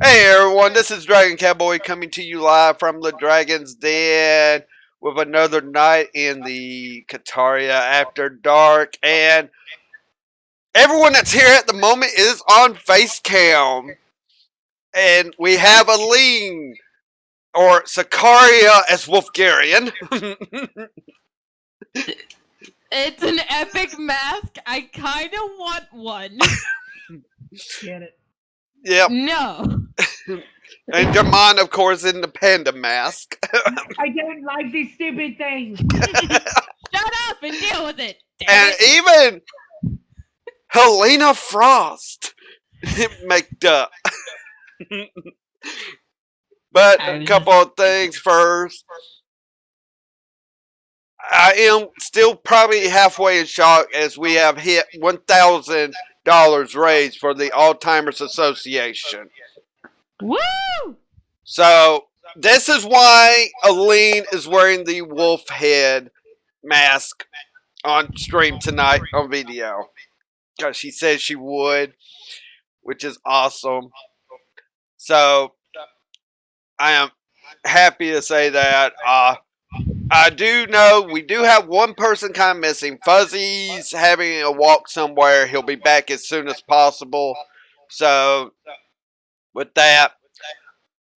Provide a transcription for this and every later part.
Hey everyone, this is Dragon Cowboy coming to you live from the Dragon's Den with another night in the Kaataria After Dark. And everyone that's here at the moment is on face cam. And we have Aline, or Sakaria as Wolfgarian. It's an epic mask. I kind of want one. Get it? Yep. No. And Jamon, of course, in the panda mask. I don't like these stupid things. Shut up and deal with it. Damn And it. even Helena Frost maked up. But a couple of things first. I am still probably halfway in shock as we have hit $1,000 raised for the Alzheimer's Association. Woo! So this is why Aline is wearing the wolf head mask on stream tonight on video. Because she said she would, which is awesome. So I am happy to say that. I do know we do have one person kind of missing. Fuzzy's having a walk somewhere. He'll be back as soon as possible. So, with that,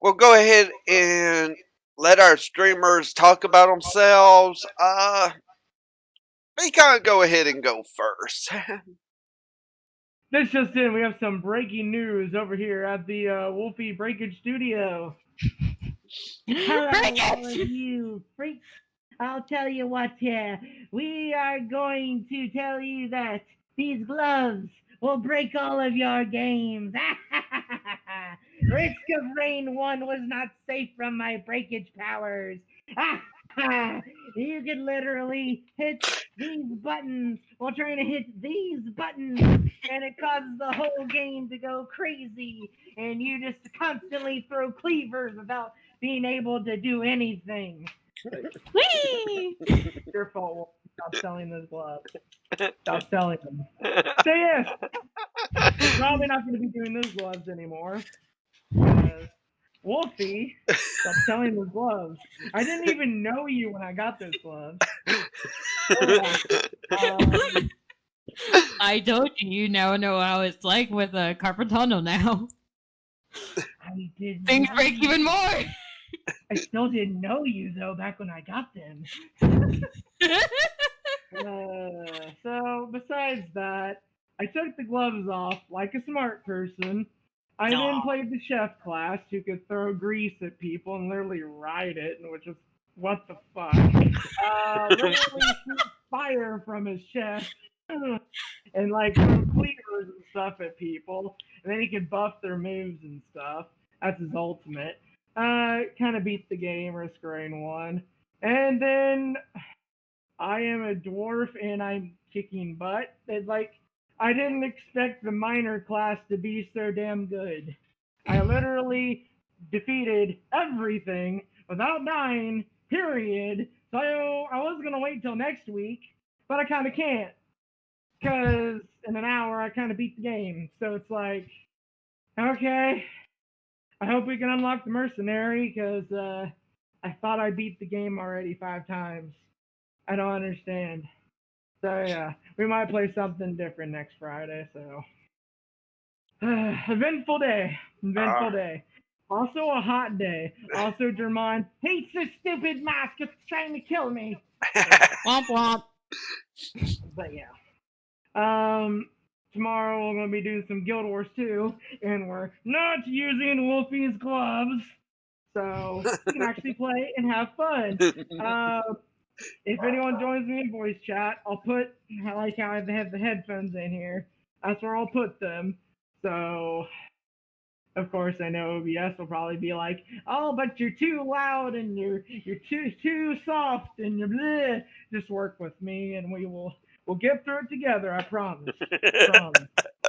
we'll go ahead and let our streamers talk about themselves. We kind of go ahead and go first. This just in, we have some breaking news over here at the Wolfie Breakage Studio. Hello, all of you freaks. I'll tell you what here. We are going to tell you that these gloves will break all of your games. Risk of Rain 1 was not safe from my breakage powers. You could literally hit these buttons while trying to hit these buttons, and it causes the whole game to go crazy, and you just constantly throw cleavers without being able to do anything. Whee! Your fault. Wolf. Stop selling those gloves. Stop selling them. So yes, we're probably not going to be doing those gloves anymore. Wolfie, stop selling those gloves. I didn't even know you when I got those gloves. I told you, you now know how it's like with a carpal tunnel now. I did. Things break even more. I still didn't know you though back when I got them. So besides that, I took the gloves off like a smart person. I then played the chef class who could throw grease at people and literally ride it, which was what the fuck. Literally shoot fire from his chest and like throw cleavers and stuff at people, and then he could buff their moves and stuff. That's his ultimate. Kind of beat the game, Risk Rain 1. And then I am a dwarf and I'm kicking butt. It's like, I didn't expect the minor class to be so damn good. I literally defeated everything without dying, period. So I was going to wait till next week, but I kind of can't. Because in an hour I kind of beat the game. So it's like, okay, I hope we can unlock the mercenary because I thought I beat the game already 5 times. I don't understand. So yeah, we might play something different next Friday. So eventful day, eventful day. Also a hot day. Also, Jermon hates this stupid mask. It's trying to kill me. Womp womp. But yeah. Tomorrow we're gonna be doing some Guild Wars 2, and we're not using Wolfie's gloves, so we can actually play and have fun. If anyone joins me in voice chat, I'll put, I like how I have the headphones in here. That's where I'll put them. So, of course, I know OBS will probably be like, "Oh, but you're too loud and you're too soft and you're bleh." Just work with me, and we'll get through it together. I promise. Promise.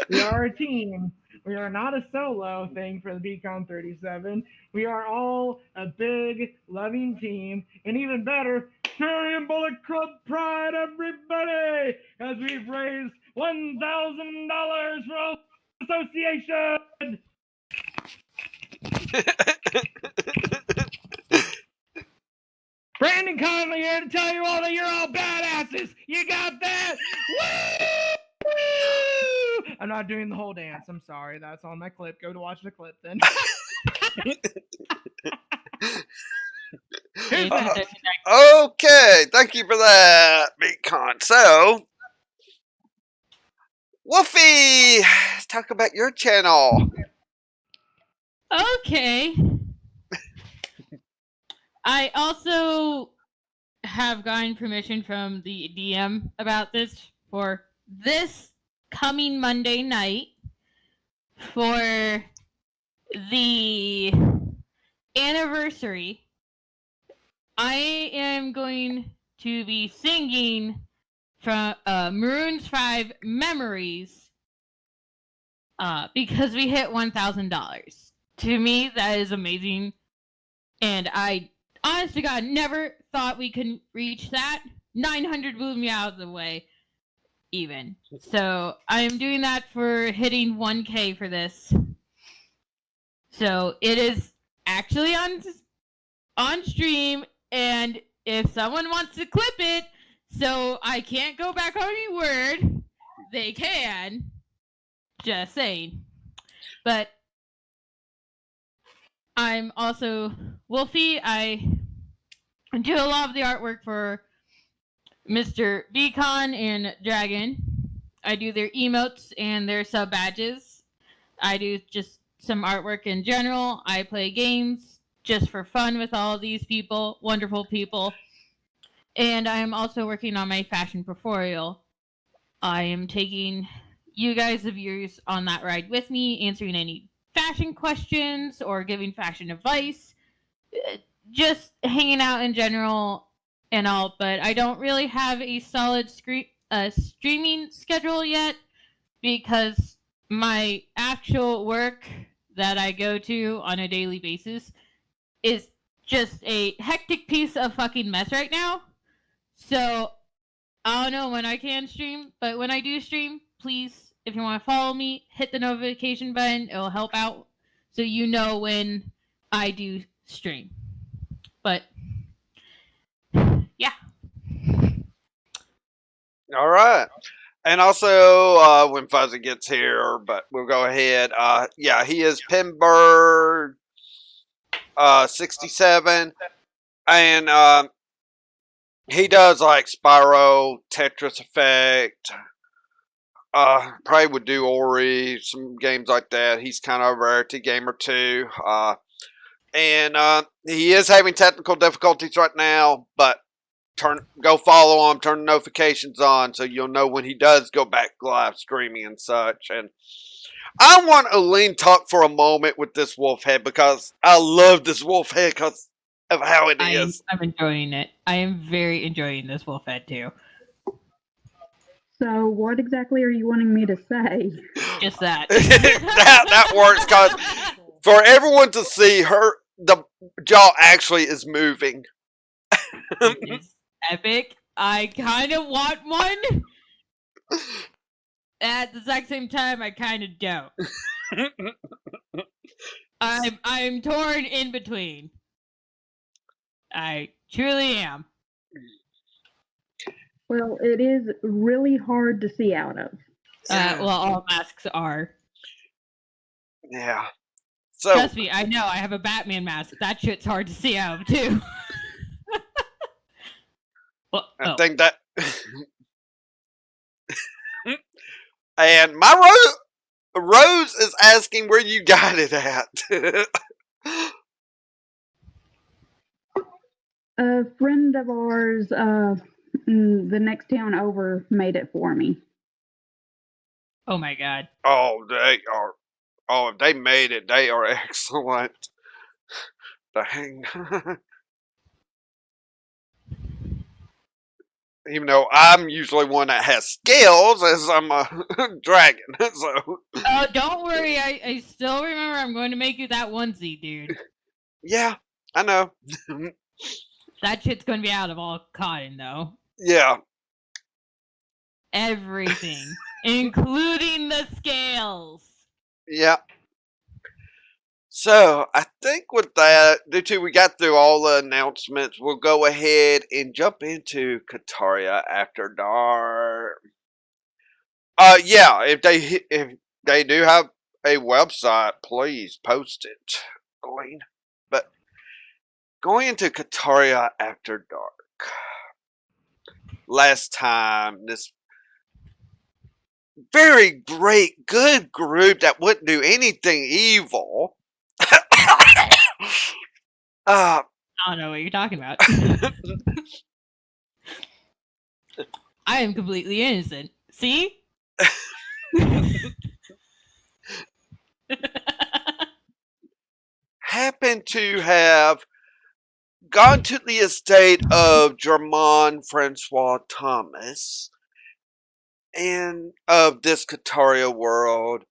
We are a team. We are not a solo thing for the Beacon 37. We are all a big, loving team. And even better, Cherry and Bullet Club Pride, everybody! As we've raised $1,000 for our association! Brandon Conley here to tell you all that you're all badasses. You got that? Woo! I'm not doing the whole dance. I'm sorry. That's on my clip. Go to watch the clip then. Okay, thank you for that, Beacon. So, Wolfie, let's talk about your channel. Okay. I also have gotten permission from the DM about this for this coming Monday night for the anniversary. I am going to be singing from Maroon's 5 Memories because we hit $1,000. To me, that is amazing. And I, honest to God, never thought we could reach that. 900 blew me out of the way, even. So I'm doing that for hitting 1K for this. So it is actually on stream, and if someone wants to clip it, so I can't go back on any word, they can. Just saying. But I'm also Wolfie. I do a lot of the artwork for Mr. Beacon and Dragon. I do their emotes and their sub badges. I do just some artwork in general. I play games just for fun with all these people, wonderful people. And I am also working on my fashion portfolio. I am taking you guys, the viewers, on that ride with me, answering any fashion questions or giving fashion advice. Just hanging out in general and all, but I don't really have a solid streaming schedule yet because my actual work that I go to on a daily basis is just a hectic piece of fucking mess right now. So I don't know when I can stream, but when I do stream, please, if you want to follow me, hit the notification button. It'll help out so you know when I do stream. But yeah. All right. And also, when Fuzzy gets here, but we'll go ahead. Yeah, he is Pinbird 67, and he does like Spyro, Tetris Effect. Probably would do Ori, some games like that. He's kind of a rarity gamer too. And he is having technical difficulties right now, but go follow him, turn the notifications on so you'll know when he does go back live streaming and such. And I want Aline talk for a moment with this wolf head because I love this wolf head because of how it is. I'm enjoying it. I am very enjoying this wolf head too. So what exactly are you wanting me to say? Just that. that works because for everyone to see the jaw actually is moving. It's epic. I kind of want one. At the exact same time, I kind of don't. I'm torn in between. I truly am. Well, it is really hard to see out of. Well, all masks are. Yeah. So trust me, I know. I have a Batman mask. That shit's hard to see out of too. Well, I think that. And my Rose is asking where you got it at. A friend of ours, the next town over, made it for me. Oh my god. Oh, they are. Oh, if they made it, they are excellent. Dang. Even though I'm usually one that has skills, as I'm a dragon. So. Oh, don't worry. I still remember. I'm going to make you that onesie, dude. Yeah, I know. That shit's going to be out of all cotton, though. Yeah. Everything, including the scales. Yeah. So I think with that, due to we got through all the announcements, we'll go ahead and jump into Kaataria After Dark. Yeah, if they do have a website, please post it, Elaine. But going into Kaataria After Dark, last time this very great, good group that wouldn't do anything evil. uh, I don't know what you're talking about. I am completely innocent. See? happened to have gone to the estate of Germain Francois Thomas and of this Kaataria world,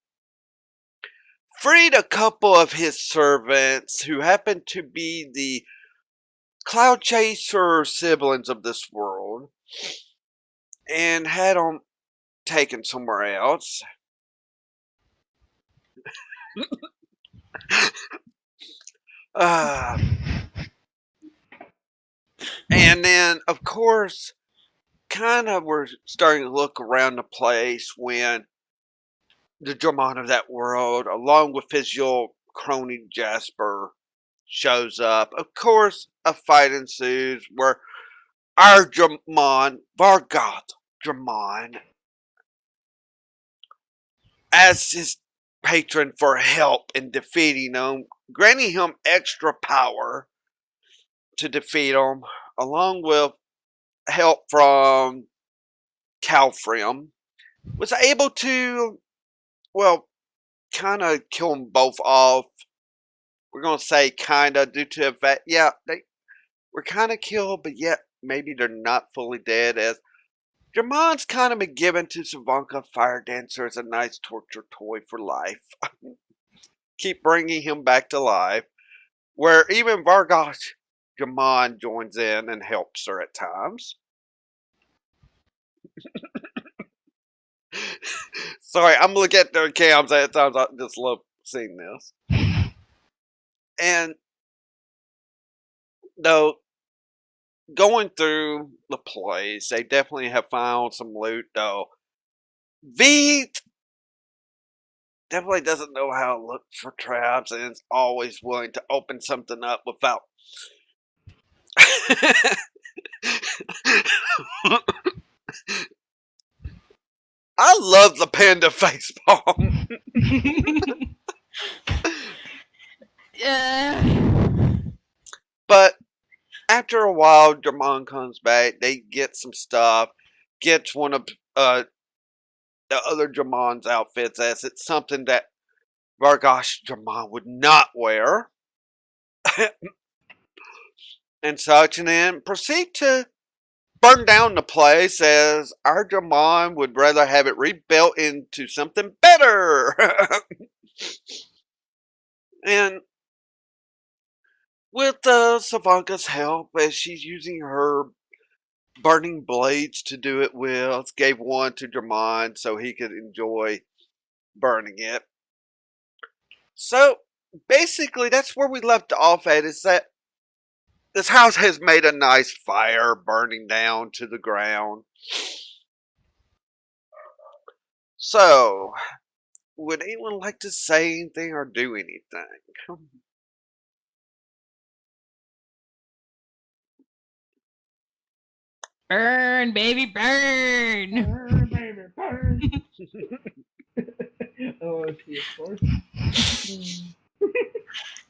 freed a couple of his servants who happened to be the Cloud Chaser siblings of this world, and had them taken somewhere else. uh, and then, of course, kind of we're starting to look around the place when the German of that world, along with his your crony Jasper, shows up. Of course, a fight ensues where our German, Vargoth German, asks his patron for help in defeating him, granting him extra power to defeat him, along with help from Calfrim, was able to, well, kind of kill them both off. We're going to say kind of due to the fact, yeah, they were kind of killed, but yet maybe they're not fully dead, as Germain's kind of been given to Savanka Fire Dancer as a nice torture toy for life. Keep bringing him back to life, where even Vargoth Germain joins in and helps her at times. Sorry, I'm looking at their cams at times. I just love seeing this. And though going through the place, they definitely have found some loot. Though V definitely doesn't know how to look for traps, and is always willing to open something up without. I love the panda face palm. But after a while, Germain comes back. They get some stuff. Gets one of the other Germain's outfits, as it's something that Vargosh Germain would not wear. And such, and then proceed to burn down the place, as our Germain would rather have it rebuilt into something better. And with Savanka's help, as she's using her burning blades to do it with, gave one to Germain so he could enjoy burning it. So basically, that's where we left off at, is that this house has made a nice fire burning down to the ground. So, would anyone like to say anything or do anything? Burn, baby, burn! Burn, baby, burn. Oh, see, of course.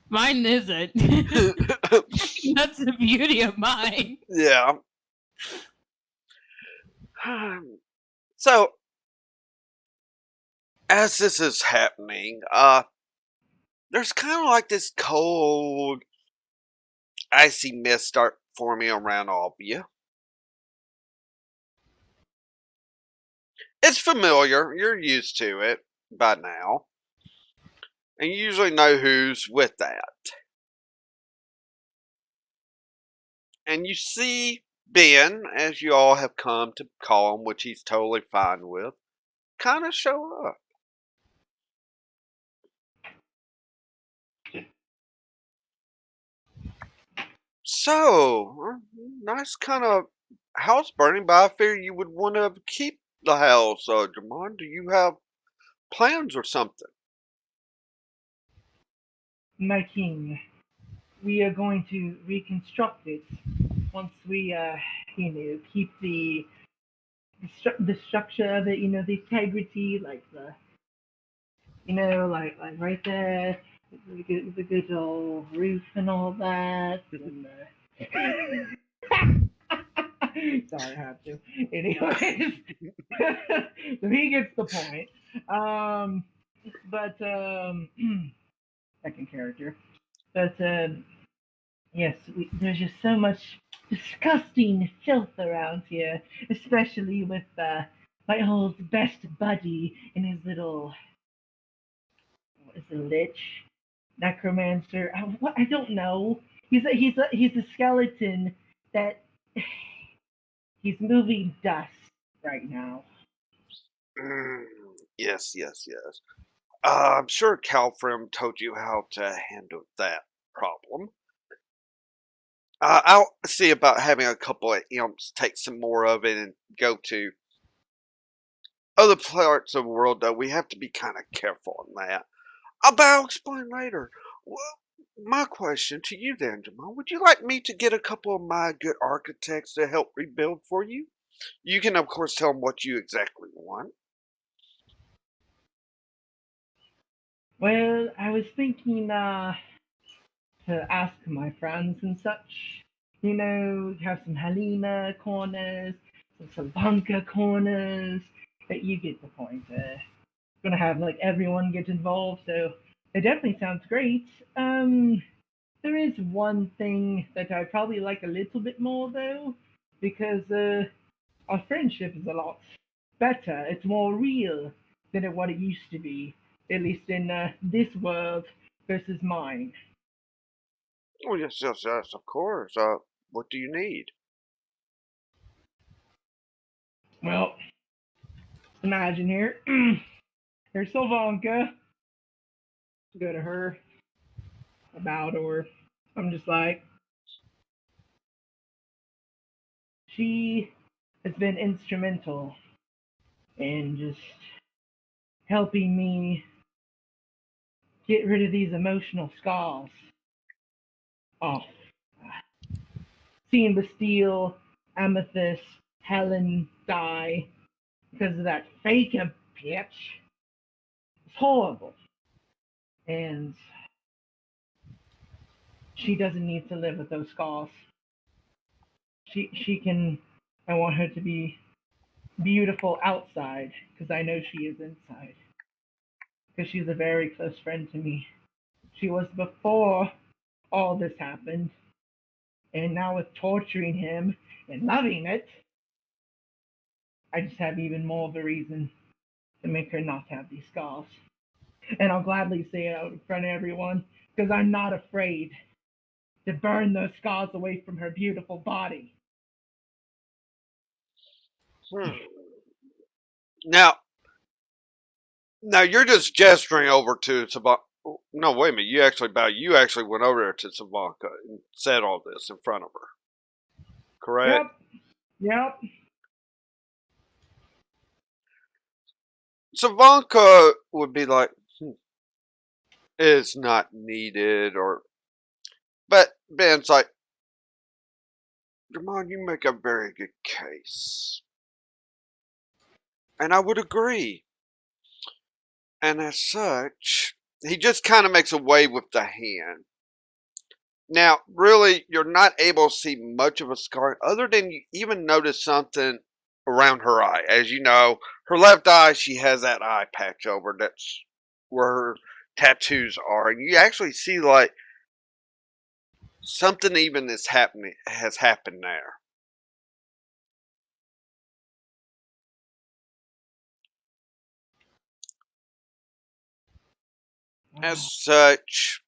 Mine isn't. That's the beauty of mine. Yeah. So, as this is happening, there's kind of like this cold, icy mist start forming around all of you. It's familiar. You're used to it by now. And you usually know who's with that. And you see Ben, as you all have come to call him, which he's totally fine with, kind of show up. So, nice kind of house burning, but I fear you would want to keep the house, Jamon. Do you have plans or something? My king, we are going to reconstruct it once we, keep the structure of it, the integrity, like like right there, the good old roof and all that, and sorry, I have to. Anyways, so he gets the point. But second character. But yes, there's just so much disgusting filth around here, especially with my old best buddy and his little what is a lich, necromancer. I don't know. He's a skeleton that he's moving dust right now. Mm, yes, yes, yes. I'm sure Calfrim told you how to handle that problem. I'll see about having a couple of imps take some more of it and go to other parts of the world, though. We have to be kind of careful on that. But I'll explain later. Well, my question to you then, Jamal, would you like me to get a couple of my good architects to help rebuild for you? You can, of course, tell them what you exactly want. Well, I was thinking to ask my friends and such. Have some Helena corners, some Savanka corners. But you get the point. Gonna have like everyone get involved, so it definitely sounds great. There is one thing that I probably like a little bit more though, because our friendship is a lot better. It's more real than what it used to be, at least in this world versus mine. Oh, yes, yes, yes, of course. What do you need? Well, imagine here. Here's Sylvanka. Go to her, about her. I'm just like, she has been instrumental in just helping me get rid of these emotional scars off. Seeing Bastille, Amethyst, Helen die because of that fake bitch. It's horrible. And she doesn't need to live with those scars. She can. I want her to be beautiful outside because I know she is inside. Because she's a very close friend to me. She was before all this happened, and now with torturing him and loving it, I just have even more of a reason to make her not have these scars. And I'll gladly say it out in front of everyone because I'm not afraid to burn those scars away from her beautiful body. Hmm. Now, now you're just gesturing over to Savanka. No, wait a minute. You actually went over there to Savanka and said all this in front of her. Correct? Yep, yep. Savanka would be like, it's not needed, or. But Ben's like, Jamon, you make a very good case. And I would agree. And as such, he just kind of makes a wave with the hand. Now, really, you're not able to see much of a scar, other than you even notice something around her eye. As you know, her left eye, she has that eye patch over. That's where her tattoos are. And you actually see, like, something even has happened there. As such,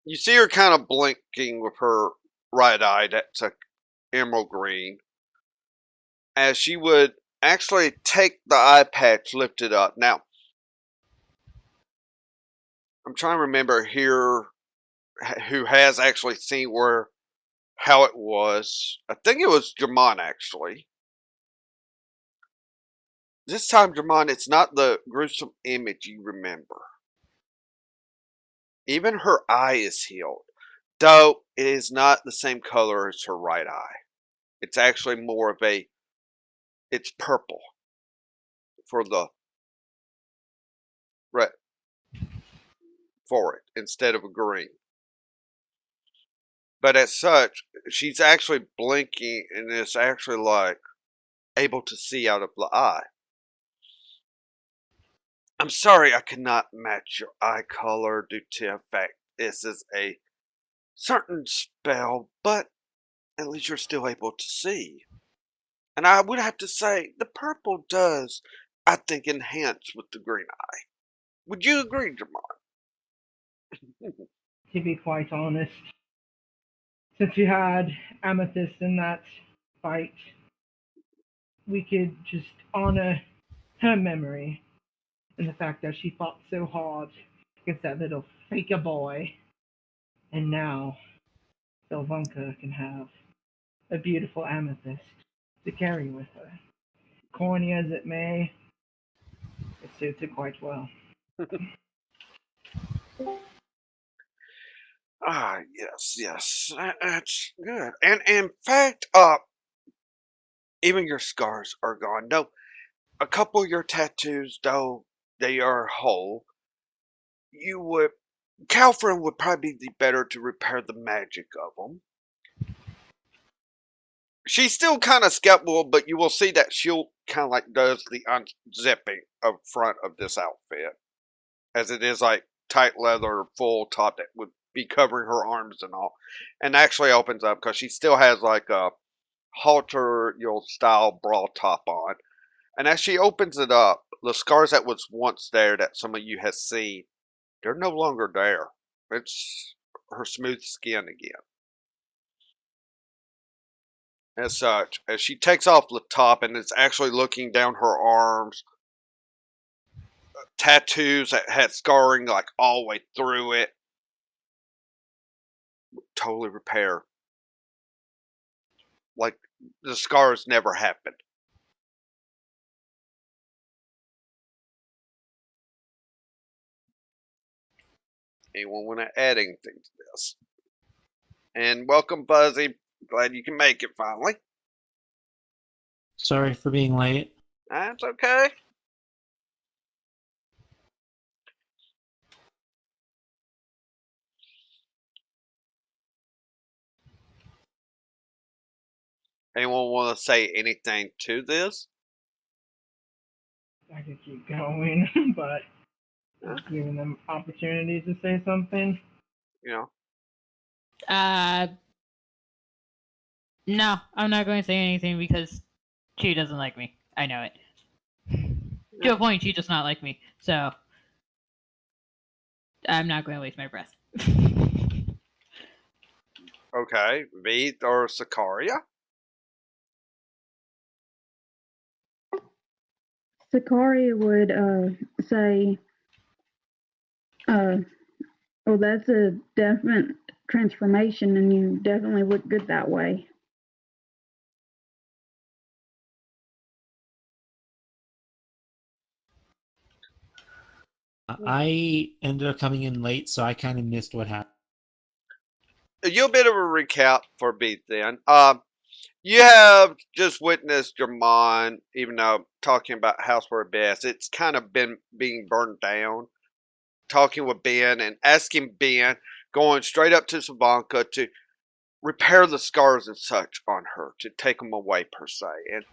you see her kind of blinking with her right eye. That's a emerald green. As she would actually take the eye patch lifted up. Now, I'm trying to remember here. who has actually seen how it was. I think it was Jamon actually. This time, Jamon, it's not the gruesome image you remember. Even her eye is healed, though it is not the same color as her right eye. It's actually more of it's purple for the red for it instead of a green. But as such, she's actually blinking and is actually like able to see out of the eye. I'm sorry I could not match your eye color due to the fact this is a certain spell, but at least you're still able to see. And I would have to say, the purple does, I think, enhance with the green eye. Would you agree, Jamon? To be quite honest, since you had Amethyst in that fight, we could just honor her memory and the fact that she fought so hard against that little faker boy. And now Sylvanka can have a beautiful amethyst to carry with her. Corny as it may, it suits her quite well. Ah, yes, yes, that's good. And in fact, even your scars are gone. No, a couple of your tattoos, though they are whole, you would Calfrin would probably be better to repair the magic of them. She's still kind of skeptical, but you will see that she'll kind of like does the unzipping of front of this outfit, as it is like tight leather full top that would be covering her arms and all, and actually opens up because she still has like a halter style bra top on. And as she opens it up, the scars that was once there that some of you has seen, they're no longer there. It's her smooth skin again. As such, as she takes off the top and is actually looking down her arms, tattoos that had scarring like all the way through it, totally repair. Like the scars never happened. Anyone want to add anything to this? And welcome, Buzzy. Glad you can make it finally. Sorry for being late. That's okay. Anyone want to say anything to this? I could keep going, but just giving them opportunities to say something. You know. No, I'm not going to say anything because she doesn't like me. I know it. To a point, she does not like me. So I'm not going to waste my breath. Okay, V or Sicaria? Sakari would say, "Oh, that's a definite transformation, and you definitely look good that way." I ended up coming in late, so I kind of missed what happened. You a bit of a recap for Beat then. You have just witnessed your mind, even though talking about House Where Best, it's kind of been being burned down. Talking with Ben and asking Ben, going straight up to Savanka to repair the scars and such on her, to take them away per se. And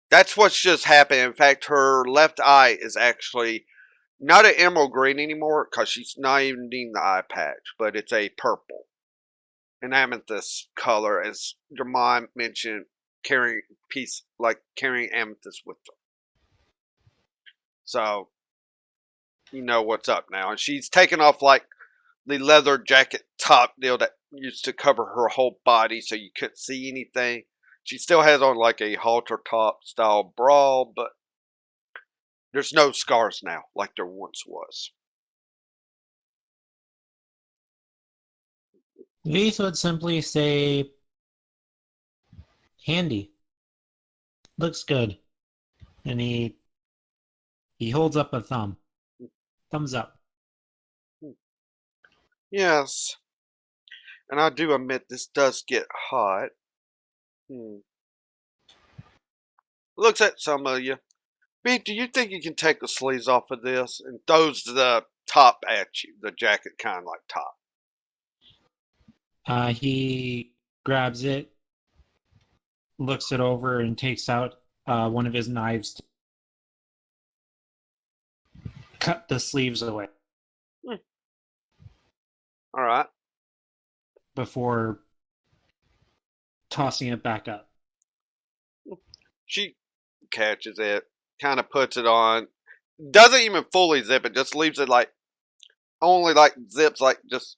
that's what's just happened. In fact, her left eye is actually not an emerald green anymore because she's not even needing the eye patch, but it's a purple, an amethyst color, as Jermon mentioned, carrying carrying amethyst with her. So you know what's up now. And she's taken off like the leather jacket top deal that used to cover her whole body so you couldn't see anything. She still has on like a halter top style bra, but there's no scars now like there once was. Veith would simply say, handy. Looks good. And he holds up a thumb. Thumbs up. Yes, and I do admit this does get hot. Looks at some of you. B, do you think you can take the sleeves off of this and throws the top at you, the jacket kind of like top? He grabs it, looks it over, and takes out one of his knives to cut the sleeves away All right. before tossing it back up. She catches it, kind of puts it on, doesn't even fully zip it, just leaves it like only like zips like just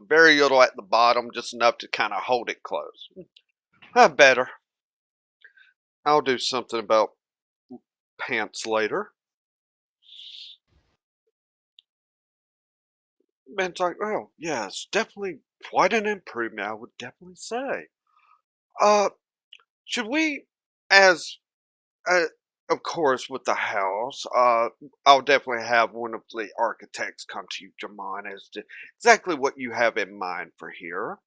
very little at the bottom, just enough to kind of hold it closed. Better. I'll do something about pants later. Ben's like, oh yes, definitely quite an improvement, I would definitely say. Uh, should we, as uh, of course, with the house, I'll definitely have one of the architects come to you, Jamon, as to exactly what you have in mind for here.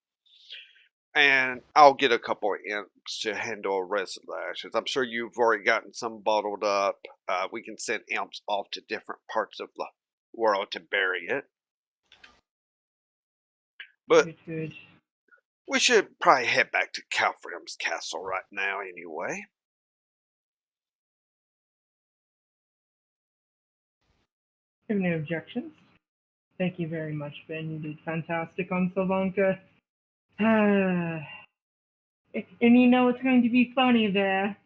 And I'll get a couple of imps to handle the rest of the ashes. I'm sure you've already gotten some bottled up. We can send imps off to different parts of the world to bury it. But Good. we should probably head back to Calfredom's castle right now anyway. I have no objections. Thank you very much, Ben. You did fantastic on Sylvanka. And you know it's going to be funny there,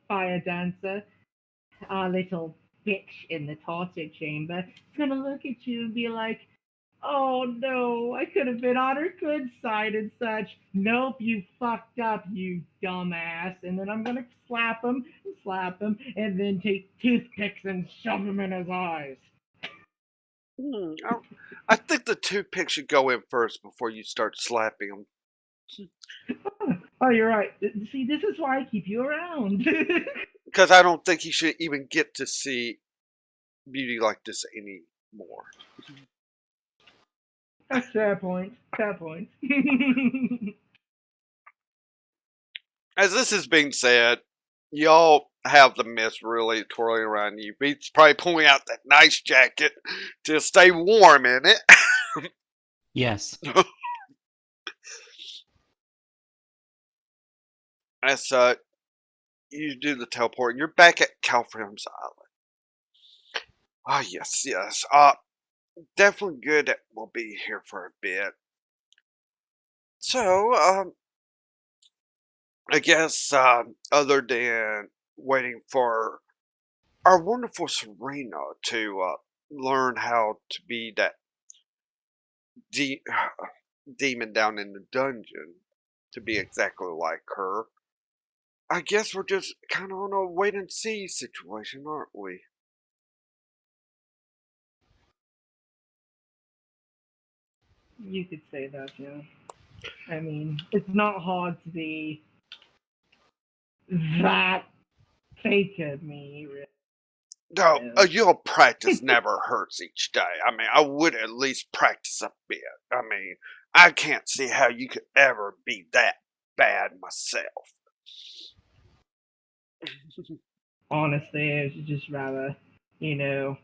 Fire Dancer. Our little bitch in the torture chamber is going to look at you and be like, oh no, I could have been on her good side and such. Nope, you fucked up, you dumbass. And then I'm going to slap him, and then take toothpicks and shove them in his eyes. I think the toothpick should go in first before you start slapping him. Oh, you're right. See, this is why I keep you around. Because I don't think he should even get to see beauty like this anymore. That's fair point. Fair point. As this is being said, y'all have the mist really twirling around you. Beats probably pulling out that nice jacket to stay warm in it. Yes. As you do the teleport, and you're back at Calfram's Island. Ah, yes, yes. Definitely good that we'll be here for a bit. So, I guess, other than waiting for our wonderful Serena to learn how to be that de- demon down in the dungeon, to be exactly like her, I guess we're just kind of on a wait and see situation, aren't we? You could say that, yeah. I mean, it's not hard to be that fake of me, really. No, Yeah. your practice never hurts each day. I mean, I would at least practice a bit. I mean, I can't see how you could ever be that bad myself. Honestly, I should just rather, you know,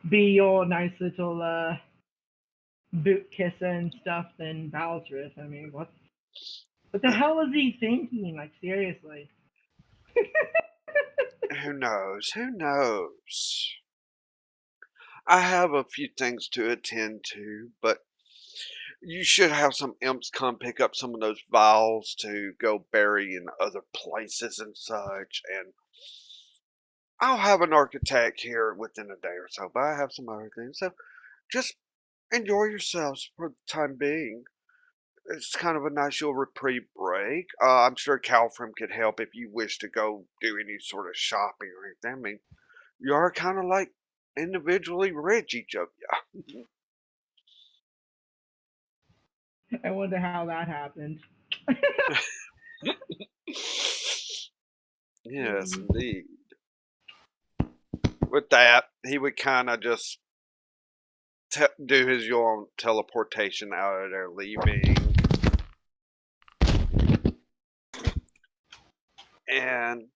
be your nice little boot kisser and stuff than Balzrith. I mean, what the hell was he thinking? Like, seriously. Who knows? Who knows? I have a few things to attend to, but you should have some imps come pick up some of those vials to go bury in other places and such. And I'll have an architect here within a day or so, but I have some other things. So just enjoy yourselves for the time being. It's kind of a nice little reprieve break. I'm sure Calfram could help if you wish to go do any sort of shopping or anything. I mean, you are kind of like individually rich, each of you. I wonder how that happened. Yes, indeed. With that, he would kind of just do his own teleportation out of there, leaving. And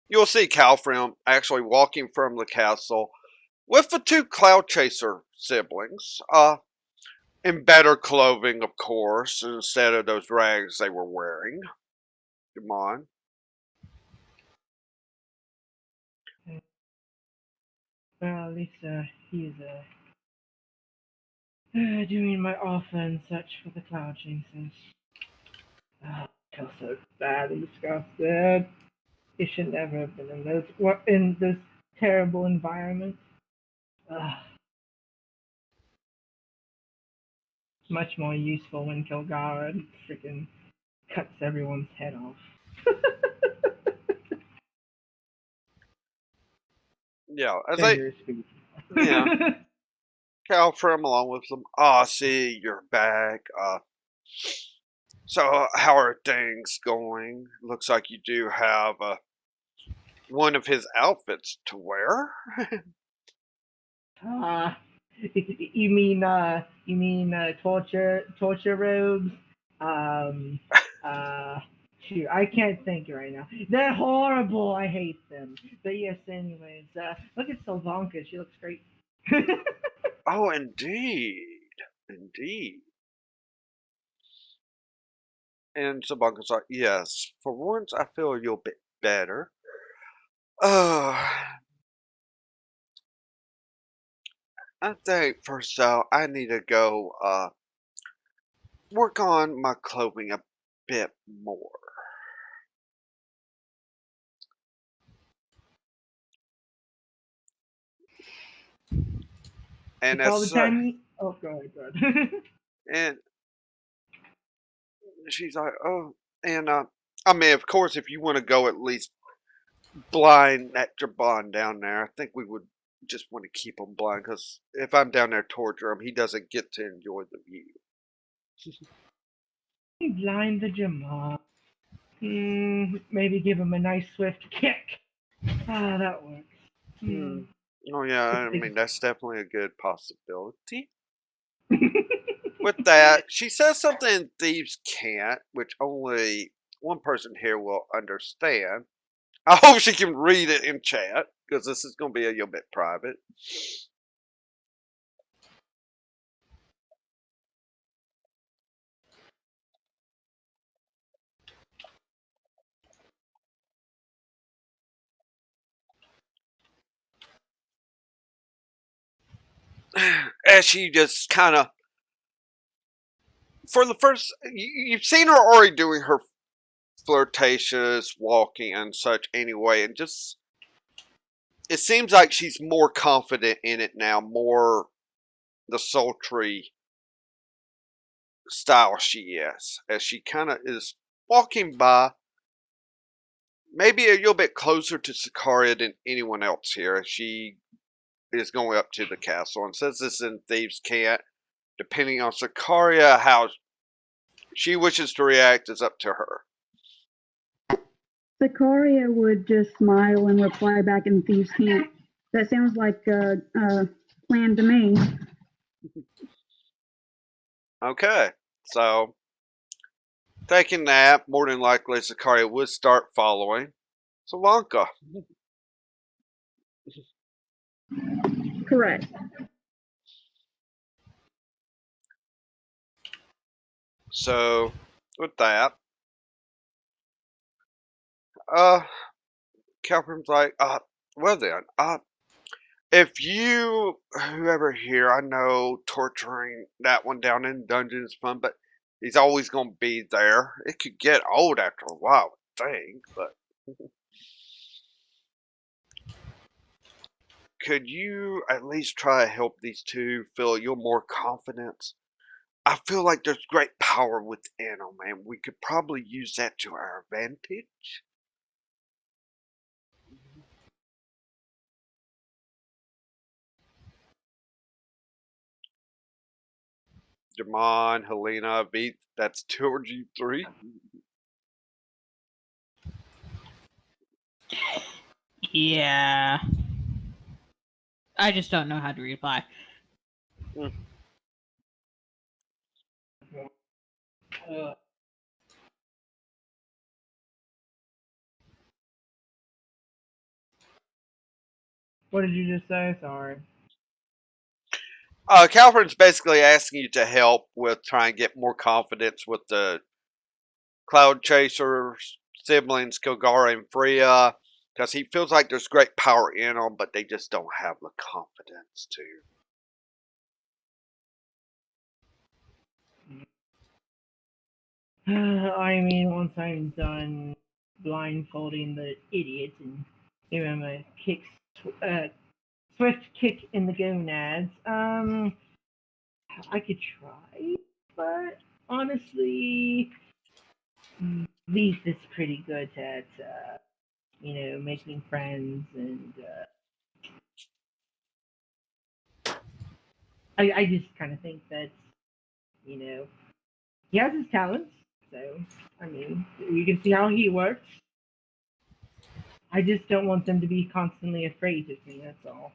you'll see Calfrim actually walking from the castle with the two Cloud Chaser siblings, in better clothing, of course, instead of those rags they were wearing. Come on. Well, at least he's doing my offense search for the cloud chasers. I feel so bad and disgusted. He should never have been in this terrible environment. Ugh. Much more useful when Kilgara freaking cuts everyone's head off. Yeah, as I, Figure speech. yeah, Calfrim along with them. Ah, see, you're back. So how are things going? Looks like you do have one of his outfits to wear. Ah, you mean torture robes? Um, uh, shoot, I can't think right now. They're horrible. I hate them. But yes, anyways, look at Sylvanka. She looks great. Oh, indeed, indeed. And Sabanka's like, yes, for once I feel a little bit better. Uh, I think first out I need to go work on my clothing a bit more. And It's all that's the time you. Oh, go ahead, go ahead. and she's like, oh, and I mean, of course, if you want to go at least blind that Jabon down there, I think we would just want to keep him blind because if I'm down there torture him, he doesn't get to enjoy the view. Blind the Jamal. Maybe give him a nice swift kick. Ah, that works. Hmm. Oh yeah, I mean that's definitely a good possibility. With that, she says something thieves can't, which only one person here will understand. I hope she can read it in chat because this is going to be a little bit private. As she just kind of, for the first, you've seen her already doing her flirtatious walking and such anyway, and just it seems like she's more confident in it now, more the sultry style she is, as she kind of is walking by, maybe a little bit closer to Sakaria than anyone else here. She is going up to the castle and says this in Thieves' Cant. Depending on Sakaria, how she wishes to react is up to her. Sicaria would just smile and reply back in Thieves' Camp. That sounds like a plan to me. Okay, so taking that, more than likely Sakaria would start following Salanka. Correct. So with that, uh, Calprim's like, well then, if you, whoever here, I know torturing that one down in dungeon is fun, but he's always going to be there. It could get old after a while, I think, but could you at least try to help these two feel your more confidence? I feel like there's great power within them, and we could probably use that to our advantage. Jamon, Helena, Beat. That's 2 or G3. Yeah. I just don't know how to reply. What did you just say? Sorry. Calverin's basically asking you to help with trying to get more confidence with the Cloud Chasers siblings, Kilgara and Freya, because he feels like there's great power in them, but they just don't have the confidence to. I mean, once I'm done blindfolding the idiot and giving him a swift kick in the gonads, I could try, but honestly, Leaf is pretty good at, making friends, and I just kind of think that, he has his talents, so, I mean, you can see how he works. I just don't want them to be constantly afraid of me, that's all.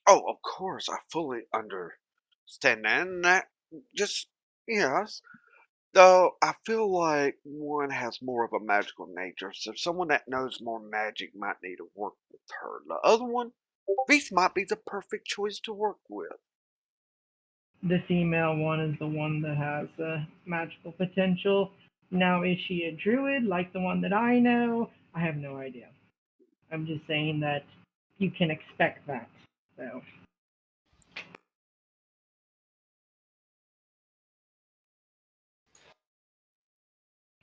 Oh, of course, I fully understand that. And that just, yes. Though I feel like one has more of a magical nature, so someone that knows more magic might need to work with her. The other one, Beast might be the perfect choice to work with. The female one is the one that has magical potential. Now, is she a druid like the one that I know? I have no idea. I'm just saying that you can expect that. So.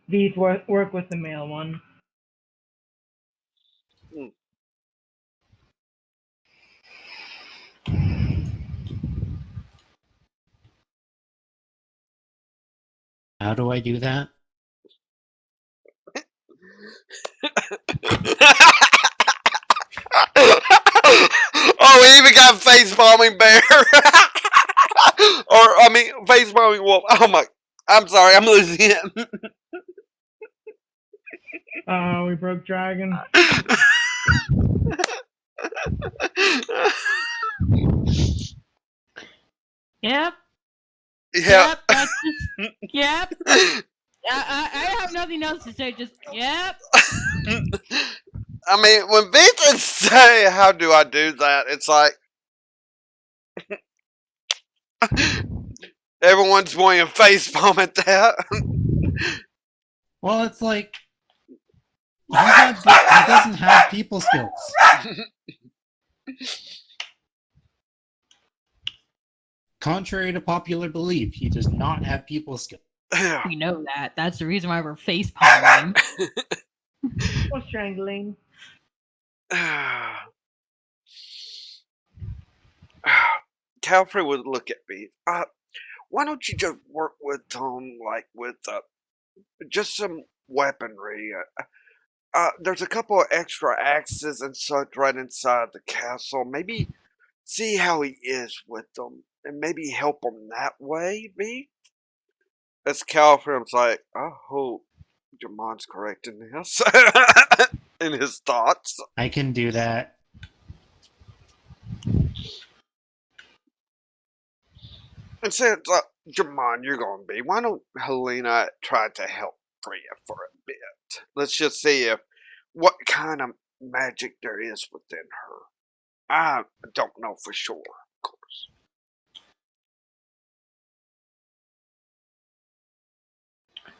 These work with the male one. Hmm. How do I do that? Oh, we even got face bombing bear. Or, I mean, face bombing wolf. Oh my. I'm sorry, I'm losing it. We broke Dragon. Yep. Yeah. Yep. That's just. Yep. I have nothing else to say. Just yep. I mean, when Vincent say, "How do I do that?" It's like everyone's wanting a face palm at that. Well, it's like he doesn't have people skills. Contrary to popular belief, he does not have people skills. We know that. That's the reason why we're face palming. Or strangling. Calfrey would look at me. Why don't you just work with like with just some weaponry? There's a couple of extra axes and such right inside the castle. Maybe see how he is with them, and maybe help him that way. Me, as Calfrey's like, I hope Jamon's correct in this, in his thoughts. I can do that. And since Jamon, you're gonna be, why don't Helena try to help Freya for a bit? Let's just see if what kind of magic there is within her. I don't know for sure, of course.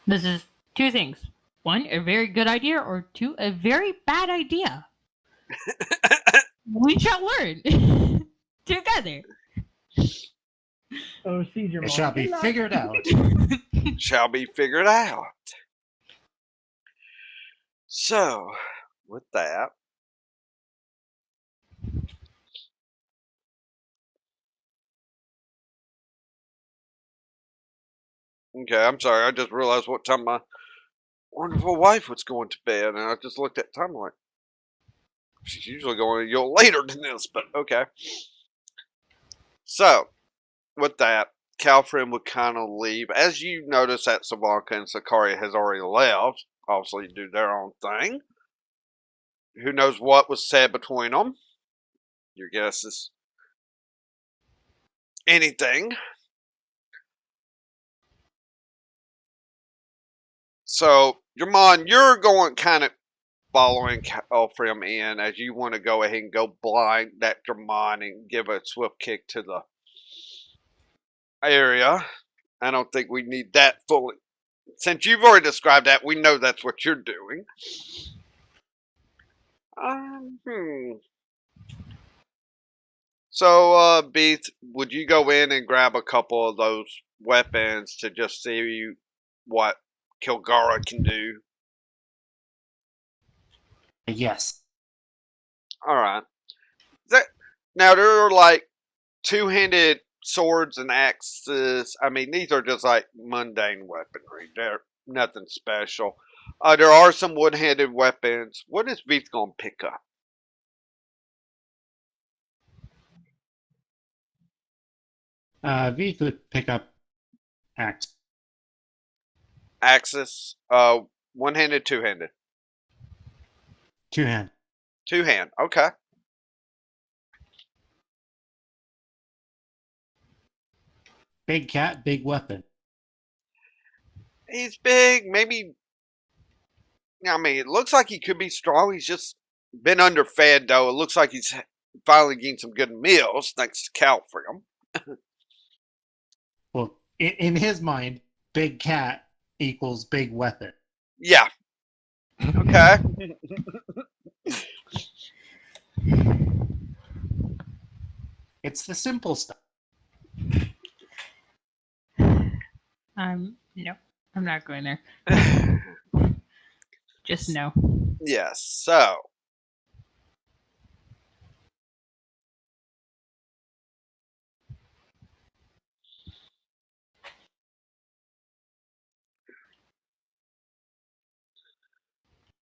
This is two things. One, a very good idea, or two, a very bad idea. We shall learn together. Oh, Caesar It shall be figured out. Shall be figured out. So, with that, okay, I'm sorry, I just realized what time my wonderful wife was going to bed, and I just looked at time like she's usually going a little later than this, but okay. So, with that, Calfrin would kind of leave. As you notice that Savanka and Sakaria has already left, obviously do their own thing. Who knows what was said between them? Your guess is anything. So, Jamon, you're going kind of following Calfrin in as you want to go ahead and go blind that Jamon and give a swift kick to the area. I don't think we need that fully. Since you've already described that, we know that's what you're doing. Hmm. So, Beith, would you go in and grab a couple of those weapons to just see what Kilgara can do? Yes. Alright. Now, there are like two-handed swords and axes. I mean, these are just like mundane weaponry. They're nothing special. There are some wood-handed weapons. What is Beith going to pick up? Veeth would pick up axe. Axes. One-handed, two-handed. Two-hand. Two-hand. Okay. Big cat, big weapon. He's big. Maybe. I mean, it looks like he could be strong. He's just been underfed, though. It looks like he's finally getting some good meals thanks to Cal for him. Well, in his mind, big cat equals big weapon. Yeah. Okay. It's the simple stuff. No, I'm not going there. Just no. Yes. So.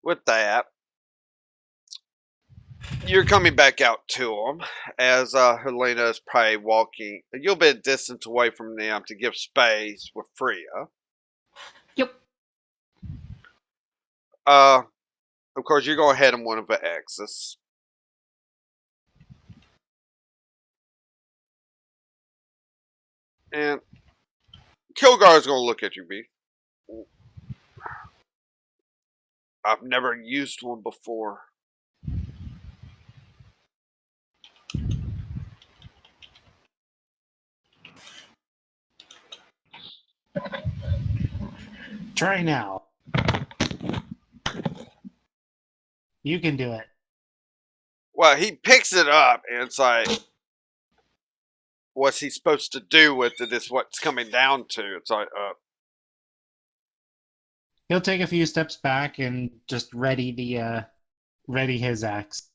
With that, you're coming back out to them as Helena is probably walking a little bit of distance away from them to give space with Freya. Yep. Of course, you're going to head in one of the exits. And Kilgar's going to look at you, B. I've never used one before. Try now. You can do it. Well, he picks it up, and it's like, what's he supposed to do with it is what's coming down to. It's like, He'll take a few steps back and just ready his axe.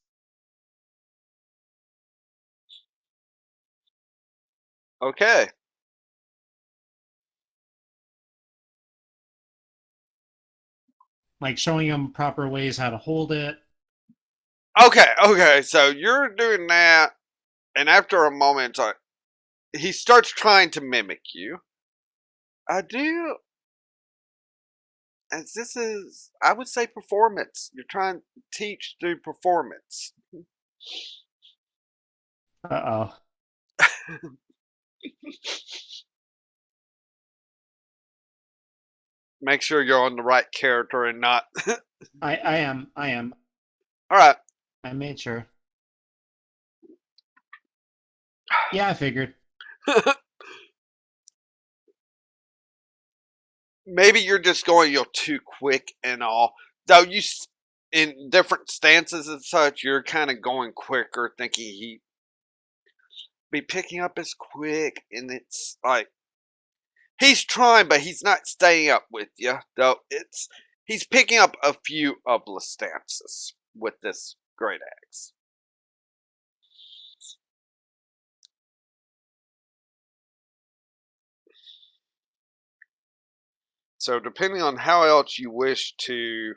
okay. Like showing him proper ways how to hold it. Okay, so you're doing that, and after a moment, it's like, he starts trying to mimic you. As this is, I would say, performance. You're trying to teach through performance. Uh-oh. Make sure you're on the right character and not. I am. Alright. I made sure. Yeah, I figured. Maybe you're just going too quick and all. Though you, in different stances and such, you're kind of going quicker, thinking he'd be picking up as quick, and it's like he's trying, but he's not staying up with you. Though he's picking up a few of the stances with this great axe. So depending on how else you wish to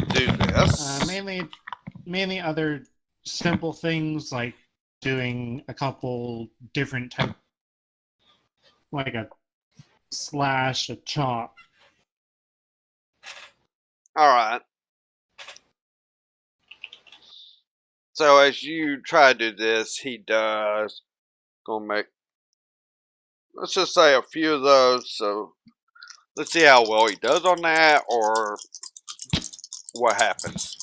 do this. Mainly other simple things like doing a couple different type, like a slash, a chop. All right. So as you try to do this, he does. Gonna make, let's just say, a few of those. So let's see how well he does on that, or what happens.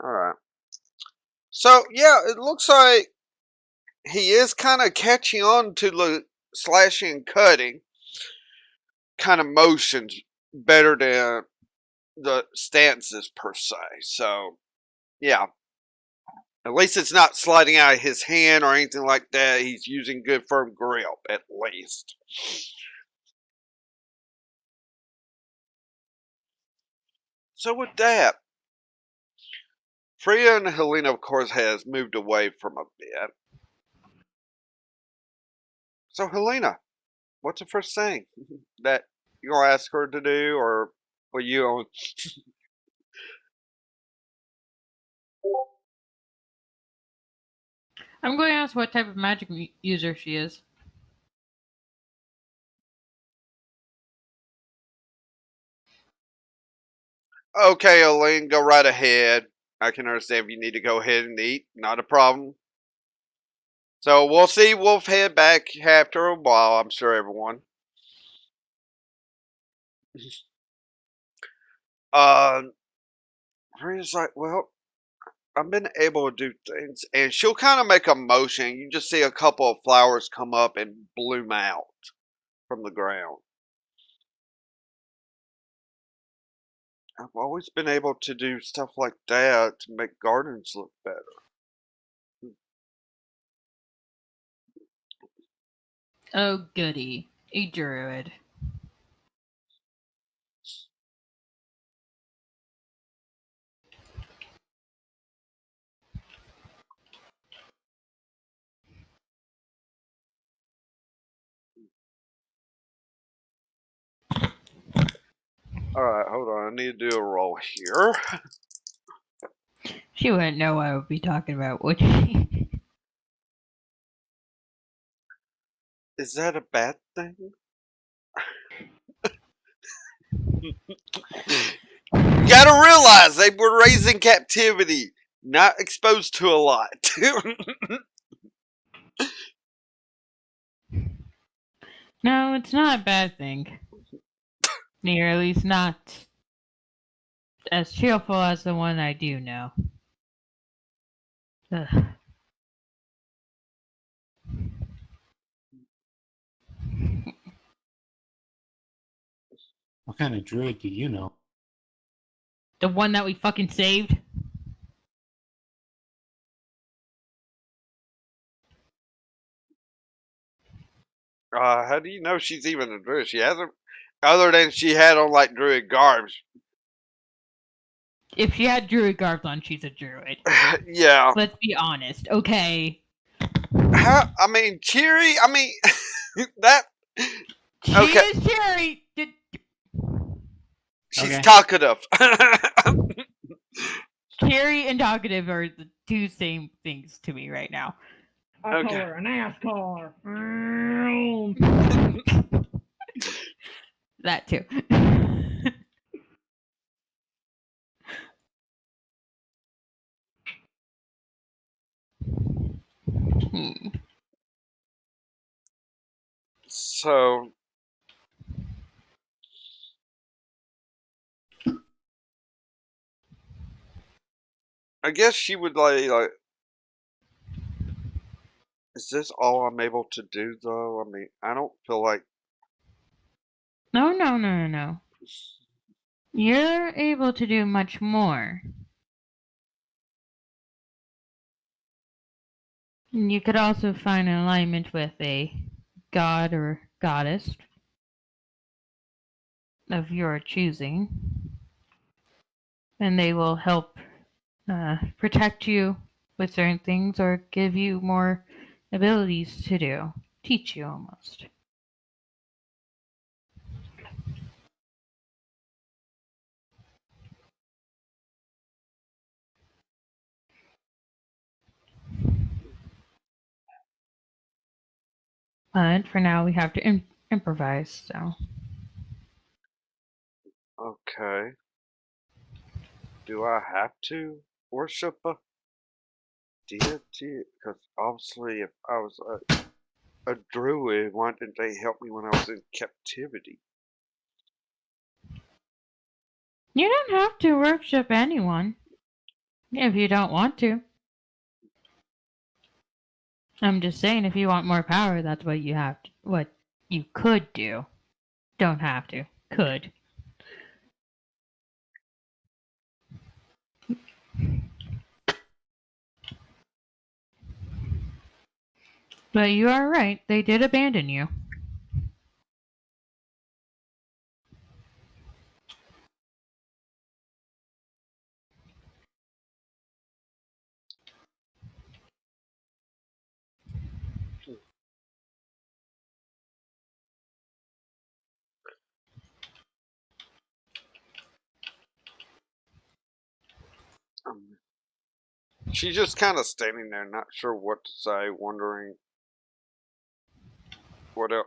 All right. So yeah, it looks like he is kind of catching on to the slashing and cutting kind of motions better than the stances per se. So yeah, at least it's not sliding out of his hand or anything like that. He's using good firm grip at least. So with that, Freya and Helena, of course, has moved away from a bit. So Helena, what's the first thing that you're gonna ask her to do, or you on? I'm going to ask what type of magic user she is. Okay, Elaine, go right ahead. I can understand if you need to go ahead and eat. Not a problem. So we'll see Wolf head back after a while, I'm sure, everyone. Maria's like, well, I've been able to do things. And she'll kind of make a motion. You just see a couple of flowers come up and bloom out from the ground. I've always been able to do stuff like that to make gardens look better. Oh, goody. A druid. Alright, hold on. I need to do a roll here. She wouldn't know what I would be talking about, would she? Is that a bad thing? You gotta realize they were raised in captivity, not exposed to a lot. No, it's not a bad thing. Or at least not as cheerful as the one I do know. Ugh. What kind of druid do you know? The one that we fucking saved? How do you know she's even a druid? She hasn't, other than she had on like druid garbs. If she had druid garbs on, she's a druid. Yeah. Let's be honest, okay? How? I mean, cheery. I mean, that. She Okay. is cherry! She's Okay. talkative. Cherry and talkative are the two same things to me right now. I call Okay. her a NASCAR. That too. So, I guess she would like. Is this all I'm able to do though? I mean, I don't feel like. No. You're able to do much more. You could also find an alignment with a god or goddess of your choosing, and they will help protect you with certain things or give you more abilities to do. Teach you almost. But for now, we have to improvise. So Okay. Do I have to worship a deity? Because obviously, if I was a druid, why didn't they help me when I was in captivity? you don't have to worship anyone if you don't want to. I'm just saying, if you want more power, that's what you have to, what you could do. Don't have to. Could. But you are right. They did abandon you. Um, she's just kind of standing there, not sure what to say, wondering what else.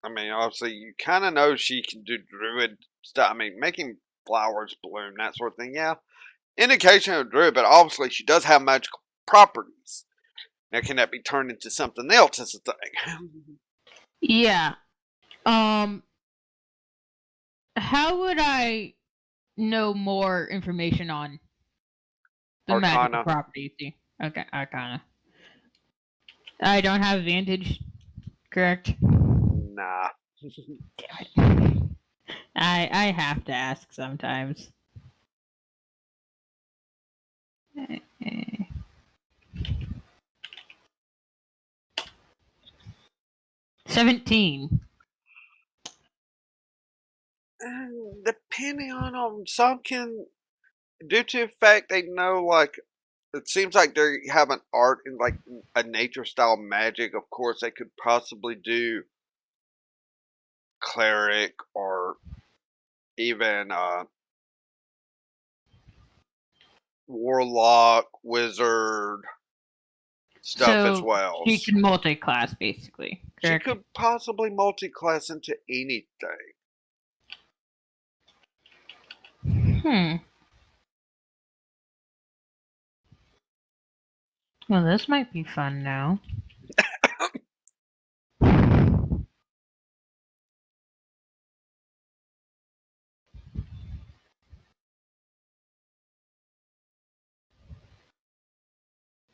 I mean, obviously, you kind of know she can do druid stuff. I mean, making flowers bloom, that sort of thing. Yeah, indication of druid, but obviously, she does have magical properties. Now, can that be turned into something else? Is the thing. Yeah. How would I know more information on the magical Arcana. properties? Okay, Arcana. I don't have advantage, correct? Nah. Damn it. I have to ask sometimes. 17. Depending on them, some can, due to the fact they know, like, it seems like they have an art in, like, a nature style magic. Of course, they could possibly do cleric or even warlock, wizard stuff as So well. she can multi-class, basically, She correct? could possibly multi-class into anything. Well, this might be fun now.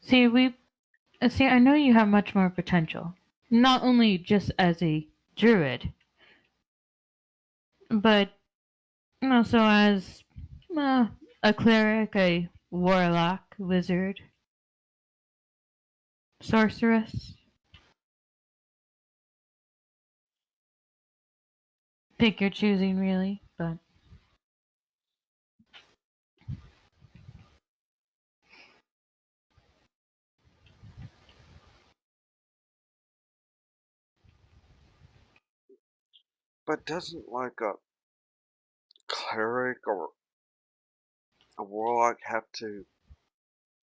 See, I know you have much more potential. Not only just as a druid, but also as a cleric, a warlock, wizard, sorceress. Pick your choosing, really, but But doesn't, like, a cleric or a warlock have to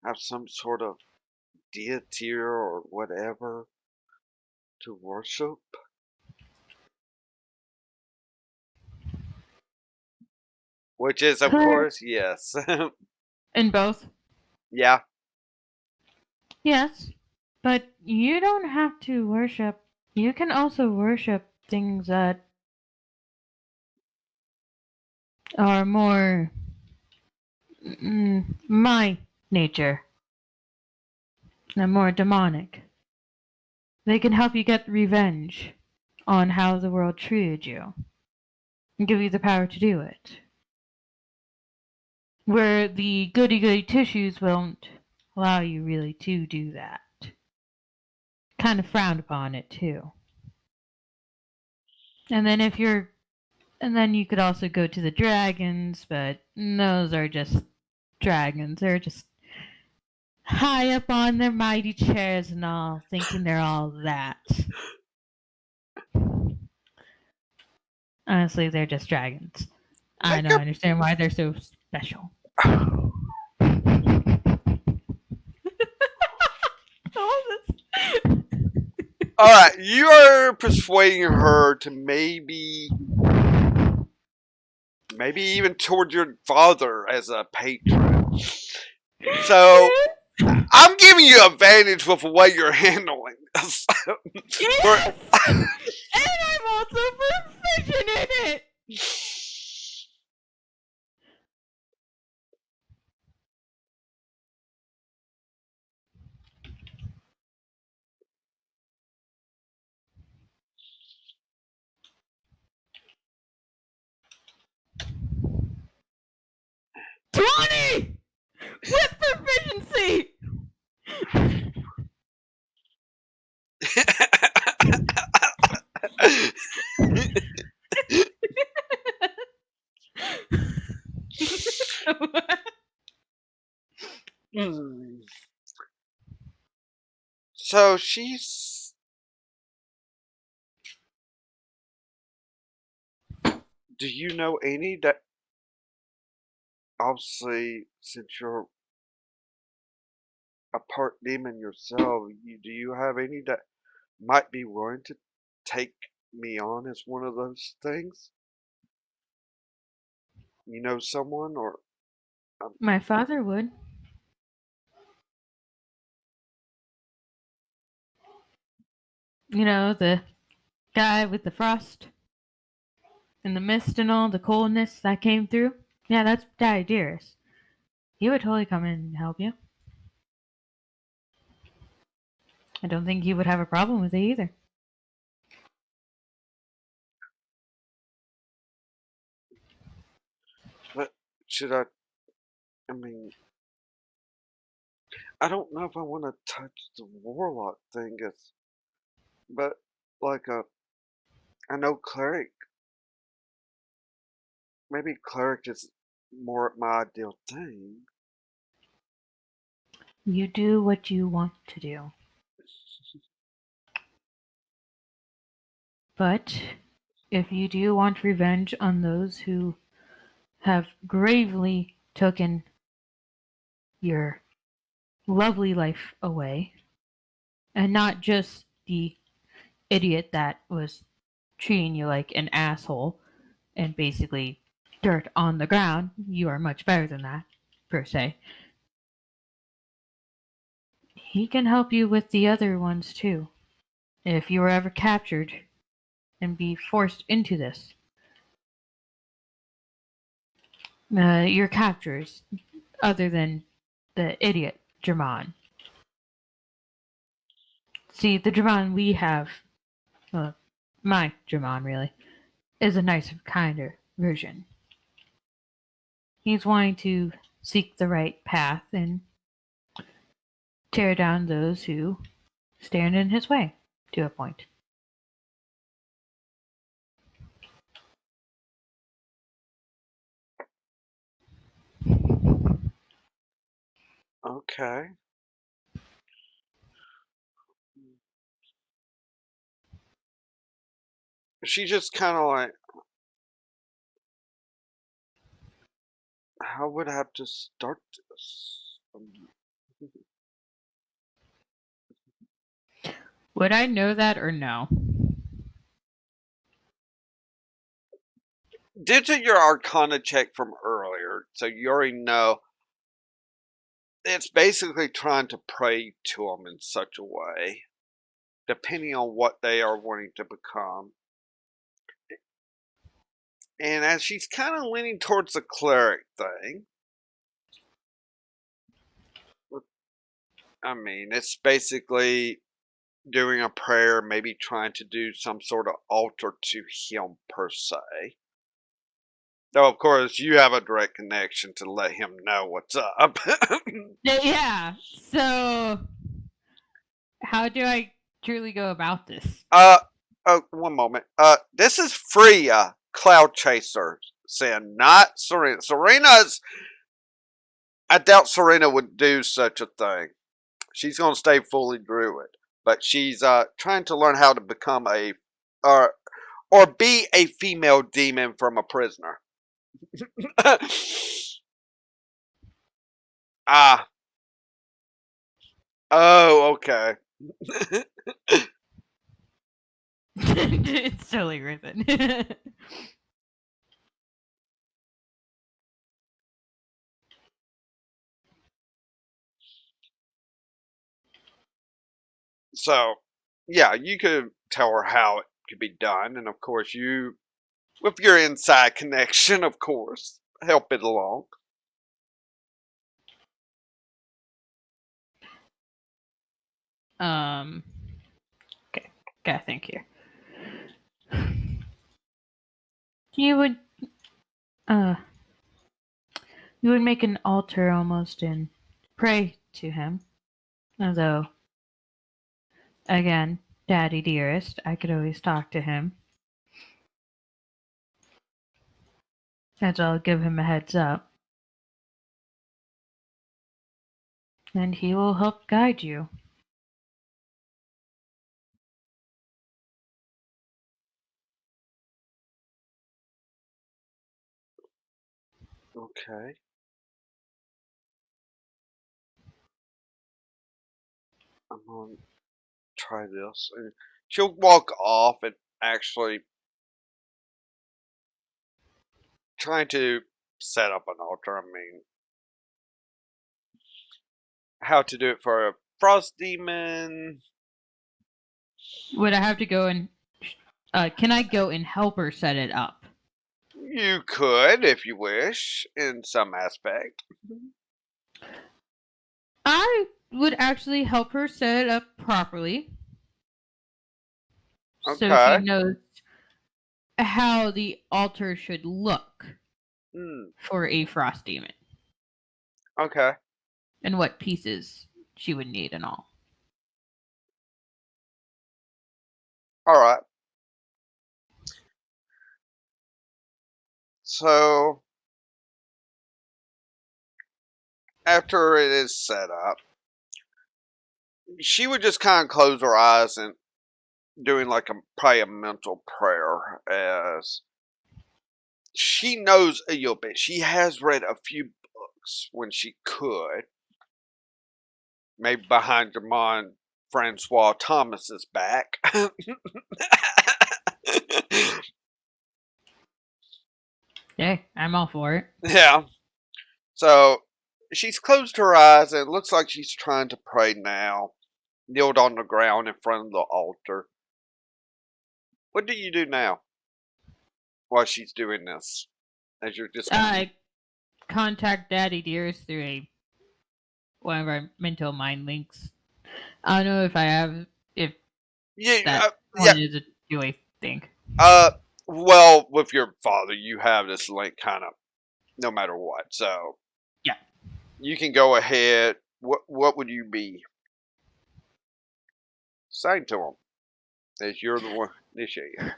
have some sort of deity or whatever to worship? Which is, of cleric course, yes. in both. Yeah. Yes, but you don't have to worship. You can also worship things that are more my nature, and more demonic. They can help you get revenge on how the world treated you and give you the power to do it. Where the goody goody tissues won't allow you really to do that. Kind of frowned upon it too. And then you could also go to the dragons, but those are just dragons. They're just high up on their mighty chairs and all, thinking they're all that. Honestly, they're just dragons. I They don't could. understand why they're so special. All this. All right, you are persuading her to maybe even toward your father as a patron. So I'm giving you advantage with the way you're handling this. Yes! And I'm also proficient in it! 20! With proficiency! So she's. Do you know any that? Obviously, since you're a part demon yourself, do you have any that might be willing to take me on as one of those things? You know someone, or My father would. You know, the guy with the frost and the mist and all the coldness that came through. Yeah, that's Daddy Dearest. He would totally come in and help you. I don't think he would have a problem with it either. but should I? I mean, I don't know if I want to touch the warlock thing, but like I know cleric. Maybe cleric is more my ideal thing. You do what you want to do. But if you do want revenge on those who have gravely taken your lovely life away, and not just the idiot that was treating you like an asshole and basically dirt on the ground, you are much better than that, per se. He can help you with the other ones too. If you were ever captured and be forced into this, your captors, other than the idiot German. See, the German we have, my German really, is a nicer, kinder version. He's wanting to seek the right path and tear down those who stand in his way to a point. Okay. She just kind of like, how would I have to start this? Would I know that or no? Due to your Arcana check from earlier, so you already know it's basically trying to pray to them in such a way, depending on what they are wanting to become. And as she's kind of leaning towards the cleric thing, I mean, it's basically doing a prayer, maybe trying to do some sort of altar to him per se. Though, of course, you have a direct connection to let him know what's up. Yeah. So, how do I truly go about this? Oh, one moment. This is Freya, Cloud Chaser, saying, not Serena. Serena's. I doubt Serena would do such a thing. She's going to stay fully druid, but she's trying to learn how to become a, or be a female demon from a prisoner. Ah. Oh, okay. It's totally worth it. So, yeah, you could tell her how it could be done, and of course, you, with your inside connection, of course, help it along. Okay, gotta think here. You would, uh, you would make an altar almost and pray to him. Although, again, Daddy dearest, I could always talk to him. And I'll give him a heads up. And he will help guide you. Okay. I'm gonna try this. And she'll walk off and actually trying to set up an altar. I mean, how to do it for a frost demon. Would I have to go and can I go and help her set it up? You could, if you wish, in some aspect. I would actually help her set it up properly. So Okay. she knows how the altar should look for a frost demon. Okay. And what pieces she would need and all. All right. So after it is set up, she would just kind of close her eyes and doing like probably a mental prayer, as she knows a little bit. She has read a few books when she could, maybe behind your mind, Francois Thomas's back. Yeah, I'm all for it. Yeah. So she's closed her eyes and it looks like she's trying to pray now, kneeled on the ground in front of the altar. What do you do now while she's doing this? As you're just I contact Daddy Dearest through one of our mental mind links. I don't know if I have if that yeah, one is a two-way thing. well, with your father, you have this link kind of no matter what. So Yeah. you can go ahead. What would you be saying to him? As you're the one initiating.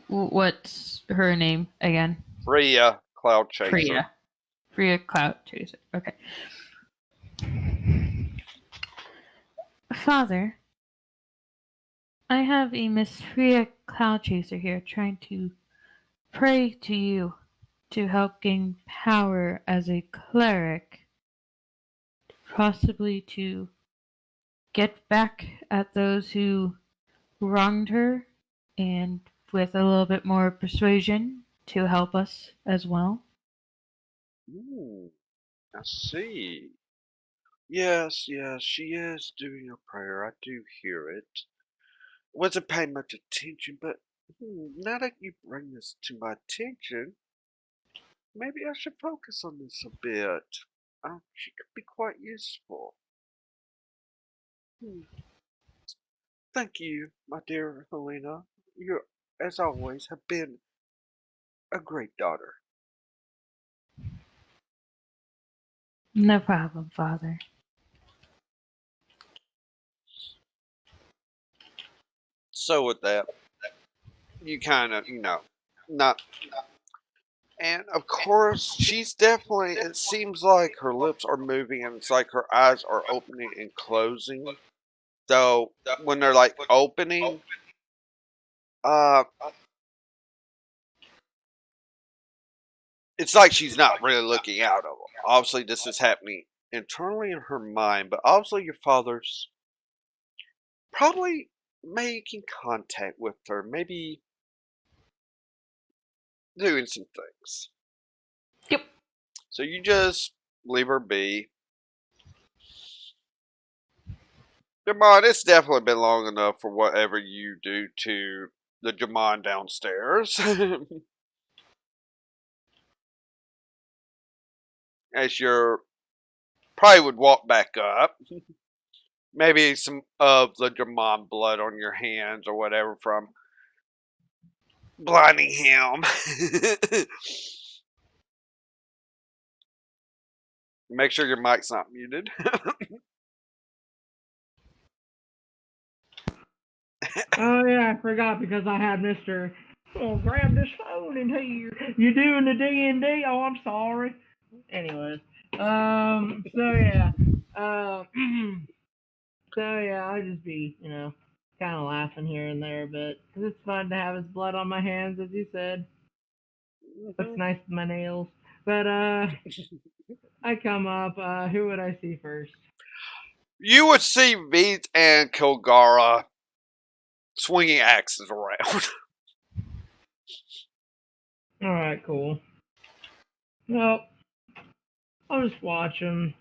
What's her name again? Freya, Cloud Chaser. Freya Cloud Chaser. Okay. Father, I have a Miss Freya Cloud Chaser here trying to pray to you to help gain power as a cleric, possibly to get back at those who wronged her, and with a little bit more persuasion to help us as well. I see. Yes, she is doing a prayer. I do hear it. Wasn't paying much attention, but now that you bring this to my attention, maybe I should focus on this a bit. She could be quite useful. Hmm. Thank you, my dear Helena. You, as always, have been a great daughter. No problem, Father. So with that, you kind of, not. And of course, she's definitely, it seems like her lips are moving and it's like her eyes are opening and closing. Though, when they're like opening, uh, it's like she's not really looking out of them. Obviously, this is happening internally in her mind, but obviously, your father's probably making contact with her, maybe doing some things. Yep. So you just leave her be. Jamon, it's definitely been long enough for whatever you do to the Jamon downstairs. As you're probably would walk back up. Maybe some of the Jamon blood on your hands or whatever from blinding him. Make sure your mic's not muted. Oh yeah, I forgot because I had Mr. Oh, grab this phone in here. You doing the D&D? Oh, I'm sorry. Anyways, so yeah, so yeah, I'll just be, kind of laughing here and there a bit because it's fun to have his blood on my hands, as you said. Looks nice with my nails. But I come up. Who would I see first? You would see Veet and Kilgara swinging axes around. All right, cool. Well, I'll just watch him,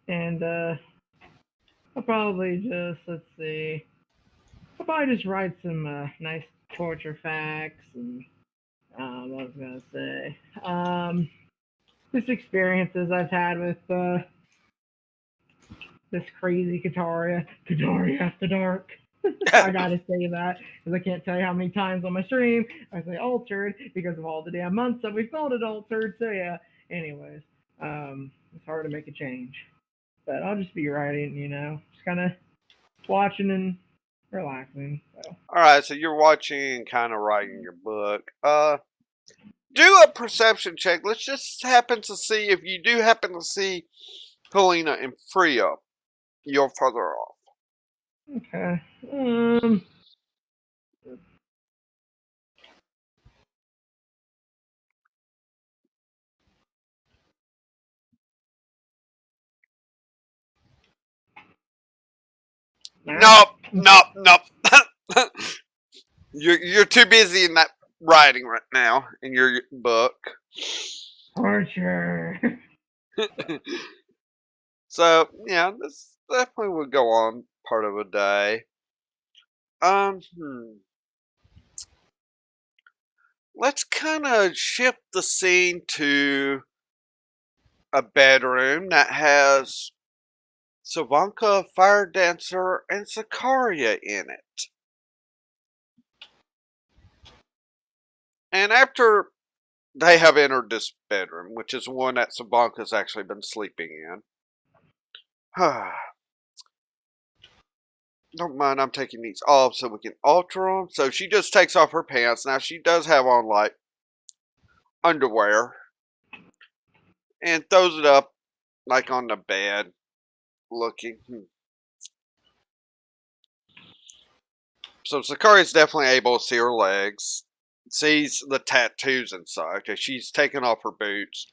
and I'll probably just let's see. I'll probably just write some nice torture facts and what I was gonna say. Just experiences I've had with this crazy Kaataria after dark. I gotta say that because I can't tell you how many times on my stream I say altered because of all the damn months that we've called it altered. So yeah. Anyways, it's hard to make a change, but I'll just be writing. Just kind of watching and relaxing. So. Alright, so you're watching and kind of writing your book. Do a perception check. Let's just happen to see if you do happen to see Helena and Freya. You're further off. Okay. Nope, nope, nope. You're too busy in that writing right now in your book. Torture. So yeah, this definitely would go on part of a day. Let's kind of shift the scene to a bedroom that has Savanka, Fire Dancer, and Sakaria in it. And after they have entered this bedroom, which is one that Savanka's actually been sleeping in. Don't mind, I'm taking these off so we can alter them. So she just takes off her pants. Now she does have on like underwear. And throws it up like on the bed. Looking. So Sakari's definitely able to see her legs. Sees the tattoos and such as she's taking off her boots.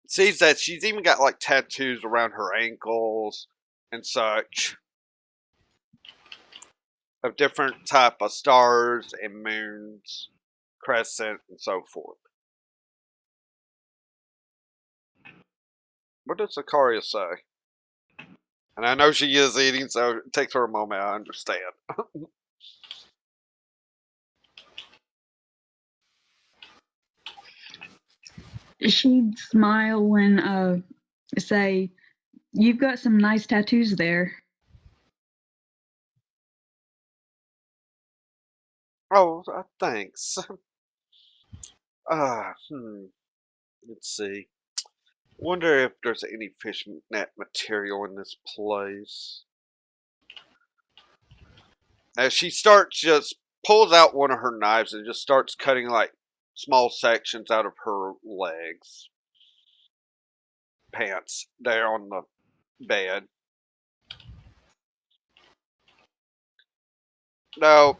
Sees that she's even got like tattoos around her ankles and such of different type of stars and moons, crescent, and so forth. What does Sakaria say? And I know she is eating, so it takes her a moment. I understand. She'd smile and say, "You've got some nice tattoos there." Oh, thanks. Ah, let's see. Wonder if there's any fishnet material in this place. As she starts, just pulls out one of her knives and just starts cutting like small sections out of her legs, pants there on the bed. No,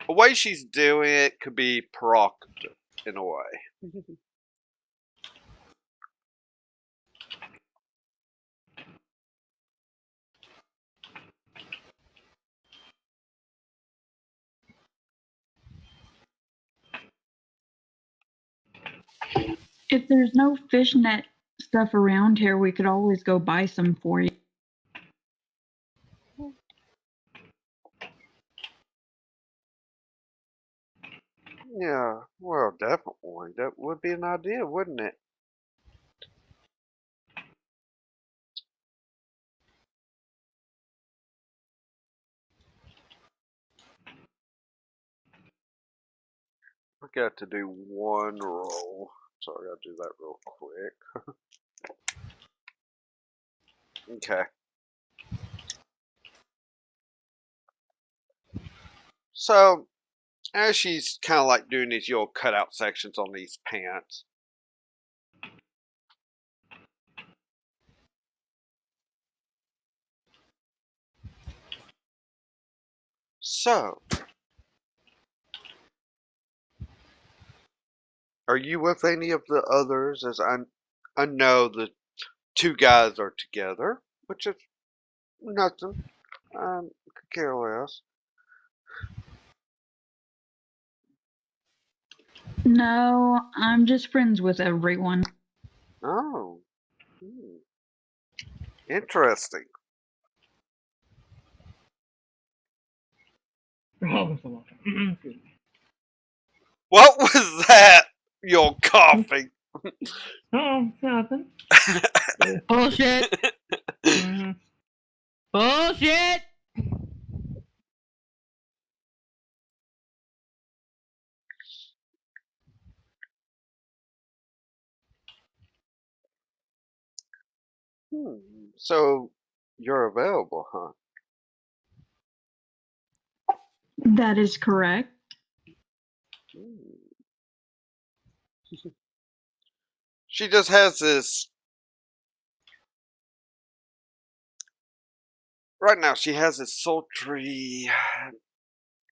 the way she's doing it could be provocative in a way. If there's no fishnet stuff around here, we could always go buy some for you. Yeah, well, definitely. That would be an idea, wouldn't it? I got to do one roll. Sorry, I'll do that real quick. Okay. So, as she's kind of like doing these little cutout sections on these pants. So, are you with any of the others? As I know the two guys are together, which is nothing. Could care less. No, I'm just friends with everyone. Oh, interesting. Oh, so long. Excuse me. What was that? You're coughing. Oh, nothing. Bullshit. Mhm. Bullshit. So, you're available, huh? That is correct. Hmm. She just has this. Right now, she has this sultry,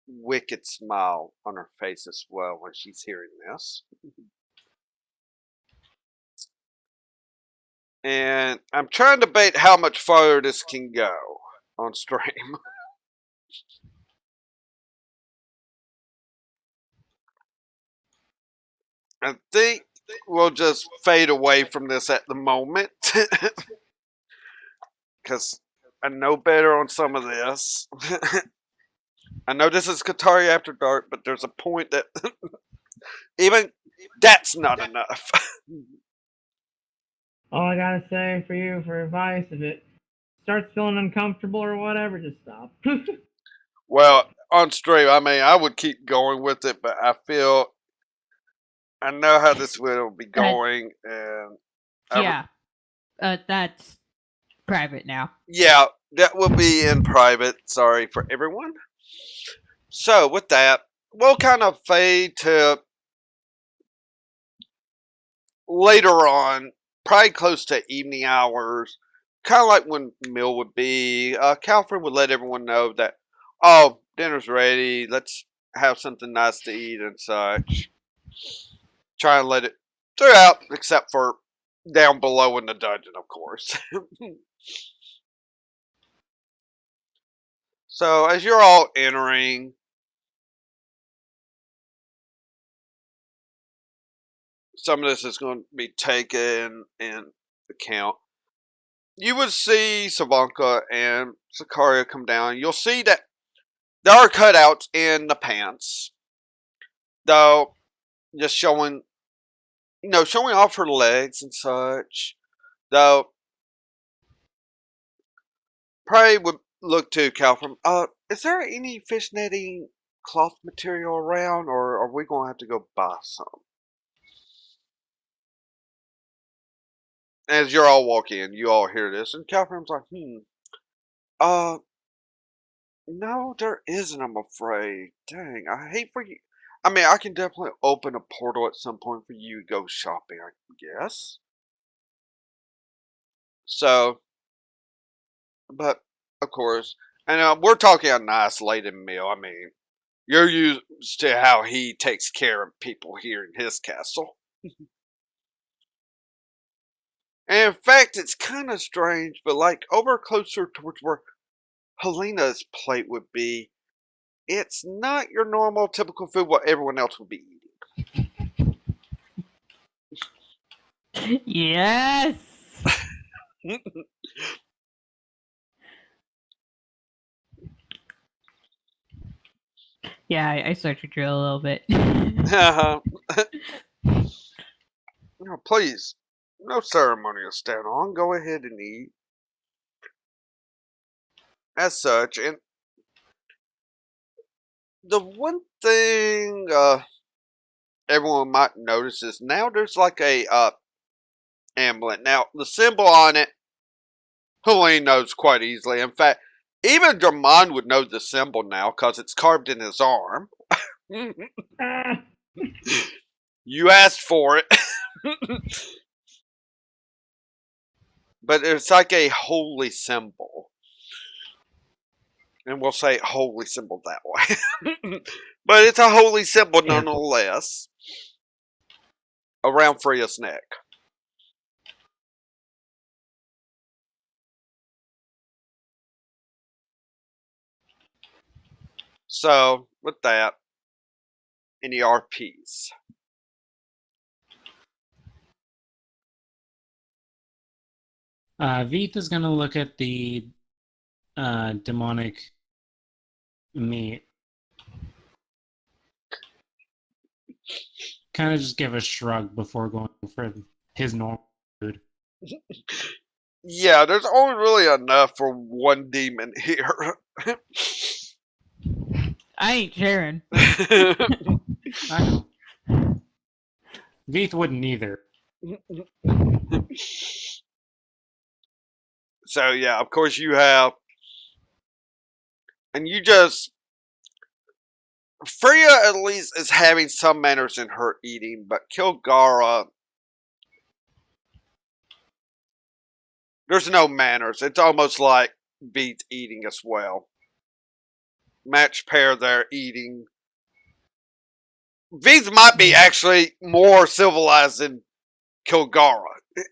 wicked smile on her face as well when she's hearing this. And I'm trying to debate how much farther this can go on stream. I think we'll just fade away from this at the moment. Because I know better on some of this. I know this is Kaataria After Dark, but there's a point that even that's not enough. All I gotta say for you for advice, if it starts feeling uncomfortable or whatever, just stop. Well, on stream, I mean, I would keep going with it, but I feel I know how this will be going, and Yeah. That's private now. yeah, that will be in private. Sorry for everyone. So with that, we'll kind of fade to later on, probably close to evening hours, kind of like when meal would be. Catherine would let everyone know that, oh, dinner's ready. Let's have something nice to eat and such. Try and let it throughout, except for down below in the dungeon, of course. So as you're all entering, some of this is going to be taken in account. You would see Savanka and Sakaria come down. You'll see that there are cutouts in the pants, though, just showing, showing off her legs and such. Though, probably would look to Calvin. Is there any fishnetting cloth material around, or are we gonna have to go buy some? As you're all walking in, you all hear this, and Catherine's like, uh, no, there isn't, I'm afraid. Dang, I hate for you. I mean, I can definitely open a portal at some point for you to go shopping, I guess. So, but, of course, and we're talking a nice laden meal. I mean, You're used to how he takes care of people here in his castle. And in fact, it's kind of strange, but like over closer towards where Helena's plate would be, it's not your normal, typical food what everyone else would be Yes. eating. Yeah, I start to drill a little bit. No, please, no ceremony to stand on. Go ahead and eat. As such, and the one thing everyone might notice is now there's like a amulet. Now, the symbol on it, Helene knows quite easily. In fact, even Drummond would know the symbol now because it's carved in his arm. Ah, You asked for it. But it's like a holy symbol. And we'll say holy symbol that way. But it's a holy symbol nonetheless. Around Freya's neck. So, with that, any RPs? Veeth is gonna look at the demonic meat. Kind of just give a shrug before going for his normal food. Yeah, there's only really enough for one demon here. I ain't sharing. I know. Veeth wouldn't either. So yeah, of course you have, and you just, Freya at least is having some manners in her eating, but Kilgara, there's no manners. It's almost like Beat eating as well. Match pair there eating. These might be actually more civilized than Kilgara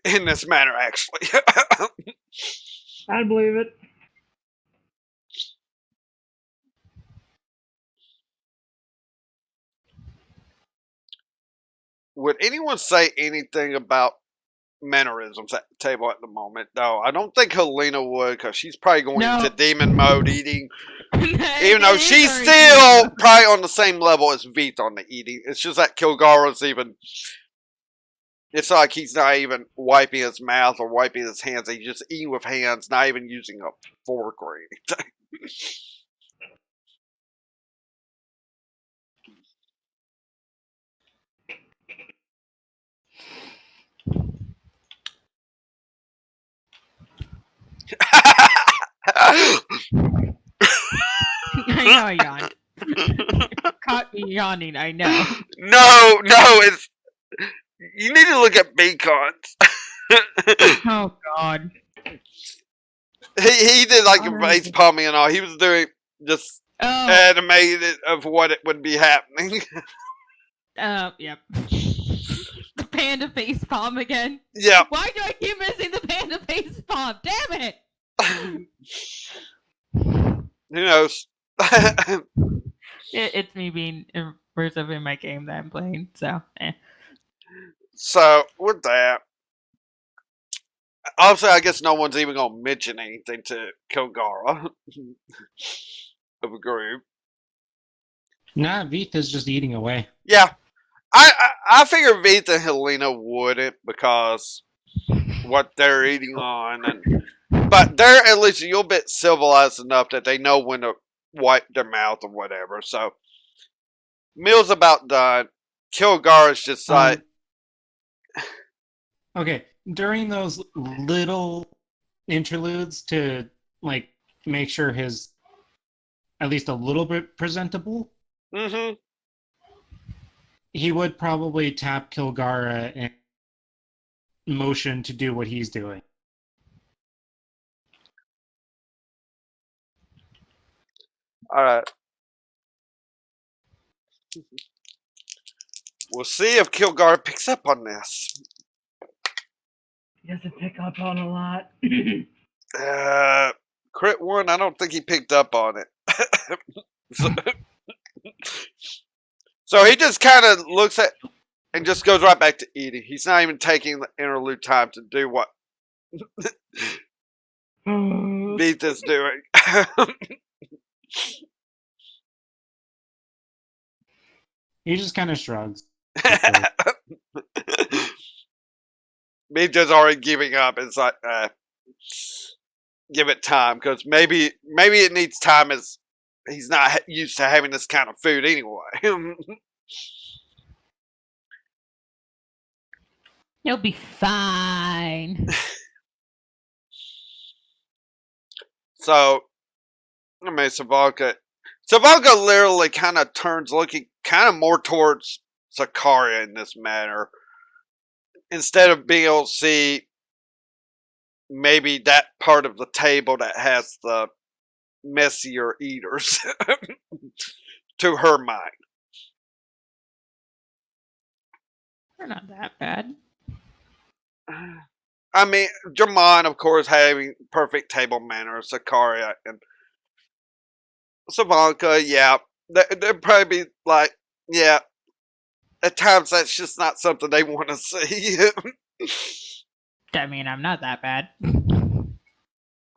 in this manner, actually. I believe it. Would anyone say anything about mannerisms at the table at the moment? No, I don't think Helena would, because she's probably going No. into demon mode eating. It Even though is she's very still cute. probably on the same level as Veeth on the eating. It's just that Kilgara's even. It's like he's not even wiping his mouth or wiping his hands. He's just eating with hands, not even using a fork or anything. I know I yawned. Caught me yawning, I know. No, it's. You need to look at Beacons. Oh god. He did like a Alright. face palming and all. He was doing just Oh, animated of what it would be happening. yep. The panda face palm again. Yeah. Why do I keep missing the panda face palm? Damn it! Who knows? It's me being immersive in my game that I'm playing, so So with that, also I guess no one's even gonna mention anything to Kilgara of a group. Nah, Veeth is just eating away. Yeah, I figure Veeth and Helena wouldn't because what they're eating on, but they're at least a little bit civilized enough that they know when to wipe their mouth or whatever. So meal's about done. Kilgara's just like. Okay, during those little interludes to like make sure his at least a little bit presentable, Mm-hmm. he would probably tap Kilgara and motion to do what he's doing. All right. We'll see if Kilgar picks up on this. He doesn't pick up on a lot. Crit 1, I don't think he picked up on it. So he just kind of looks at and just goes right back to eating. He's not even taking the interlude time to do what Vita's doing. He just kind of shrugs. Vita's already giving up. It's like, give it time, because maybe it needs time, as he's not used to having this kind of food anyway. You'll be fine. So, I mean, Savalka literally kind of turns, looking kind of more towards Sakaria in this manner, instead of being able to see maybe that part of the table that has the messier eaters to her mind. They're not that bad. I mean, Jamon, of course, having perfect table manners. Sakaria and Savanka, yeah. They'd probably be like, yeah, at times that's just not something they want to see. I mean, I'm not that bad.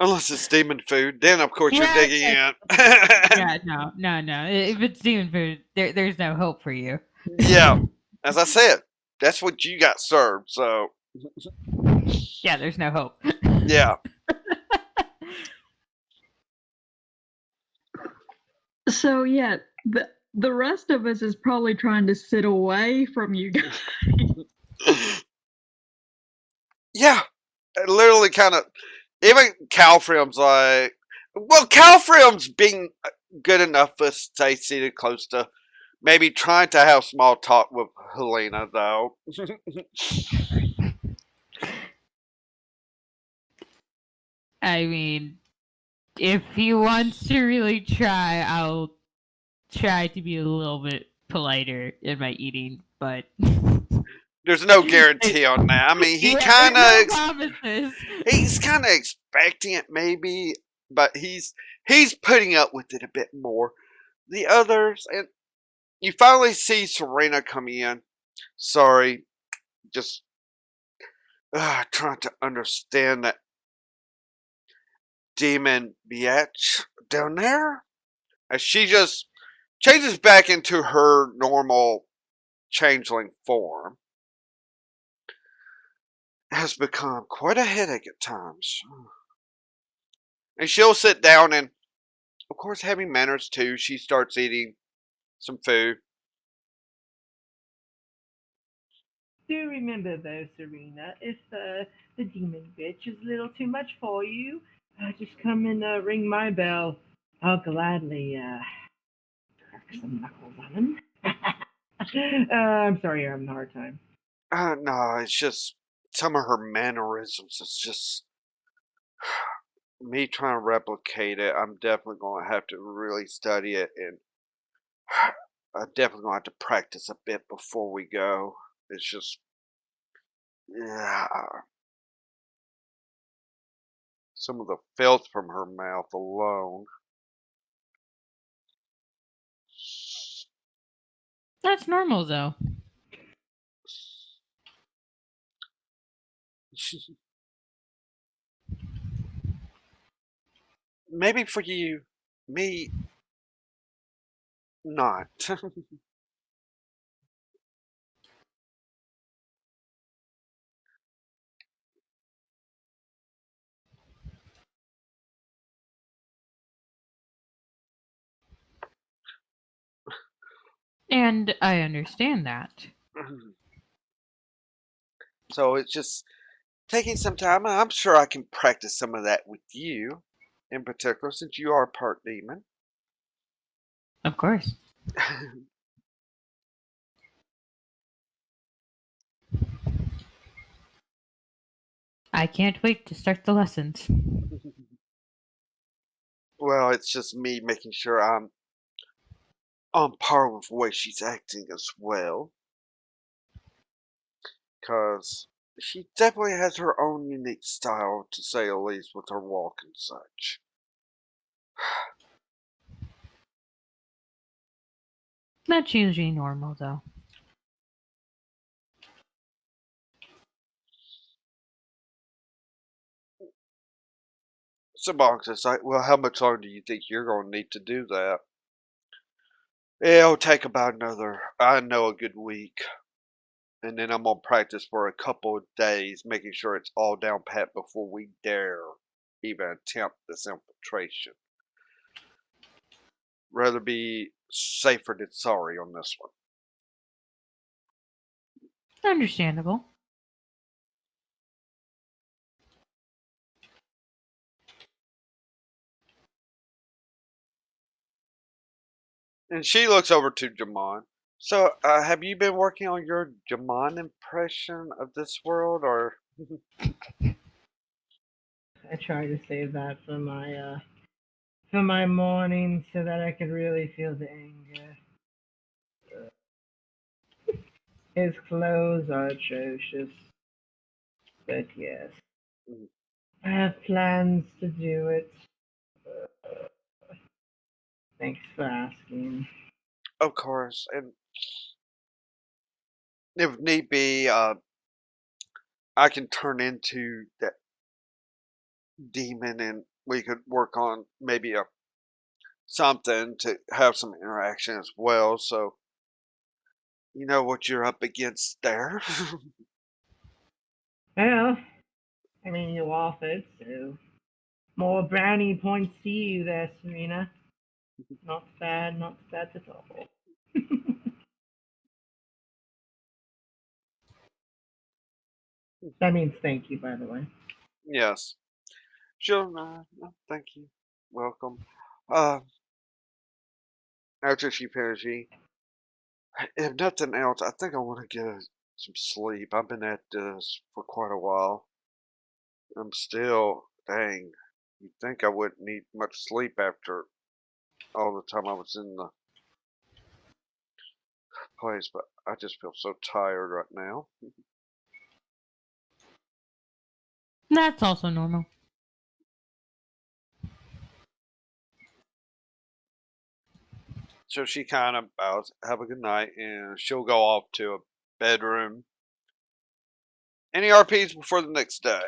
Unless it's demon food. Then, of course, you're digging in. Yeah, no. If it's demon food, there's no hope for you. Yeah. As I said, that's what you got served, so. Yeah, there's no hope. Yeah. So yeah, the rest of us is probably trying to sit away from you guys. Yeah. Literally kind of. Even Calfrium's like. Well, Calfrium's being good enough to stay seated close to. Maybe trying to have small talk with Helena, though. I mean, if he wants to really try, I'll try to be a little bit politer in my eating, but There's no guarantee on that. I mean, he kind of he's kind of expecting it, maybe, but he's putting up with it a bit more. The others, and you finally see Serena come in. Sorry, just trying to understand that demon biatch down there. As she just changes back into her normal changeling form. Has become quite a headache at times. And she'll sit down and, of course, having manners too, she starts eating some food. Do remember though, Serena, if the demon bitch is a little too much for you, just come and ring my bell. I'll gladly crack some knuckles on him. I'm sorry, you're having a hard time. No, it's just some of her mannerisms. It's just me trying to replicate it. I'm definitely going to have to really study it, and I'm definitely going to have to practice a bit before we go. It's just, yeah. Some of the filth from her mouth alone. That's normal, though. Maybe for you, me, not. And I understand that. So it's just taking some time. I'm sure I can practice some of that with you, in particular, since you are part demon. Of course. I can't wait to start the lessons. Well, it's just me making sure I'm on par with the way she's acting as well. Because she definitely has her own unique style, to say the least, with her walk and such. That's usually normal, though. So Box is like, well, how much longer do you think you're going to need to do that? Yeah, it'll take about I know, a good week. And then I'm going to practice for a couple of days, making sure it's all down pat before we dare even attempt this infiltration. Rather be safer than sorry on this one. Understandable. And she looks over to Jamon. So, have you been working on your Jamon impression of this world, or? I try to save that for my morning so that I could really feel the anger. His clothes are atrocious, but yes, Mhm. I have plans to do it. Thanks for asking. Of course, and if need be, I can turn into that demon, and we could work on maybe a something to have some interaction as well. So you know what you're up against there. Well, I mean, you offered, so more brownie points to you there, Serena. Not bad, not bad at all. That means thank you, by the way. Yes, sure. No, thank you. Welcome. Uh, After she finishes, if nothing else, I think I want to get some sleep. I've been at this for quite a while. I'm still, dang, you'd think I wouldn't need much sleep after all the time I was in the place, but I just feel so tired right now. That's also normal. So she kind of bows, have a good night, and she'll go off to a bedroom. Any RPs before the next day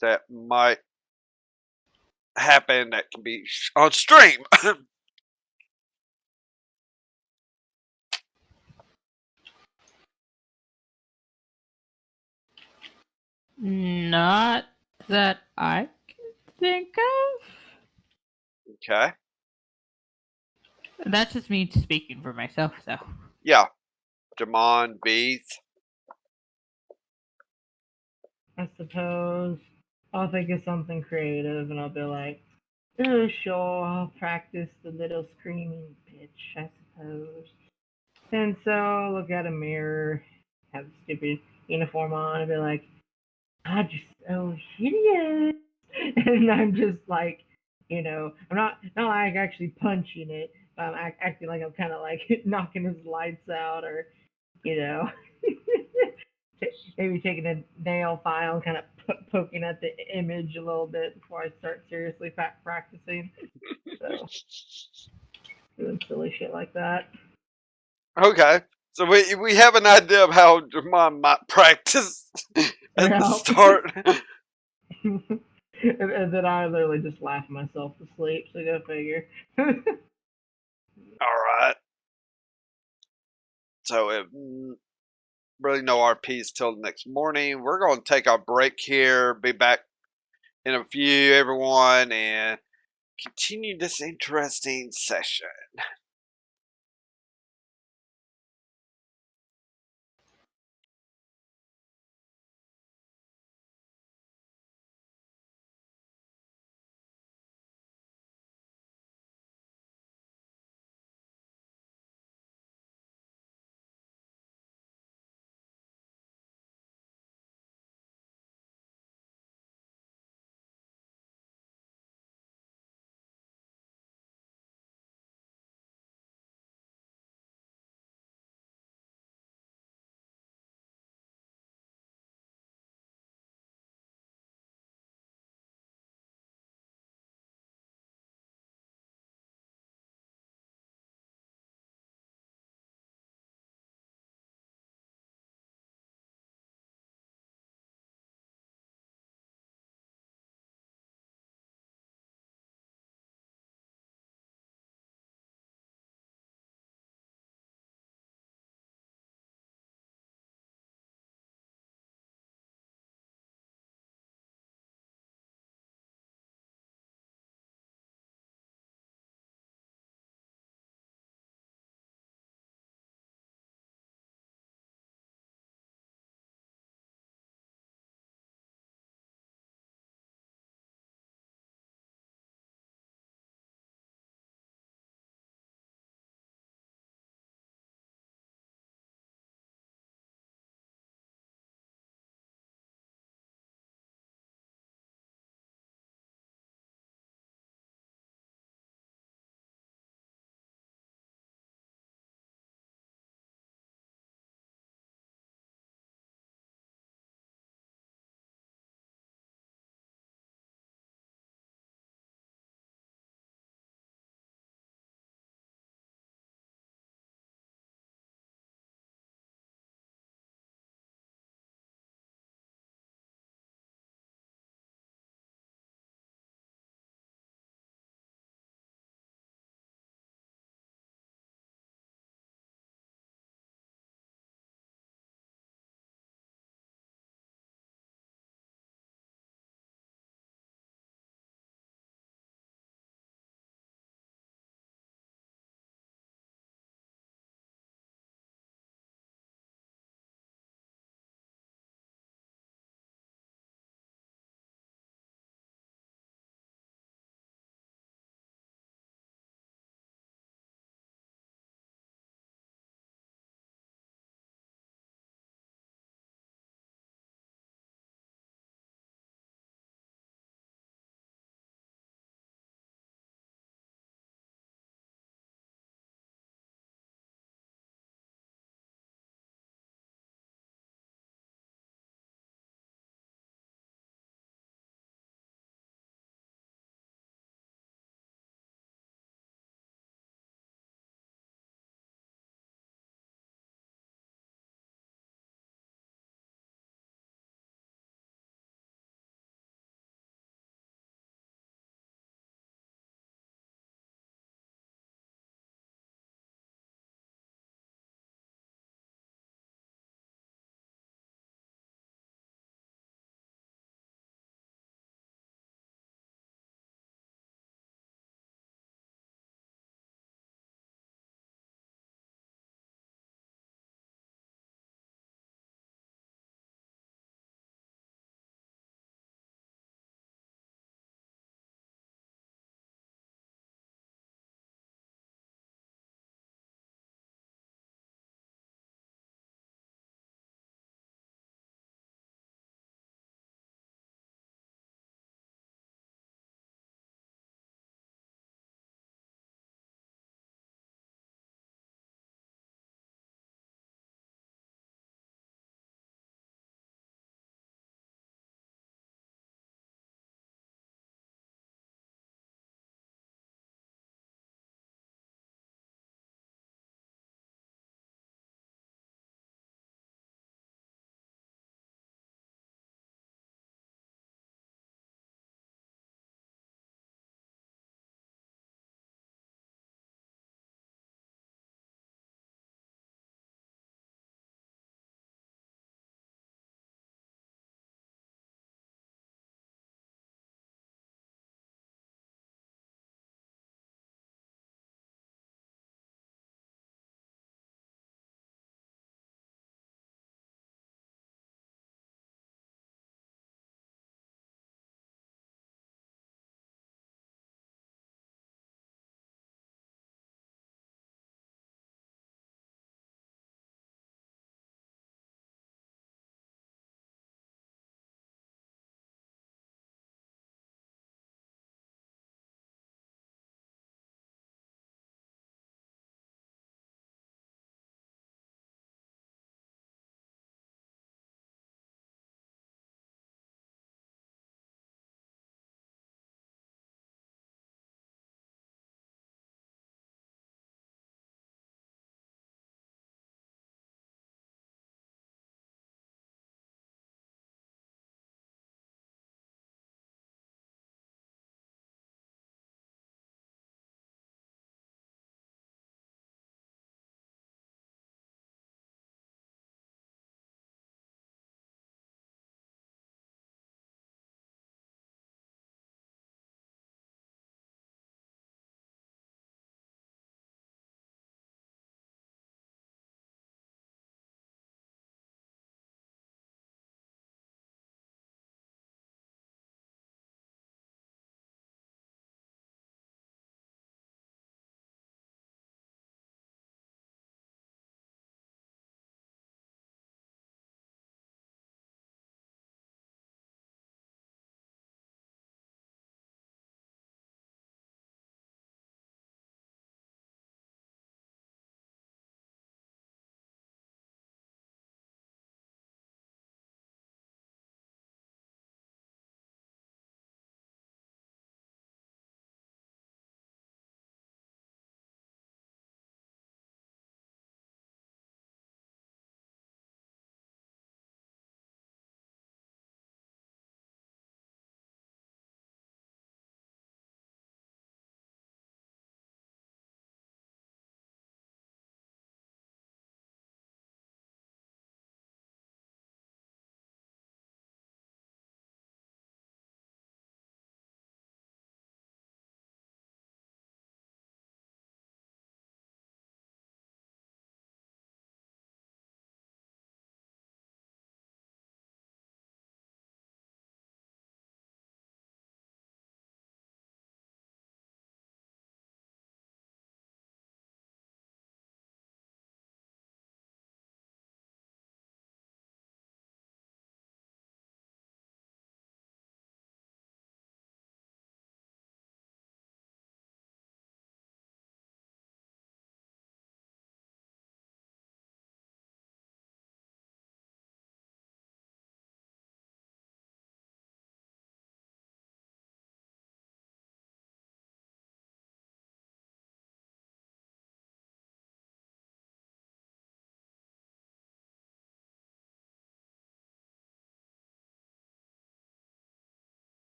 that might happen that can be on stream? Not that I can think of. Okay. That's just me speaking for myself, though. Yeah. Jamon, Bees. I suppose I'll think of something creative and I'll be like, oh, sure, I'll practice the little screaming pitch, I suppose. And so I'll look at a mirror, have a stupid uniform on, and be like, God, you're so hideous. And I'm just like, I'm not like actually punching it, but I'm acting like I'm kind of like knocking his lights out, or you know, maybe taking a nail file and kind of poking at the image a little bit before I start seriously practicing. So doing silly shit like that. Okay. So we have an idea of how Jamon might practice at the Yeah. start. And then I literally just laugh myself to sleep. So go figure. All right. So if really no RPs till the next morning, we're going to take our break here. Be back in a few, everyone, and continue this interesting session.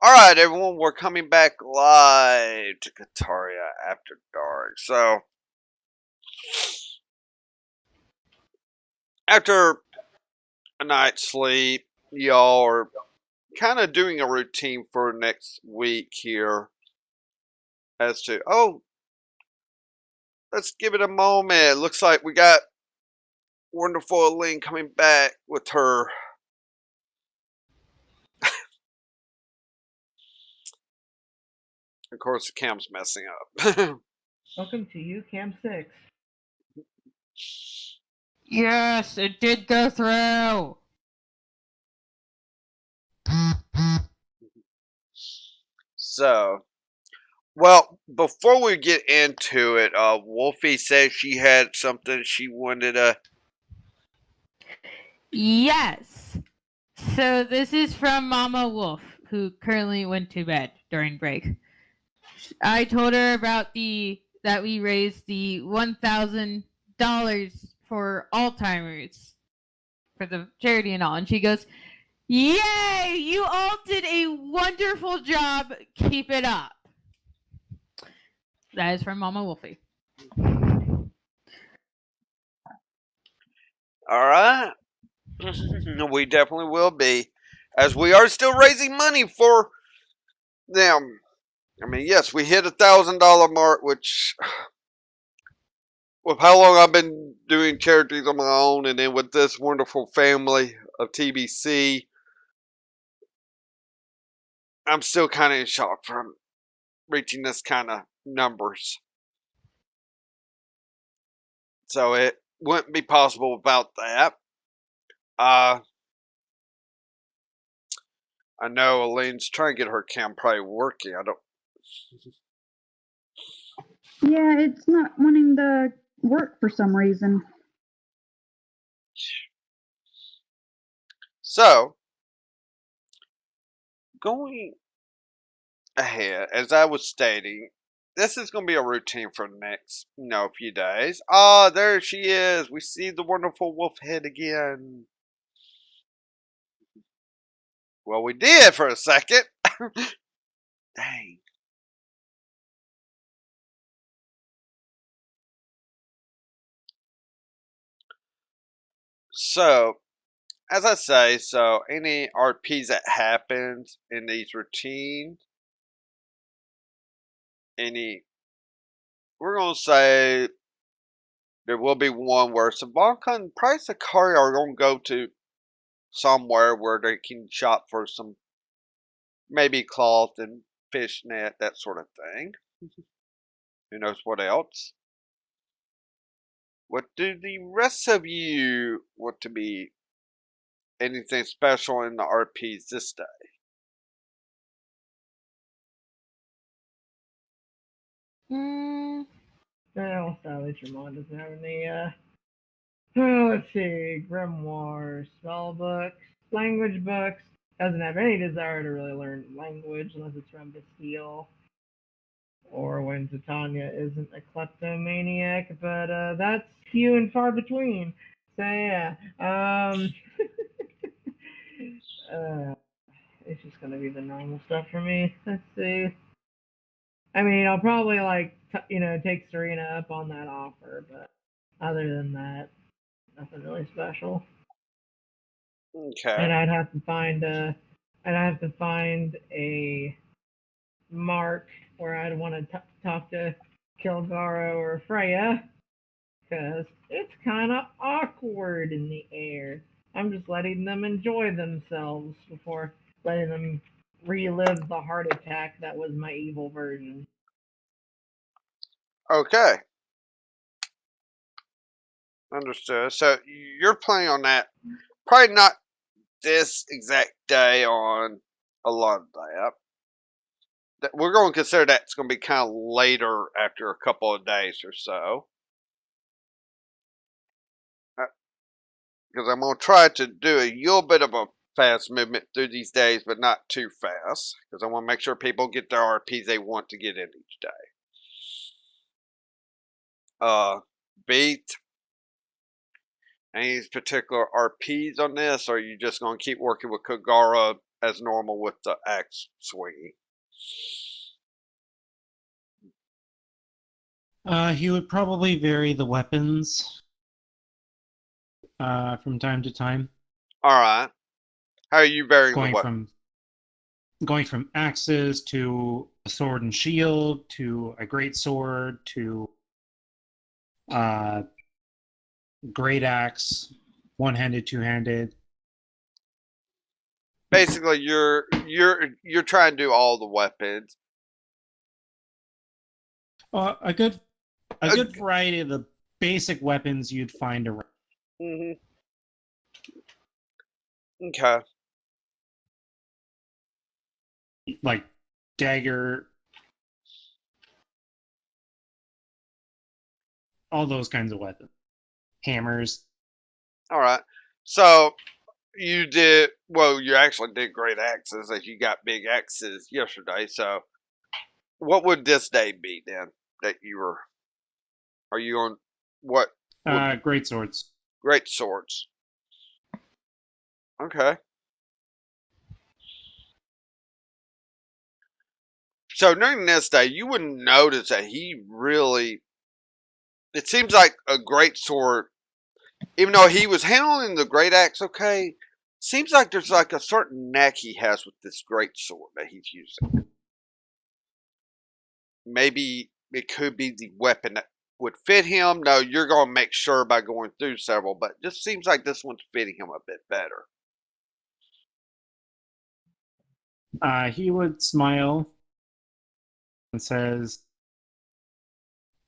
Alright, everyone, we're coming back live to Kaataria after dark. So, after a night's sleep, y'all are kind of doing a routine for next week here as to, oh, let's give it a moment. Looks like we got wonderful Aline coming back with her. Of course, the cam's messing up. Welcome to you, Cam 6. Yes, it did go through. So, well, before we get into it, Wolfie said she had something she wanted to. Yes. So this is from Mama Wolf, who currently went to bed during break. I told her about that we raised the $1,000 for Alzheimer's for the charity and all, and she goes, "Yay! You all did a wonderful job. Keep it up." That is from Mama Wolfie. Alright. We definitely will be. As we are still raising money for them. I mean, yes, we hit $1,000 mark, which, with how long I've been doing charities on my own, and then with this wonderful family of TBC, I'm still kind of in shock from reaching this kind of numbers. So it wouldn't be possible without that. I know Elaine's trying to get her cam probably working. I don't. Yeah, it's not wanting to work for some reason. So, going ahead, as I was stating, this is going to be a routine for the next, few days. Ah, there she is. We see the wonderful wolf head again. Well, we did for a second. Dang. So, as I say, any RPs that happens in these routines, we're going to say there will be one where Savanka and Price of Curry are going to go to somewhere where they can shop for some maybe cloth and fishnet, that sort of thing. Who knows what else? What do the rest of you want to be anything special in the RPs this day? Well, Sally Tremont doesn't have any, let's see, grimoire, spell books, language books. Doesn't have any desire to really learn language unless it's from Bastille or when Titania isn't a kleptomaniac, but that's few and far between. So yeah, it's just gonna be the normal stuff for me. Let's see. I mean, I'll probably take Serena up on that offer, but other than that, nothing really special. Okay. And I'd have to find a mark where I'd want to talk to Kilgaro or Freya, because it's kind of awkward in the air. I'm just letting them enjoy themselves before letting them relive the heart attack that was my evil version. Okay. Understood. So you're planning on that. Probably not this exact day on a lot of that. We're going to consider that's going to be kind of later after a couple of days or so. Because I'm going to try to do a little bit of a fast movement through these days, but not too fast. Because I want to make sure people get their RPs they want to get in each day. Beat any particular RPs on this, or are you just going to keep working with Kagara as normal with the axe swinging? He would probably vary the weapons from time to time, All right. How are you varying the going weapon? from going from axes to a sword and shield to a great sword to uh, great axe, one-handed, two-handed. Basically, you're trying to do all the weapons. A good Uh, variety of the basic weapons you'd find around, mhm. Okay. like dagger, all those kinds of weapons, hammers. All right. So you did well. You actually did great axes, as you got big axes yesterday. So what would this day be then? That you were? Are you on what would Great swords. great swords? Okay. So during this day, you would notice that he really. It seems like a great sword, even though he was handling the great axe okay. Seems like there's like a certain knack he has with this great sword that he's using. Maybe it could be the weapon that would fit him. No, you're going to make sure by going through several, but it just seems like this one's fitting him a bit better. He would smile and says,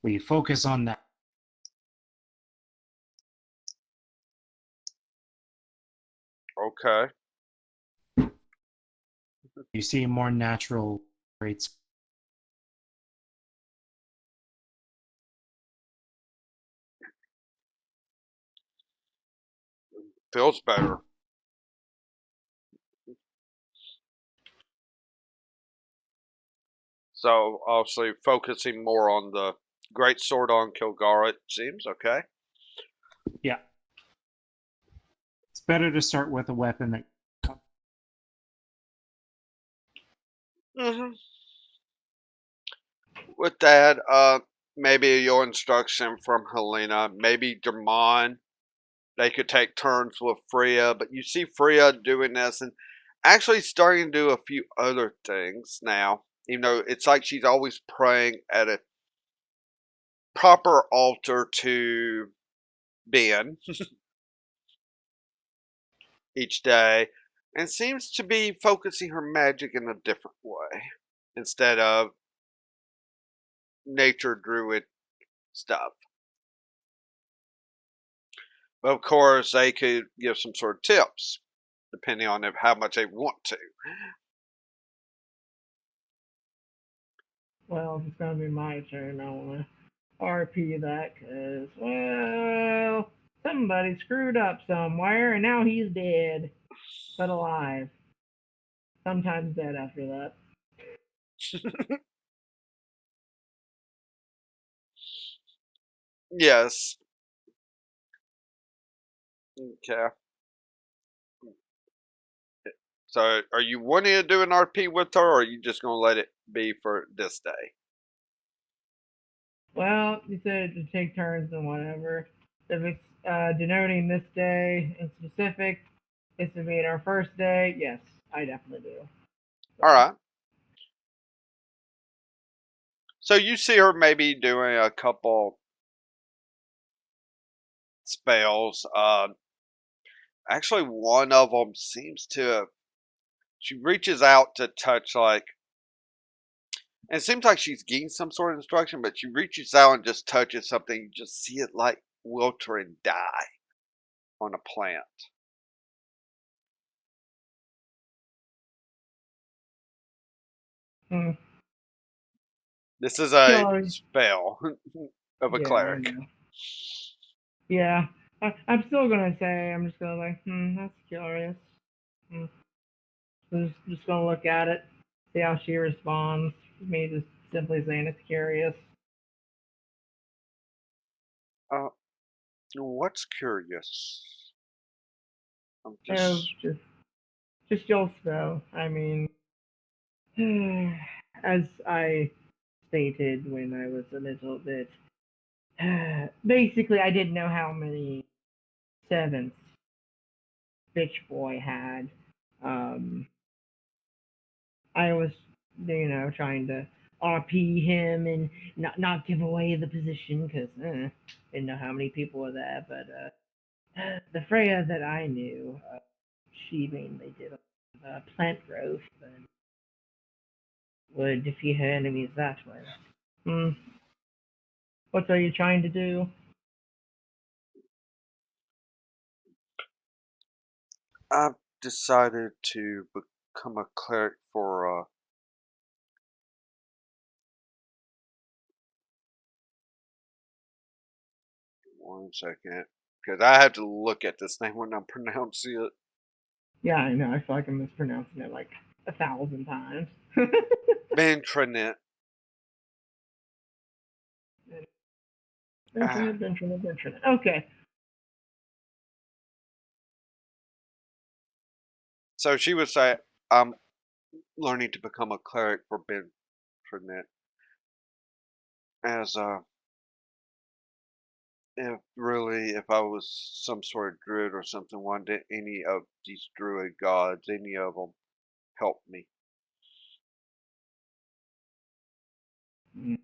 "We focus on that. Okay. You see more natural traits." Feels better. So, obviously, focusing more on the great sword on Kilgara, it seems. Okay. Yeah, it's better to start with a weapon that. hmm With that, maybe your instruction from Helena, maybe Dermon, they could take turns with Freya, but you see Freya doing this and actually starting to do a few other things now. You know, it's like she's always praying at a proper altar to Ben each day and seems to be focusing her magic in a different way instead of nature druid stuff. But of course, they could give some sort of tips depending on how much they want to. Well, if it's gonna be my turn, I wanna RP that because, well, somebody screwed up somewhere and now he's dead, but alive. Sometimes dead after that. Yes. Okay. So, are you wanting to do an RP with her, or are you just going to let it be for this day? Well, you said to take turns and whatever. If it's denoting this day in specific, it's to be our first day. Yes, I definitely do. All right. So you see her maybe doing a couple spells. Actually, one of them seems to. She reaches out to touch like, and it seems like she's getting some sort of instruction, but she reaches out and just touches something. You just see it like wilter and die on a plant. Hmm. This is a Sorry. spell of a Yeah, I cleric. know. Yeah, I'm still gonna say I'm just gonna like, that's curious. Hmm. Just gonna look at it, see how she responds. Me just simply saying it's curious. Uh, what's curious? I'm Oh, just. just Just your spell. I mean, as I stated when I was a little bit, basically, I didn't know how many servants Bitch Boy had. Um, I was, trying to RP him and not give away the position because didn't know how many people were there. But the Freya that I knew, she mainly did plant growth and would defeat her enemies that way. Hmm. What are you trying to do? I've decided to become a cleric for 1 second, because I have to look at this name when I'm pronouncing it. Yeah, I know. I feel like I'm mispronouncing it like 1,000 times. Bentranet. Benjamin. Okay. So she would say, I'm learning to become a cleric for Bentranet. As if I was some sort of druid or something, why did any of these druid gods, any of them, help me? Mm.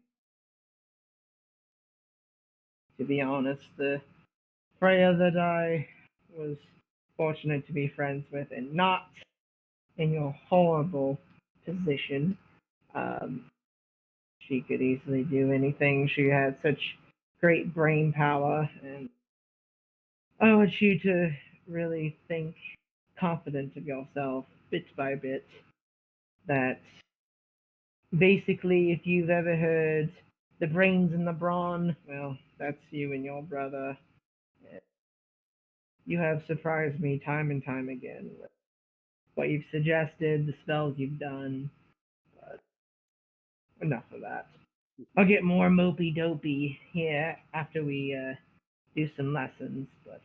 To be honest, the Freya that I was fortunate to be friends with and not in your horrible position, um, she could easily do anything. She had such great brain power, and I want you to really think confident of yourself bit by bit. That basically, if you've ever heard the brains and the brawn, well, that's you and your brother. You have surprised me time and time again with what you've suggested, the spells you've done. But enough of that. I'll get more mopey dopey here after we do some lessons, but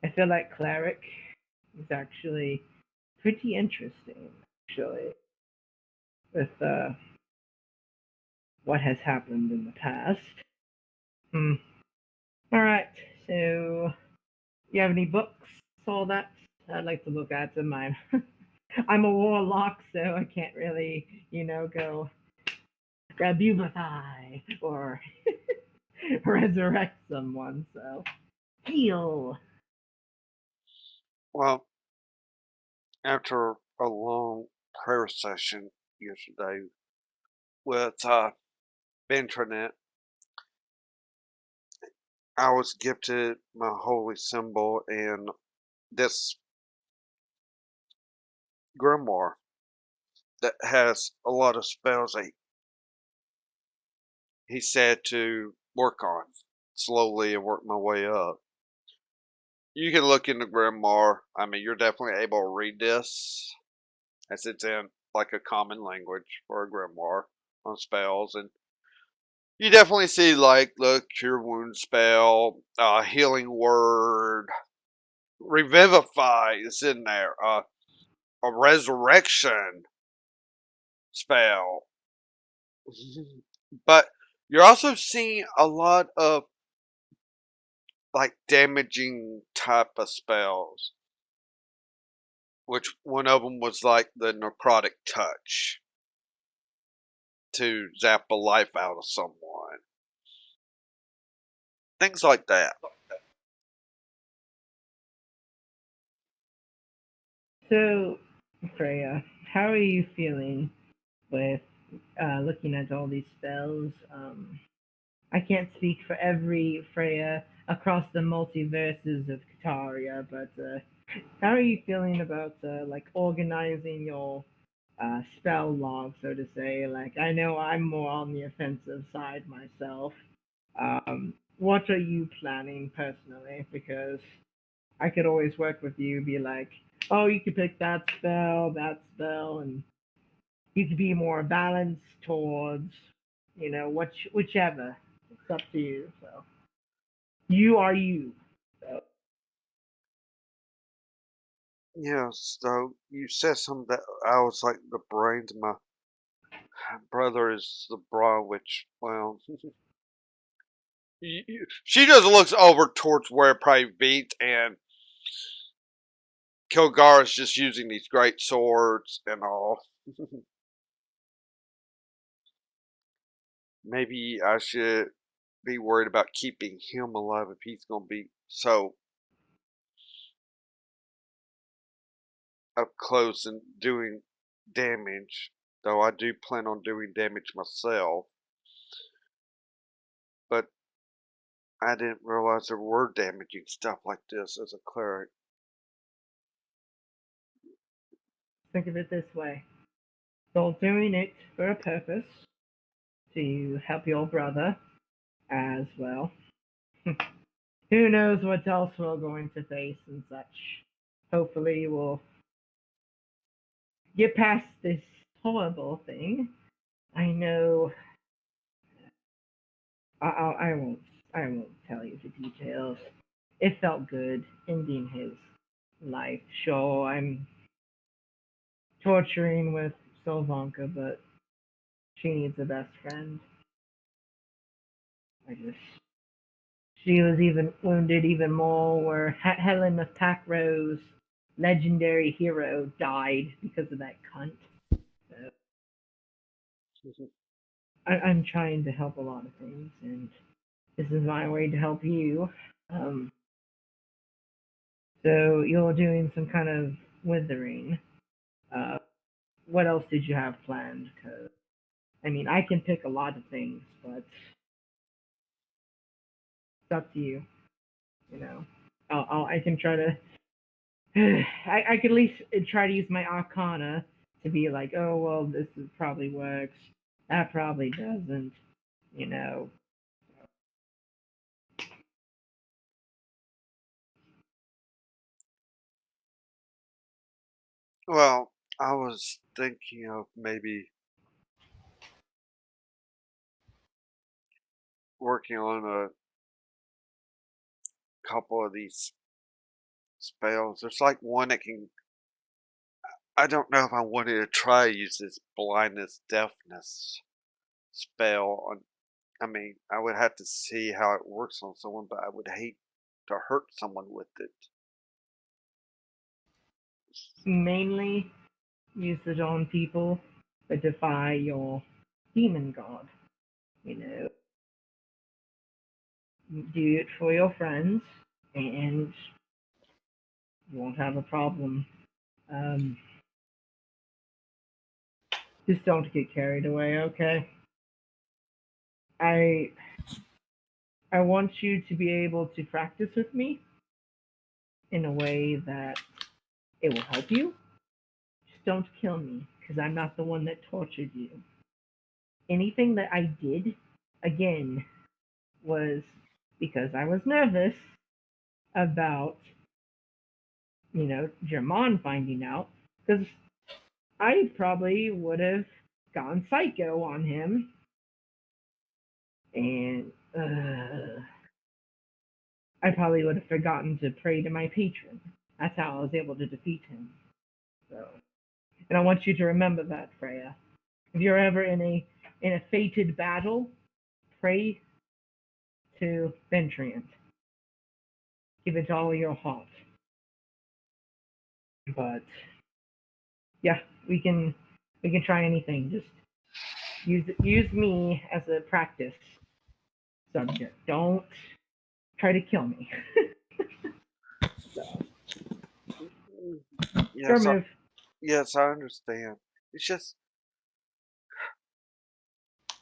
I feel like cleric is actually pretty interesting, actually, with what has happened in the past. Hmm. All right, so you have any books? All that I'd like to look at them. I'm a warlock, so I can't really, go rabubify or resurrect someone. So heal. Well, after a long prayer session yesterday with Bentranet, I was gifted my holy symbol and this grimoire that has a lot of spells that he said to work on slowly and work my way up. You can look in the grimoire. I mean, you're definitely able to read this as it's in like a common language for a grimoire on spells, and you definitely see like the cure wound spell, healing word, revivify is in there, a resurrection spell. But you're also seeing a lot of like damaging type of spells, which one of them was like the necrotic touch to zap the life out of someone. Things like that. So, Freya, how are you feeling with looking at all these spells? I can't speak for every Freya across the multiverses of Kaataria, but how are you feeling about like organizing your spell log, so to say? Like, I know I'm more on the offensive side myself. What are you planning personally? Because I could always work with you, be like, oh, you could pick that spell, and you could be more balanced towards, whichever. It's up to you. So you are you. So Yeah, so you said something that I was like the brains. My brother is the bra, which, well, she just looks over towards where it probably beats, and Kilgar's just using these great swords and all. Maybe I should be worried about keeping him alive if he's going to be so up close and doing damage. Though I do plan on doing damage myself. But I didn't realize there were damaging stuff like this as a cleric. Think of it this way. You're doing it for a purpose to help your brother as well. Who knows what else we're going to face and such. Hopefully we'll get past this horrible thing. I know I won't tell you the details. It felt good ending his life. Sure, I'm torturing with Solvanka, but she needs a best friend. She was even wounded even more where Helen of Packrose, legendary hero, died because of that cunt. So I'm trying to help a lot of things, and this is my way to help you. Um, so you're doing some kind of withering. Uh, what else did you have planned? 'Cause, I mean, I can pick a lot of things, but it's up to you. You know, I can try to. I could at least try to use my Arcana to be like, oh well, this probably works. That probably doesn't. You know. Well, I was thinking of maybe working on a couple of these spells. There's like one that can. I don't know if I wanted to try to use this blindness, deafness spell on. I mean, I would have to see how it works on someone, but I would hate to hurt someone with it. Mainly use it on people that defy your demon god. You know, do it for your friends, and you won't have a problem. Um, just don't get carried away, okay? I I want you to be able to practice with me in a way that it will help you. Just don't kill me, because I'm not the one that tortured you. Anything that I did, again, was because I was nervous about, Germán finding out, because I probably would have gone psycho on him, and I probably would have forgotten to pray to my patron. That's how I was able to defeat him. So, and I want you to remember that, Freya. If you're ever in a fated battle, pray to Ventriant. Give it all your heart. But yeah, we can try anything. Just use me as a practice subject. Don't try to kill me. So, your Yes, move. yes, I understand. It's just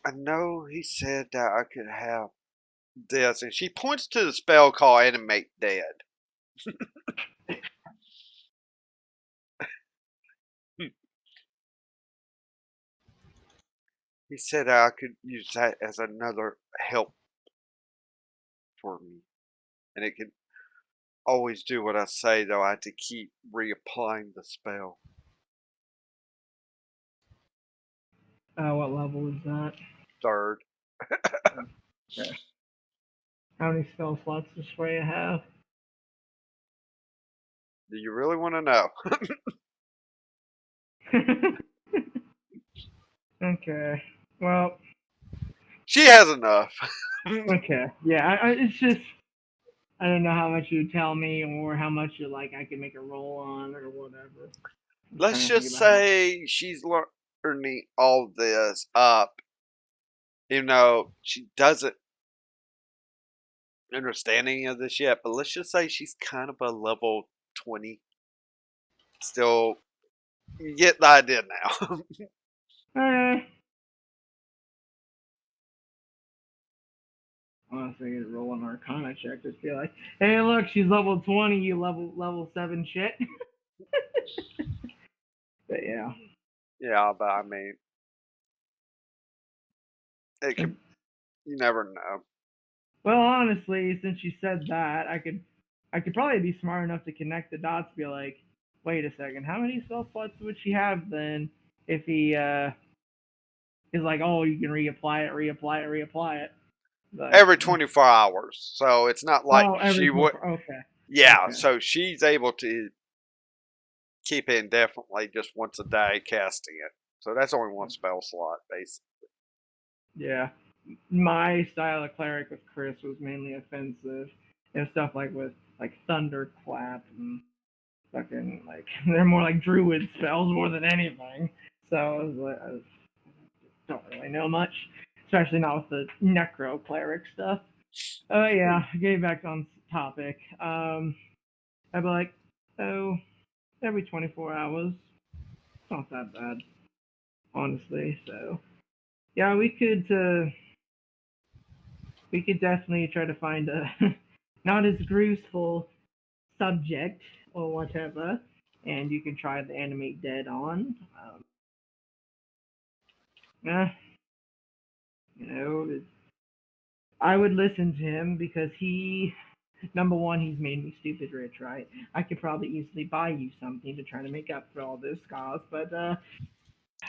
I know he said that I could have this, and she points to the spell called Animate Dead. He said that I could use that as another help for me, and it could always do what I say, though I have to keep reapplying the spell. What level is that? Third. Okay. How many spell slots does Freya have? Do you really want to know? Okay. Well, She has enough. okay. Yeah, it's just I don't know how much you tell me or how much you like I can make a roll on or whatever. I'm Let's trying to think just about how. say she's learning all this up. She doesn't understand any of this yet, but let's just say she's kind of a level 20. Still, you get the idea now. Uh, honestly, roll an Arcana check. Just be like, hey, look, she's level 20. You level 7 shit. But yeah. Yeah, but I mean, it could, you never know. Well, honestly, since you said that, I could probably be smart enough to connect the dots. Be like, wait a second, how many spell slots would she have then? If he is like, oh, you can reapply it. Like, Every 24 hours. So it's not like oh, every she would. 24. Okay, Yeah, okay, so she's able to keep it indefinitely just once a day casting it. So that's only one spell slot, basically. yeah. My style of cleric with Chris was mainly offensive and stuff like with like thunderclap and fucking like they're more like druid spells more than anything. So I don't really know much, especially not with the necro cleric stuff. Oh yeah, getting back on topic. I'd be like, oh, every 24 hours. It's not that bad, honestly. So yeah, we could definitely try to find a not as graceful subject or whatever, and you can try the animate dead on. Eh, you know, I would listen to him because number one, he's made me stupid rich, right? I could probably easily buy you something to try to make up for all those scars, but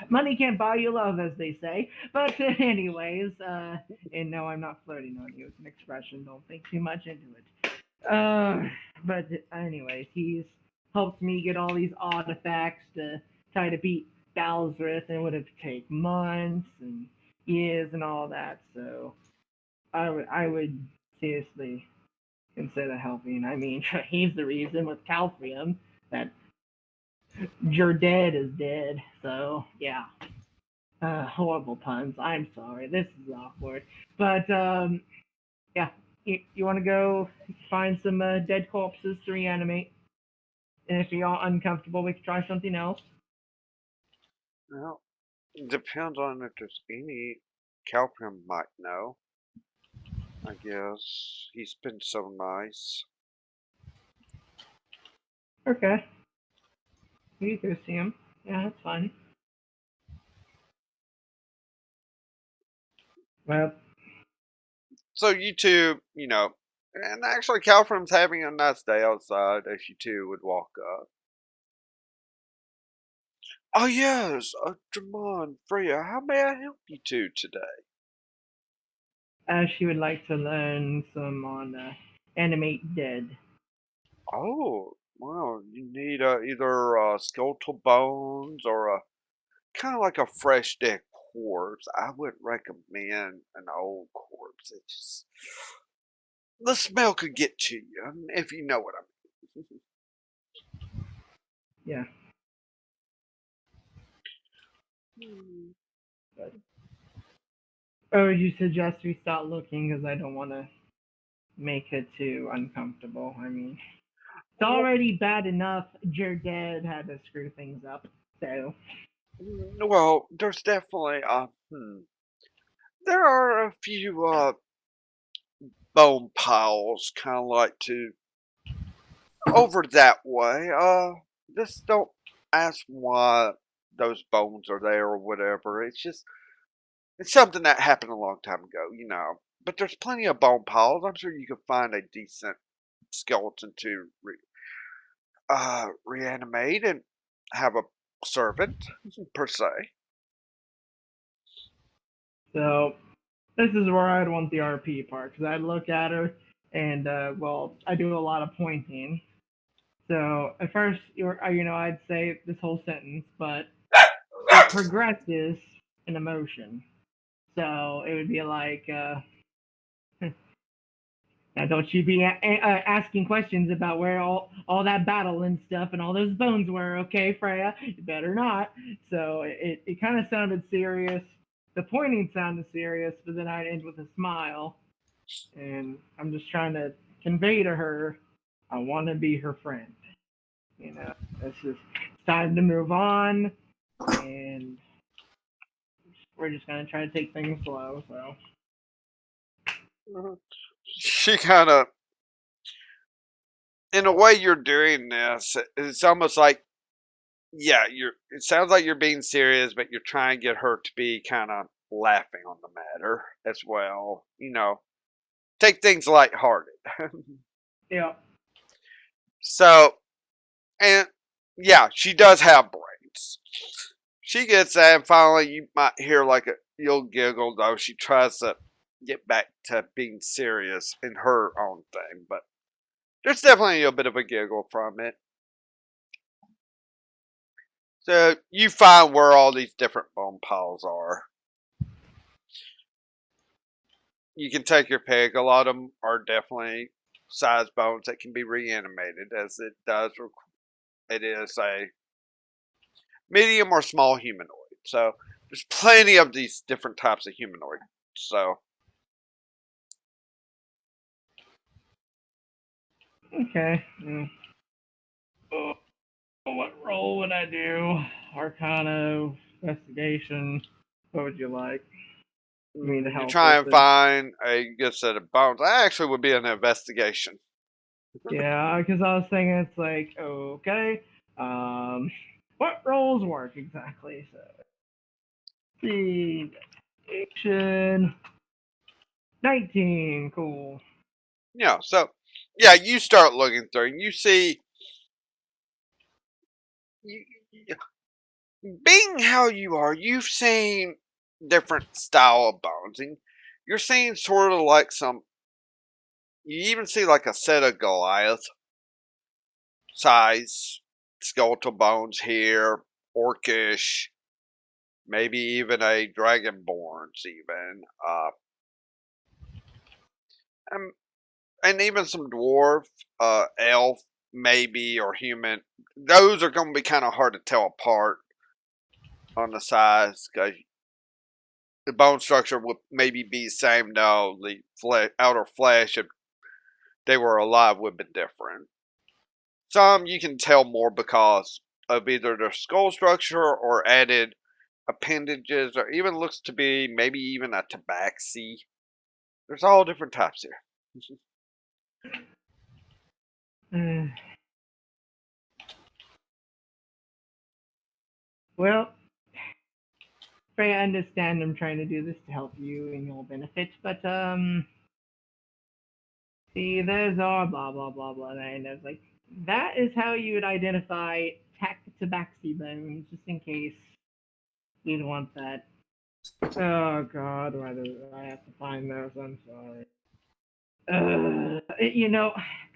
money can't buy you love, as they say. But anyways, and no, I'm not flirting on you. It's an expression. Don't think too much into it. But anyways, he's helped me get all these artifacts to try to beat Balzareth, and it would have taken months and years and all that. So I would seriously consider helping. I mean, he's the reason with Calphium that your dead is dead. So yeah, horrible puns. I'm sorry. This is awkward. But yeah, you want to go find some dead corpses to reanimate. And if you're uncomfortable, we can try something else. Well, it depends on if there's any Calprim might know. I guess. He's been so nice. Okay. You can go see him. Yeah, that's fine. Well, So you two, and actually Calprim's having a nice day outside as you two would walk up. Oh yes, Dramon, Freya, how may I help you two today? she would like to learn some on animate dead. Oh, well, you need either skeletal bones or a kind of like a fresh dead corpse. I would recommend an old corpse. It just the smell could get to you if you know what I mean. Yeah. Hmm. But, or would you suggest we start looking because I don't want to make it too uncomfortable? I mean, it's Well, already bad enough your dad had to screw things up. So, well, there's definitely there are a few bone piles kind of like to over that way. Just don't ask why those bones are there or whatever. It's something that happened a long time ago. But there's plenty of bone piles. I'm sure you could find a decent skeleton to reanimate and have a servant per se. so this is where I'd want the RP part because I'd look at her and well, I do a lot of pointing. So at first, I'd say this whole sentence, but it progresses in emotion. So it would be like, now don't you be asking questions about where all that battle and stuff and all those bones were, okay, Freya? You better not. So it kind of sounded serious. The pointing sounded serious, but then I'd end with a smile. And I'm just trying to convey to her, I want to be her friend. It's just it's time to move on, and we're just gonna try to take things slow. So She kind of, in a way, you're doing this. It's almost like, yeah, you're. It sounds like you're being serious, but you're trying to get her to be kind of laughing on the matter as well. Take things lighthearted. yeah, So, and yeah, she does have brains. She gets that, and finally, you might hear like you'll giggle though. She tries to get back to being serious in her own thing, but there's definitely a bit of a giggle from it. So you find where all these different bone piles are. You can take your pick. A lot of them are definitely size bones that can be reanimated, as it does. It is a medium or small humanoid. So there's plenty of these different types of humanoid. So okay. Oh, what role would I do? Arcana, investigation. What would you like? Me to you help try with and it? find a good set of bones. That actually would be an investigation. Yeah, because I was thinking it's like, okay, what roles work exactly? So, see, action 19, cool. Yeah. So yeah, you start looking through, and you see. You, being how you are, you've seen different style of bones, and you're seeing sort of like some. You even see like a set of Goliath size skeletal bones here, orcish, maybe even a dragonborn's even, and, and even some dwarf, elf, maybe, or human. Those are going to be kind of hard to tell apart on the size because the bone structure would maybe be the same. No, the outer flesh, if they were alive, would be different. Some you can tell more because of either their skull structure or added appendages, or even looks to be maybe even a tabaxi. There's all different types here. Uh, well, I understand I'm trying to do this to help you and your benefit, but see, there's all blah blah blah blah, and I was like, that is how you would identify tabaxi bones, just in case you'd want that. Oh God, why do I have to find those? I'm sorry.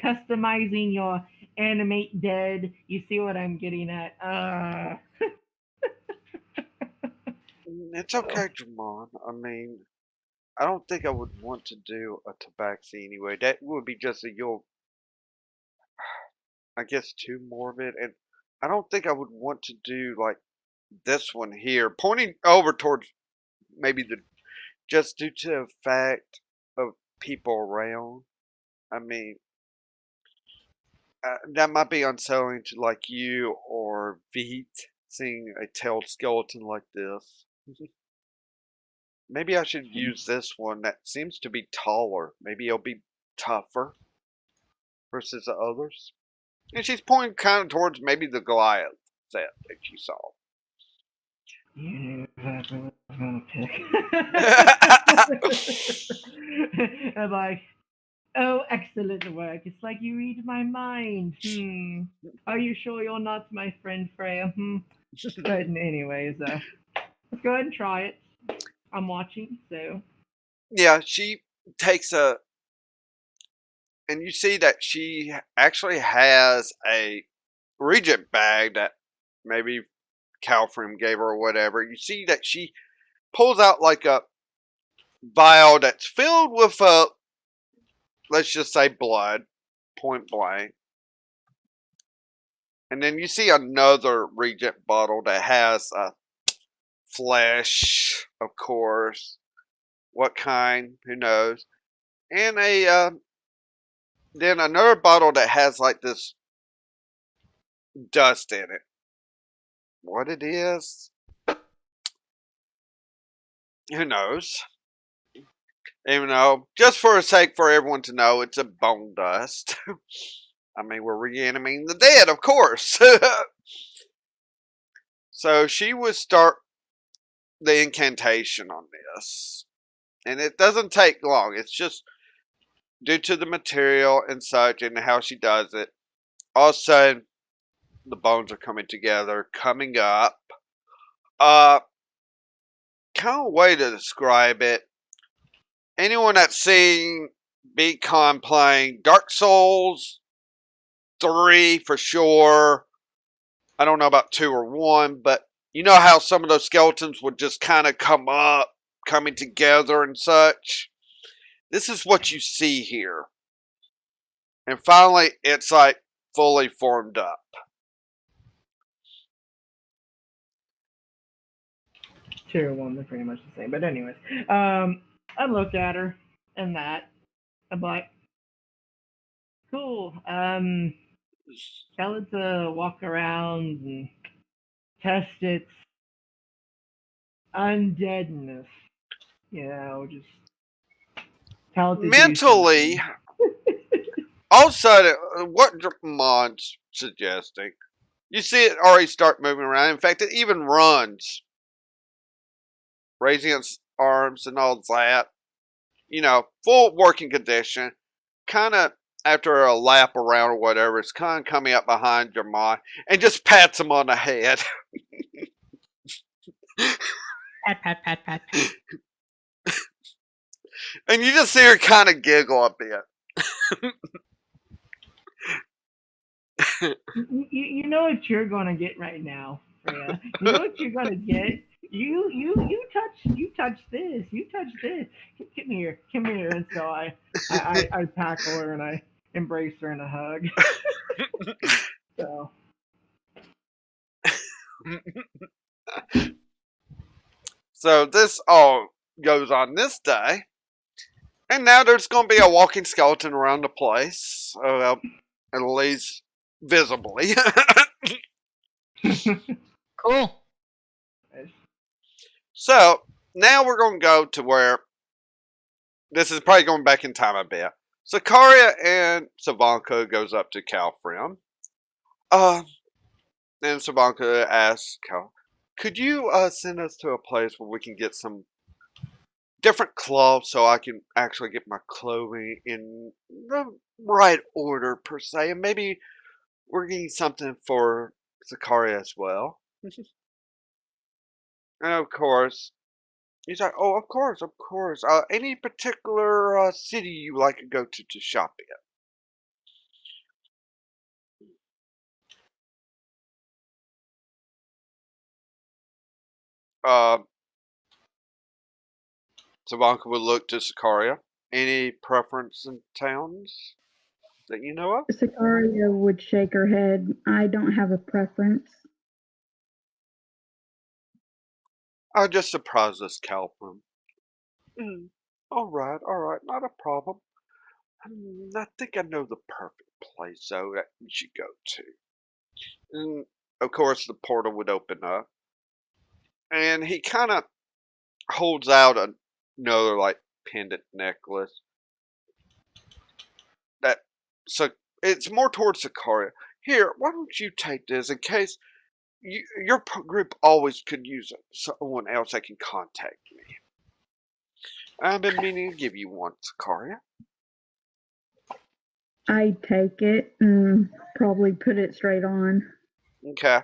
Customizing your animate dead. You see what I'm getting at? It's okay, Jamon. I mean, I don't think I would want to do a tabaxi anyway. That would be just a you'll, I guess, too morbid, and I don't think I would want to do like this one here, pointing over towards maybe the just due to the fact of people around. I mean, that might be unsettling to like you or Veet seeing a tailed skeleton like this. Maybe I should use this one that seems to be taller. Maybe it'll be tougher versus the others. And she's pointing kind of towards maybe the Goliath set that you saw. You knew exactly what I was gonna pick. I'm like, oh, excellent work. It's like you read my mind. Are you sure you're not my friend Freya? But anyways, let's go ahead and try it. I'm watching, so Yeah, she takes and you see that she actually has a regent bag that maybe Calfrim gave her or whatever. You see that she pulls out like a vial that's filled with let's just say blood, point blank. And then you see another regent bottle that has flesh, of course. What kind? Who knows? And then another bottle that has like this dust in it. What it is? Who knows? Even though, just for the sake for everyone to know, it's a bone dust. I mean, we're reanimating the dead, of course. So she would start the incantation on this. And it doesn't take long. It's just due to the material and such and how she does it. All of a sudden, the bones are coming together, coming up. Kind of way to describe it. Anyone that's seen Beacon playing Dark Souls 3 for sure. I don't know about 2 or 1, but you know how some of those skeletons would just kind of come up, coming together and such? This is what you see here. And finally, it's like fully formed up. Tier 1, they're pretty much the same. But anyways, I look at her and that. I'm like, cool. Tell it to walk around and test its undeadness. You know, just tell it to Mentally, do all of a sudden, what Dramon's suggesting, you see it already start moving around. In fact, it even runs, raising its arms and all that. You know, full working condition. Kind of after a lap around or whatever, it's kind of coming up behind Dramon and just pats him on the head. Pat, pat, pat, pat, pat. And you just see her kind of giggle a bit. You know what you're gonna get right now, Freya. You know what you're gonna get. You touch this. You touch this. Come here. And so I tackle her and I embrace her in a hug. So So this all goes on this day. And now there's going to be a walking skeleton around the place. At least visibly. Cool. So now we're going to go to where this is probably going back in time a bit. Kaataria and Savanka goes up to Calfrim. And Savanka asks Cal, could you send us to a place where we can get some different clothes so I can actually get my clothing in the right order per se, and maybe we're getting something for Zakaria as well. And of course, he's like, oh, of course. Any particular city you like to go to shop in? Savanka would look to Zakaria. Any preference in towns that you know of? Sicaria would shake her head. I don't have a preference. I'll just surprise us, Calprim. All right, not a problem. I think I know the perfect place, though, that you should go to. And, of course, the portal would open up. And he kind of holds out another, like, pendant necklace. So it's more towards Sakaria. Here, why don't you take this in case your group always could use someone else that can contact me. I've been meaning to give you one, Sakaria. I take it and probably put it straight on. Okay.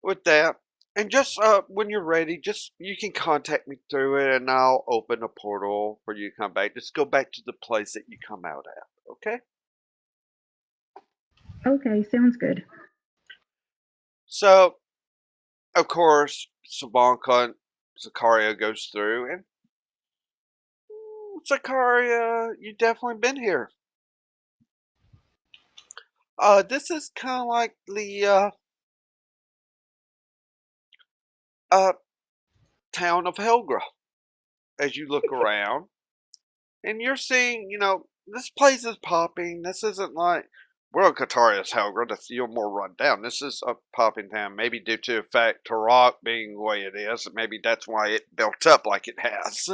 With that, And just when you're ready, just you can contact me through it, and I'll open a portal for you to come back. Just go back to the place that you come out at. Okay. Okay, sounds good. So, of course, Sabanka and Zakaria goes through, and Zakaria, you definitely been here. This is kind of like the uh town of Helgra. As you look around, and you're seeing, this place is popping. This isn't like World Kataria's Helgra to feel more run down. This is a popping town, maybe due to the fact Tarak being the way it is. Maybe that's why it built up like it has.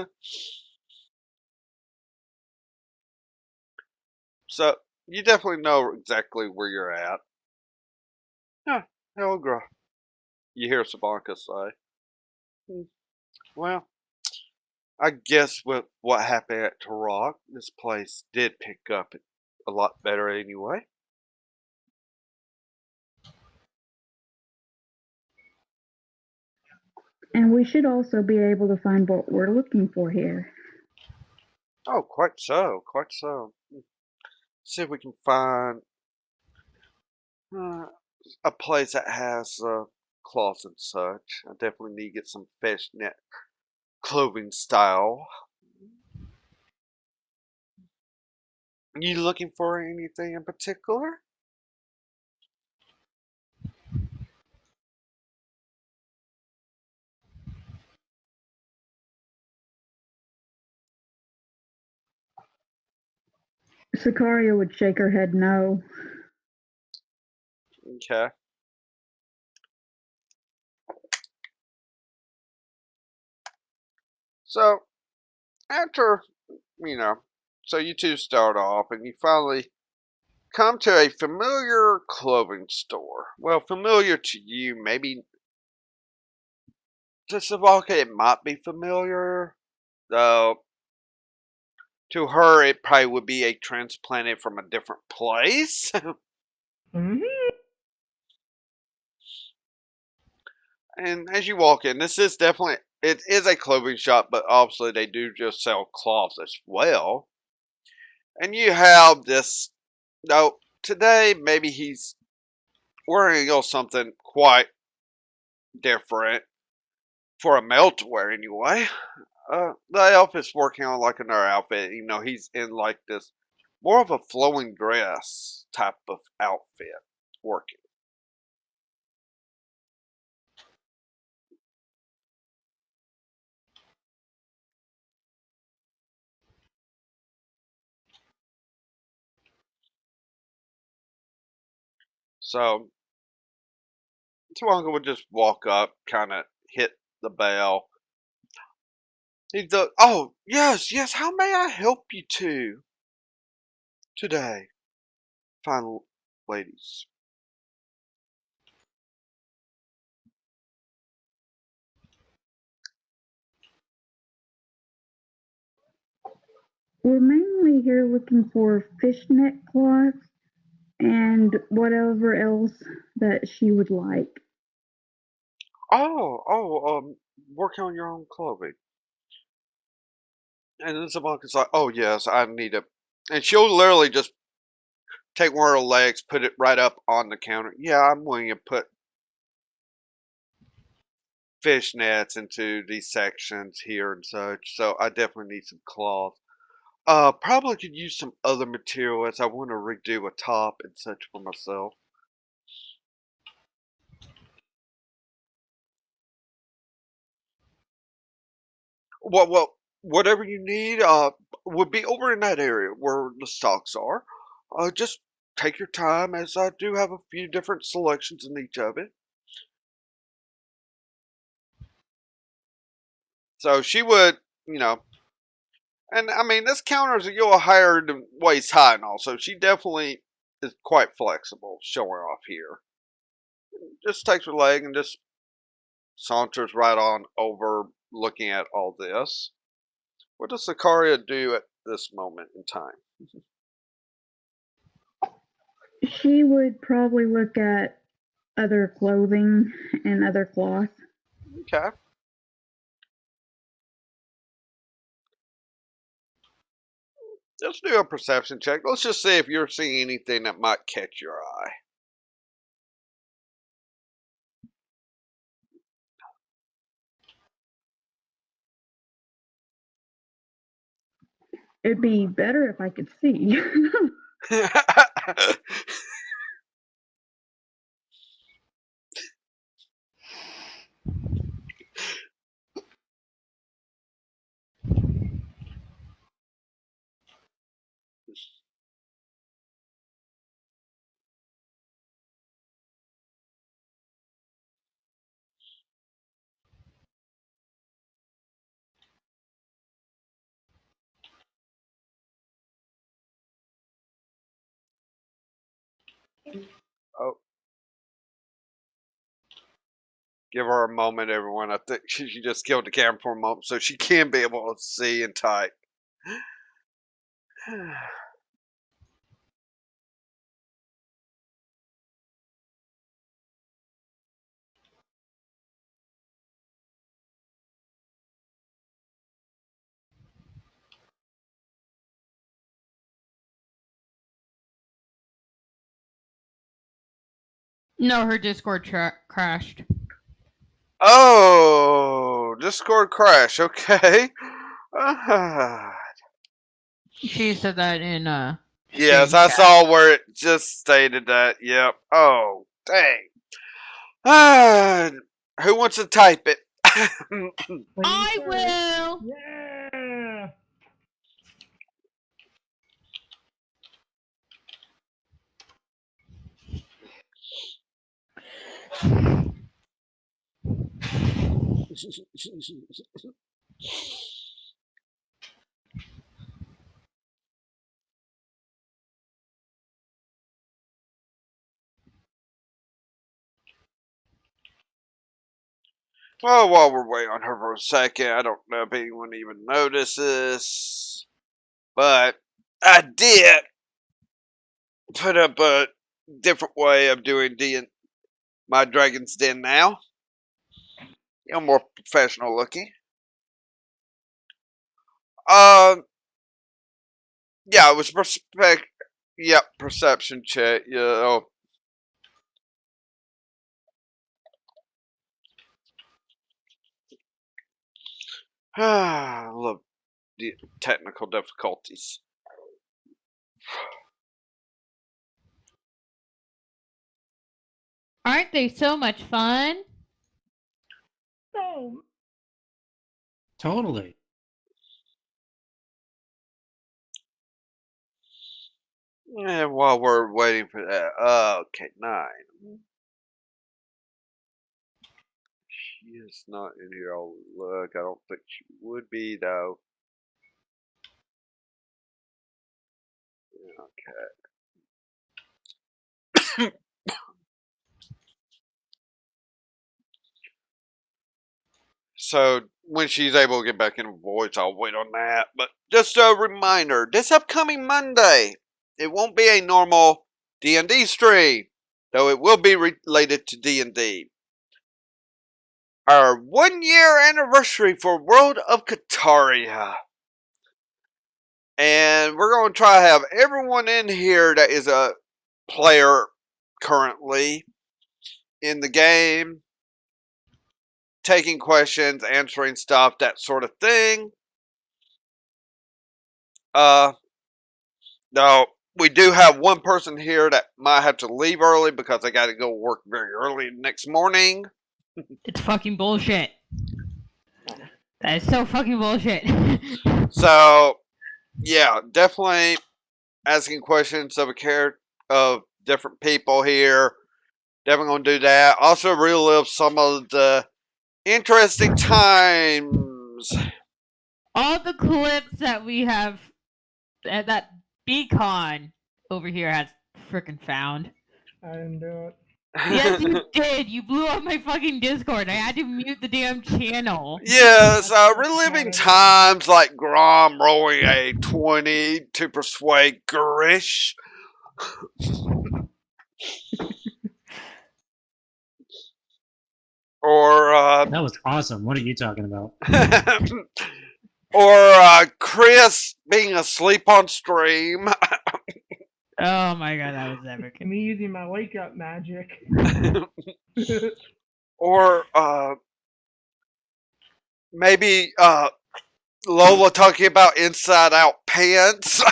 So you definitely know exactly where you're at. Huh, Helgra, you hear Sabanka say. "Hmm, Well, I guess with what happened at Tarak, this place did pick up a lot better anyway. And we should also be able to find what we're looking for here. Oh, quite so, quite so. See if we can find uh, a place that has cloths and such. I definitely need to get some fishnet clothing style. You looking for anything in particular? Sicaria would shake her head no. Okay. So, after, you know, so you two start off and you finally come to a familiar clothing store. Well, familiar to you, maybe to Savalka it might be familiar, though to her it probably would be a transplanted from a different place. Hmm. And as you walk in, this is definitely, it is a clothing shop, but obviously they do just sell cloths as well. And you have this, now today maybe he's wearing something quite different for a male to wear anyway. The elf is working on like another outfit. He's in like this more of a flowing dress type of outfit working. So Tawanka would just walk up, kind of hit the bell. He's the, oh, yes, yes, how may I help you today, fine ladies? We're mainly here looking for fishnet cloths and whatever else that she would like. Working on your own clothing. And then Tawanka's like, oh, yes, I need it. And she'll literally just take one of her legs, put it right up on the counter. Yeah, I'm willing to put fish nets into these sections here and such, so I definitely need some cloth. Probably could use some other material as I want to redo a top and such for myself. Well, whatever you need, would be over in that area where the stocks are. Just take your time, as I do have a few different selections in each of it. So she would, and I mean, this counter is higher than waist high and all, so she definitely is quite flexible showing off here. Just takes her leg and just saunters right on over looking at all this. What does Sicaria do at this moment in time? She would probably look at other clothing and other cloth. Okay. Let's do a perception check. Let's just see if you're seeing anything that might catch your eye. It'd be better if I could see. Oh, give her a moment, everyone. I think she just killed the camera for a moment so she can be able to see and type. No, her Discord crashed. Oh, Discord crash. Okay. Uh, She said that in yes, stream I chat. saw where it just stated that. Yep. Oh, dang. Ah, who wants to type it? I will. Yeah. Well, while we're waiting on her for a second, I don't know if anyone even notices, but I did put up a different way of doing my Dragon's Den now. More professional looking. Um, yeah, it was perception check. Yeah. I love the technical difficulties. Aren't they so much fun? No. Totally. And while we're waiting for that, okay, 9. She is not in here. I'll look. I don't think she would be though. Okay. So when she's able to get back in her voice, I'll wait on that. But just a reminder: this upcoming Monday, it won't be a normal D&D stream, though it will be related to D&D. Our 1-year anniversary for World of Kaataria. And we're going to try to have everyone in here that is a player currently in the game, taking questions, answering stuff, that sort of thing. Now, we do have one person here that might have to leave early because they got to go work very early next morning. It's fucking bullshit. That is so fucking bullshit. So, yeah, definitely asking questions of different people here. Definitely gonna do that. Also, relive some of the interesting times. All the clips that we have that Beacon over here has freaking found. I didn't do it. Yes, you did. You blew up my fucking Discord. I had to mute the damn channel. Yes, reliving times like Grom rolling a 20 to persuade Gurish. or That was awesome. What are you talking about? or Chris being asleep on stream. Oh my god, that was epic. Me using my wake up magic. Or maybe Lola talking about inside out pants.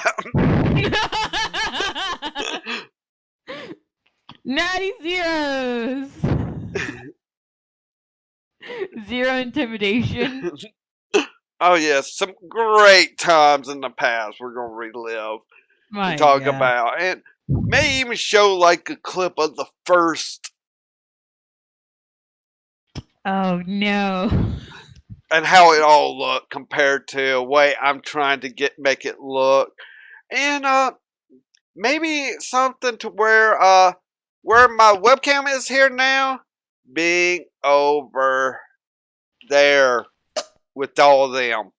Natty zeros. Zero intimidation. Oh yes, some great times in the past we're gonna relive My and talk god. about, and may even show like a clip of the first Oh no. and how it all looked compared to the way I'm trying to make it look, and maybe something to where my webcam is here now, being over there with all of them,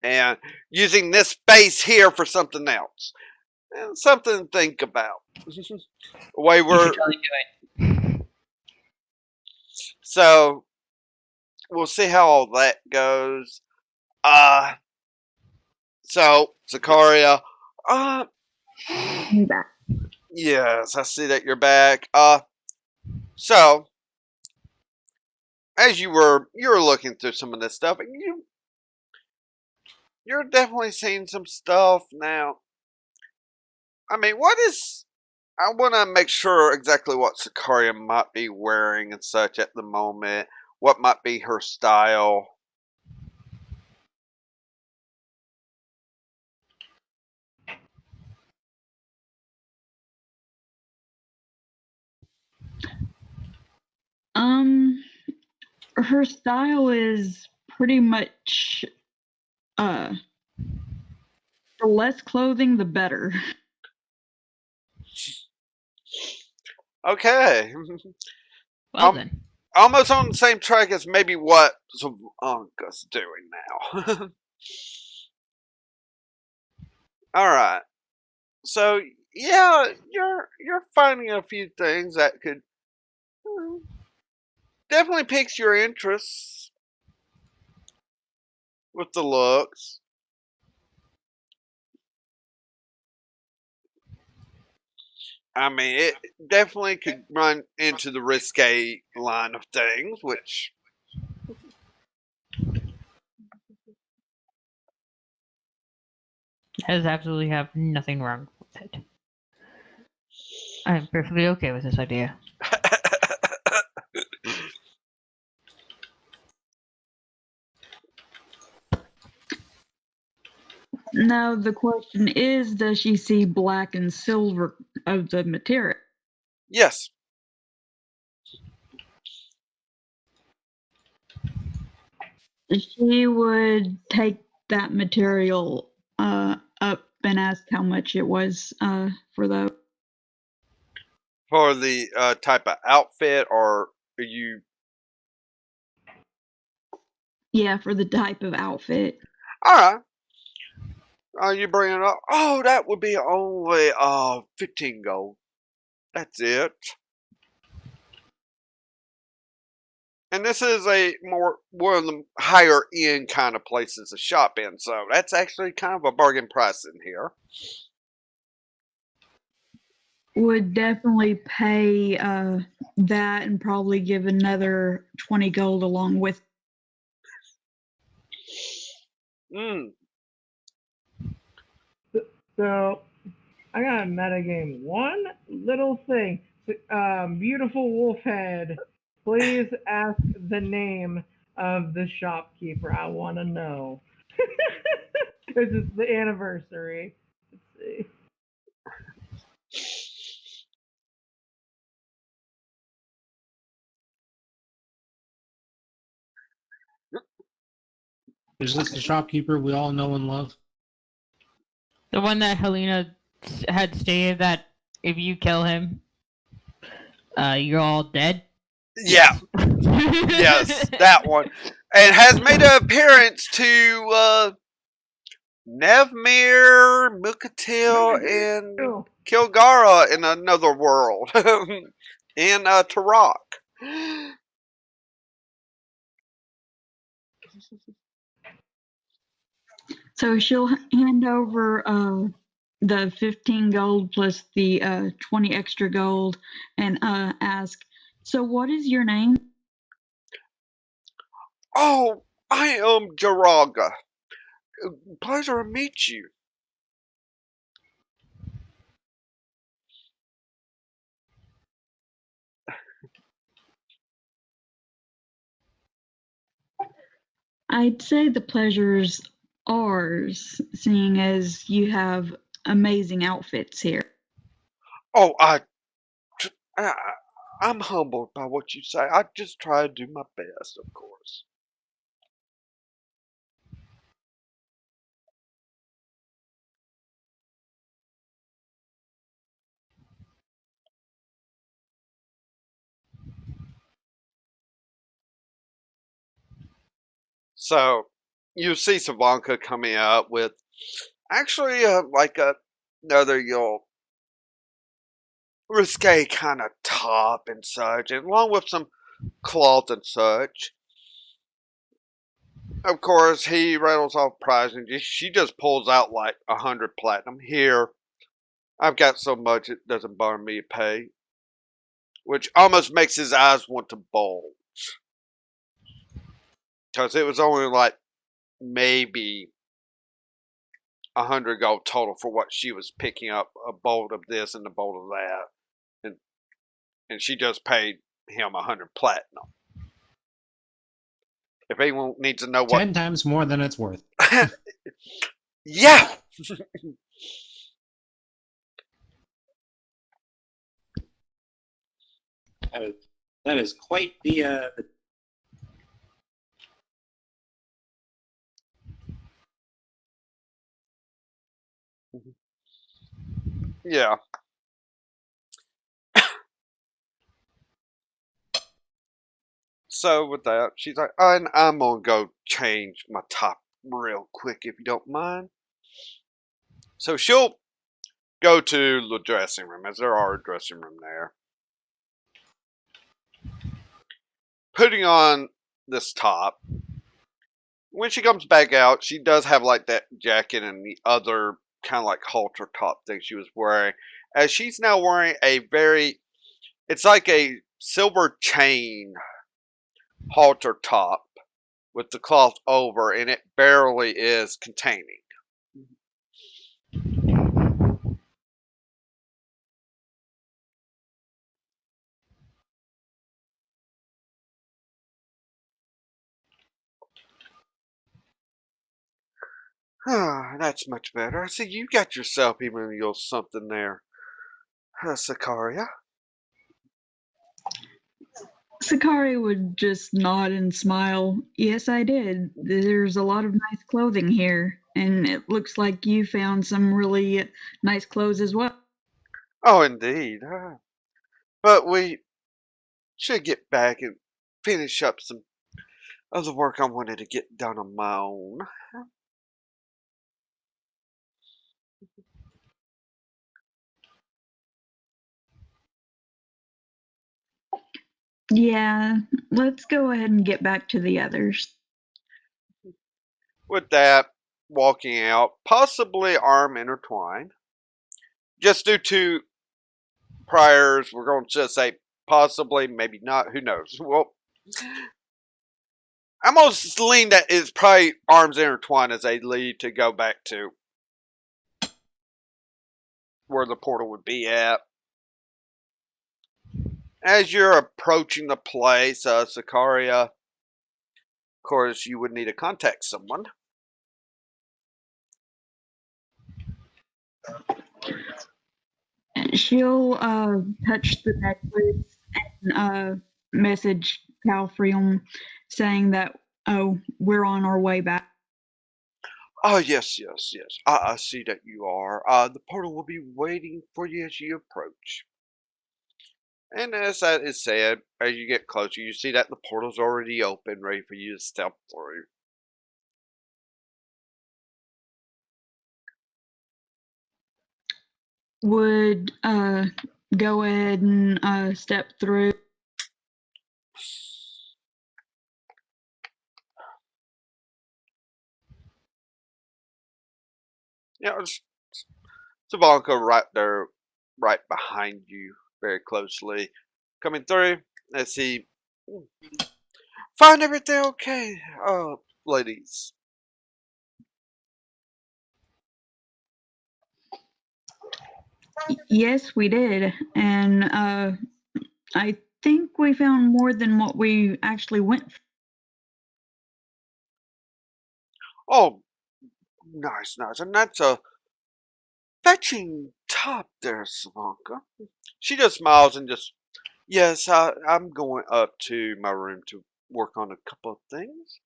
and using this space here for something else, and something to think about. The way You we're should totally do it. so we'll see how all that goes. So Zakaria, uh, I'm back. yes, I see that you're back. So as you were looking through some of this stuff, and you're definitely seeing some stuff now. I mean, what is? I want to make sure exactly what Zakaria might be wearing and such at the moment. What might be her style? Her style is pretty much uh the less clothing the better. Okay, Well then. almost on the same track as maybe what Zavonka's doing now. All right, so yeah, you're finding a few things that could definitely piques your interest with the looks. I mean, it definitely could run into the risque line of things, which Has absolutely have nothing wrong with it. I'm perfectly okay with this idea. Now the question is, does she see black and silver of the material? yes. She would take that material up and ask how much it was for the For the type of outfit, or are you? for the type of outfit. All right. You bring it up. Oh, that would be only 15 gold. That's it. And this is one of the higher end kind of places to shop in, so that's actually kind of a bargain price in here. Would definitely pay that and probably give another 20 gold along with. Mm. So I got a metagame. One little thing. Beautiful wolf head. Please ask the name of the shopkeeper. I want to know. Because it's the anniversary. Let's see. Is this the shopkeeper we all know and love? The one that Helena had stated that if you kill him, you're all dead. Yeah. Yes, that one. And has made an appearance to Nevmir, Mukatil, and Oh, Kilgara in another world. In Tarak. So she'll hand over the 15 gold plus the 20 extra gold and ask, so what is your name? Oh, I am Jaraga. Pleasure to meet you. I'd say the pleasure's ours, seeing as you have amazing outfits here. Oh, I, I'm humbled by what you say. I just try to do my best, of course. So, you see Savanka coming up with actually like another risque kind of top and such, and along with some cloth and such. Of course, he rattles off prize and she just pulls out like 100 platinum. Here, I've got so much it doesn't bother me to pay, which almost makes his eyes want to bulge. Because it was only like maybe 100 gold total for what she was picking up, a bolt of this and a bolt of that. And she just paid him 100 platinum. If anyone needs to know what. 10 times more than it's worth. Yeah! That is quite the Yeah. So with that, she's like, I'm gonna go change my top real quick if you don't mind. So she'll go to the dressing room, as there are a dressing room there. Putting on this top. When she comes back out, she does have like that jacket and the other kind of like halter top thing she was wearing. As she's now wearing a it's like a silver chain halter top with the cloth over, and it barely is containing. That's much better. I see you got yourself even a little something there, Sakaria. Sakari would just nod and smile. Yes, I did. There's a lot of nice clothing here, and it looks like you found some really nice clothes as well. Oh, indeed. But we should get back and finish up some of the work I wanted to get done on my own. Yeah, let's go ahead and get back to the others. With that, walking out, possibly arm intertwined. Just due to priors, we're going to just say possibly, maybe not, who knows. Well, I'm going to lean that it's probably arms intertwined as they lead to go back to where the portal would be at. As you're approaching the place, Sakaria, of course, you would need to contact someone. She'll touch the necklace and message Calfreum saying that, oh, we're on our way back. Oh, yes, yes, yes. I see that you are. The portal will be waiting for you as you approach. And as that is said, as you get closer, you see that the portal's already open, ready for you to step through. Would go ahead and step through. You know, Savanka right there, right behind you, very closely, coming through. Let's see. Find everything okay, ladies. Yes, we did. And I think we found more than what we actually went for. Oh, nice, nice. And that's a fetching top there, Savanka. She just smiles and just, yes, I'm going up to my room to work on a couple of things.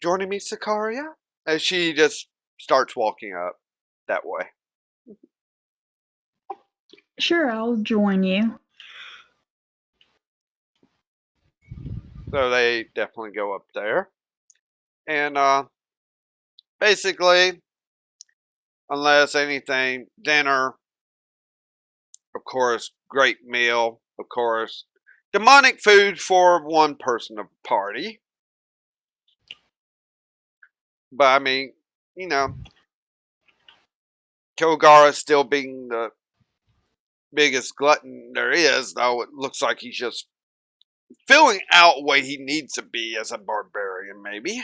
Joining me, Sicaria? And she just starts walking up that way. Sure, I'll join you. So they definitely go up there. And basically, unless anything, dinner, of course, great meal, of course. Demonic food for one person of the party. But I mean, you know, Kilgara still being the biggest glutton there is, though it looks like he's just filling out what he needs to be as a barbarian, maybe.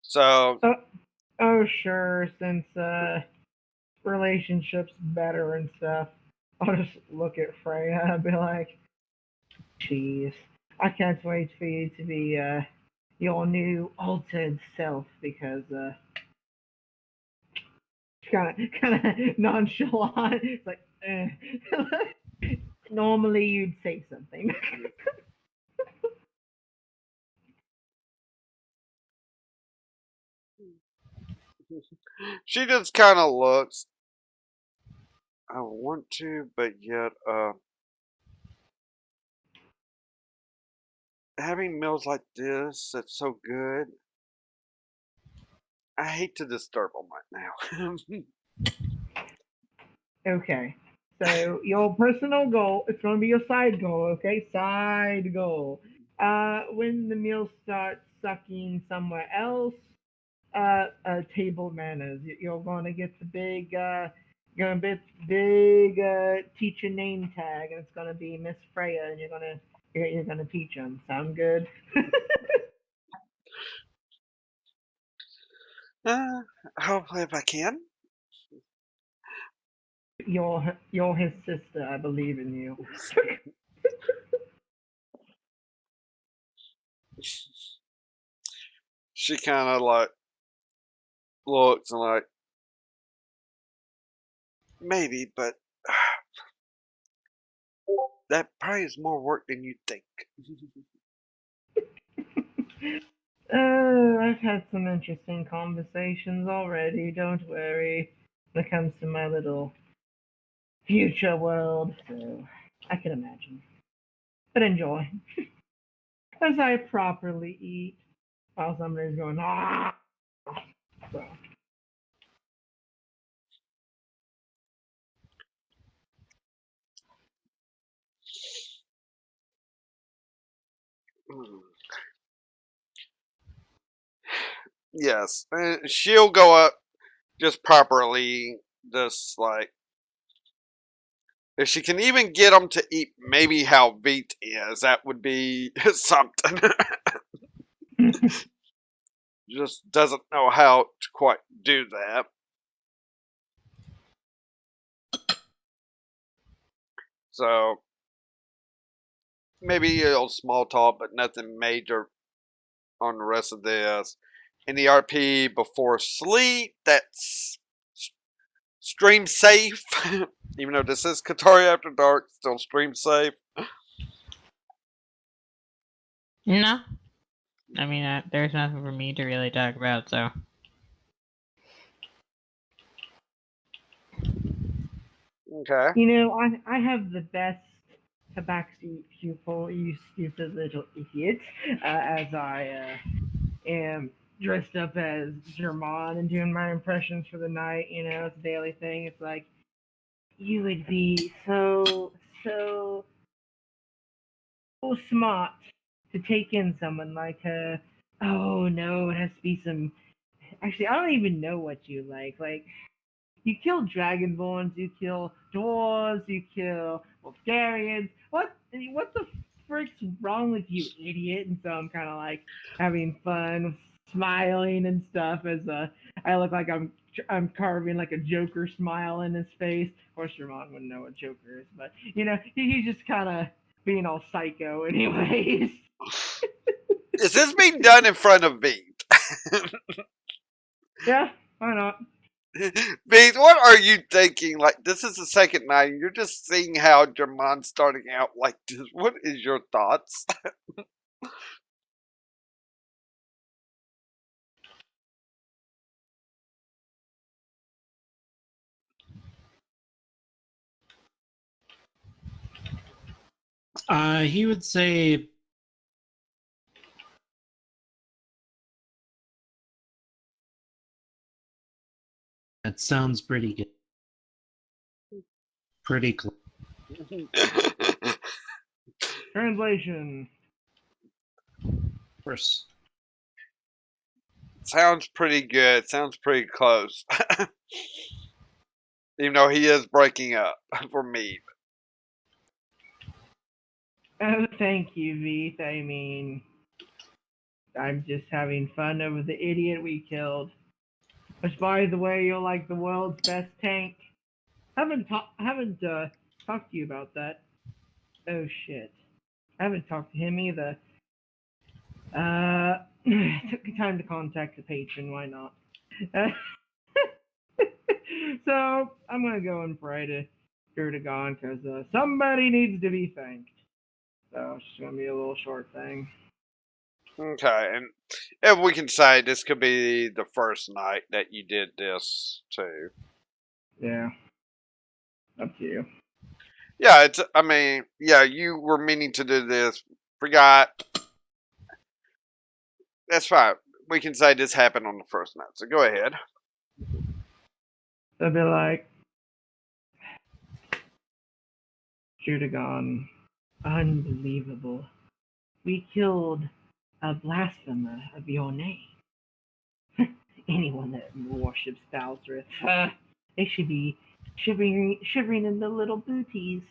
So, Oh, sure. Since relationships better and stuff, I'll just look at Freya and be like, "Jeez, I can't wait for you to be your new altered self." Because kind of nonchalant. It's like, normally you'd say something. she just kind of looks. I want to, but yet, having meals like this that's so good, I hate to disturb them right now. Okay. So your personal goal, it's going to be your side goal, okay? Side goal. When the meal starts sucking somewhere else, table manners. You're going to get the big, going to get big teacher name tag, and it's going to be Miss Freya, and you're gonna teach them. Sound good? uh, hopefully, if I can. You're his sister. I believe in you. She kind of like looks and like, maybe, but that probably is more work than you think. I've had some interesting conversations already. Don't worry. When it comes to my little future world, so I can imagine. But enjoy as I properly eat while somebody's going ah. So. Yes, she'll go up just properly, just like if she can even get them to eat maybe how Veet is, that would be something. Just doesn't know how to quite do that. So maybe a little small talk, but nothing major on the rest of this. In the RP before sleep, that's stream safe. Even though this is Kaataria After Dark, still stream safe. No, I mean there's nothing for me to really talk about. So Okay. You know, I have the best tabaxi pupil, you stupid little idiot, as I am dressed up as German and doing my impressions for the night. It's a daily thing. It's like you would be so smart to take in someone like her. Oh no, it has to be some. Actually, I don't even know what you like. Like you kill dragonborns, you kill dwarves, you kill Bulgarians. What the frick's wrong with you, idiot? And so I'm kind of like having fun, smiling and stuff as I look like I'm carving like a Joker smile in his face. Of course, Ramon wouldn't know what Joker is, but he's just kind of being all psycho, anyways. Is this being done in front of Beat? Yeah, why not? Beat, what are you thinking? Like, this is the second night, and you're just seeing how Jermon's starting out like this. What is your thoughts? He would say that sounds pretty good. Pretty close. Translation. Of course. Sounds pretty good. Sounds pretty close. Even though he is breaking up for me. Oh, thank you, Veeth. I mean, I'm just having fun over the idiot we killed. Which, by the way, you're like the world's best tank. Haven't talked to you about that. Oh shit, I haven't talked to him either. Took the time to contact the patron. Why not? So I'm gonna go and pray to Gurdagon because somebody needs to be thanked. So it's just gonna be a little short thing. Okay, and if we can say this could be the first night that you did this too. Yeah, up to you. Yeah, I mean, yeah, you were meaning to do this, forgot. That's fine. We can say this happened on the first night. So go ahead. They'll be like, Judagon, unbelievable. We killed a blasphemer of your name. Anyone that worships Balzrith, they should be shivering in the little booties.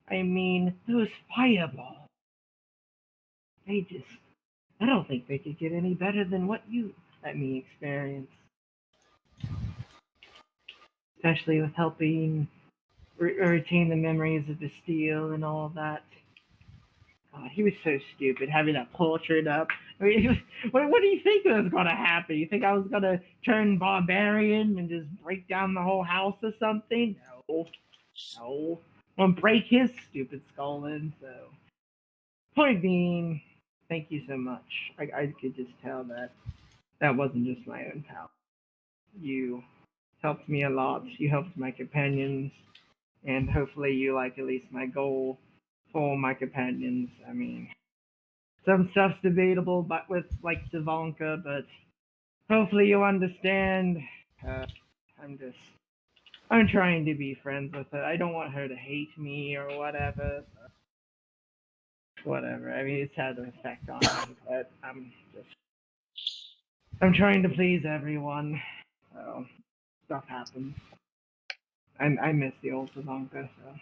I mean, those fireballs. They just, I don't think they could get any better than what you let me experience. Especially with helping retain the memories of the steel and all of that. God, he was so stupid having that portrait up. I mean, what do you think was going to happen? You think I was going to turn barbarian and just break down the whole house or something? No. I'm going to break his stupid skull in. So, point being, thank you so much. I could just tell that that wasn't just my own power. You helped me a lot. You helped my companions, and hopefully you like at least my goal for my companions. I mean, some stuff's debatable, but with like Savanka, but hopefully you'll understand. Uh, I'm trying to be friends with her. I don't want her to hate me or whatever. Whatever. I mean, it's had an effect on me, but I'm trying to please everyone. So stuff happens. I miss the old Savanka, so.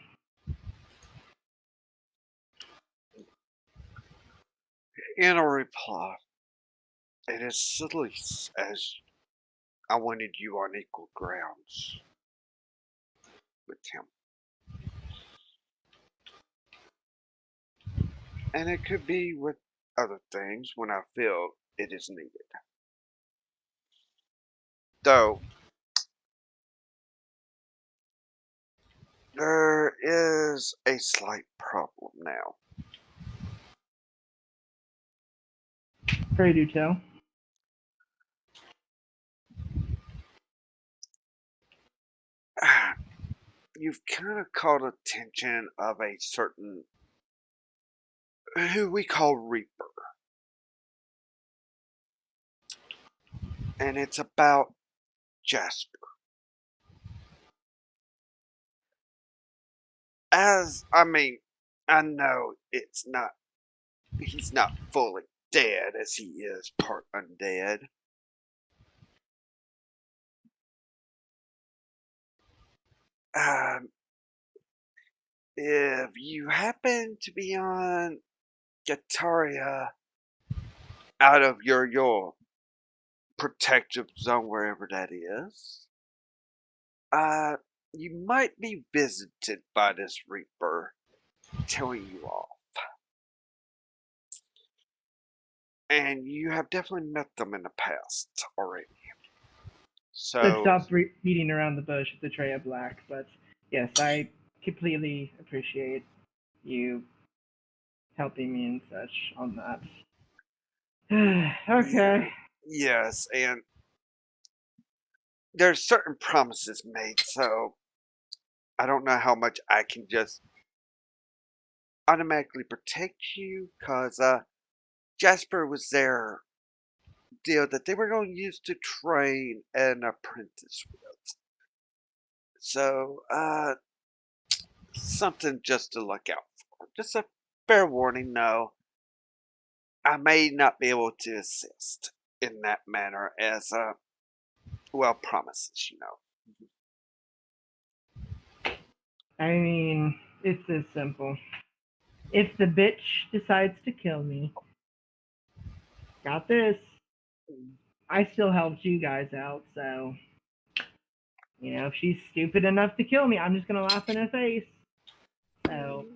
In a reply, it is silly as I wanted you on equal grounds with him. And it could be with other things when I feel it is needed. Though, there is a slight problem now. Pray do tell. You've kind of caught attention of a certain, who we call Reaper. and it's about Jasper. I know he's not fully dead as he is part undead. Um, if you happen to be on Kaataria out of your protective zone, wherever that is, you might be visited by this Reaper telling you off. And you have definitely met them in the past already. Let's So, stop beating around the bush with the Trey of Black, but yes, I completely appreciate you helping me and such on that. Okay. yes, and there's certain promises made, so I don't know how much I can just automatically protect you, because Jasper was their deal that they were going to use to train an apprentice with. So, something just to look out for. Just a fair warning, no. I may not be able to assist in that manner as, promises, I mean, it's this simple. If the bitch decides to kill me, got this. I still helped you guys out, so if she's stupid enough to kill me, I'm just gonna laugh in her face. So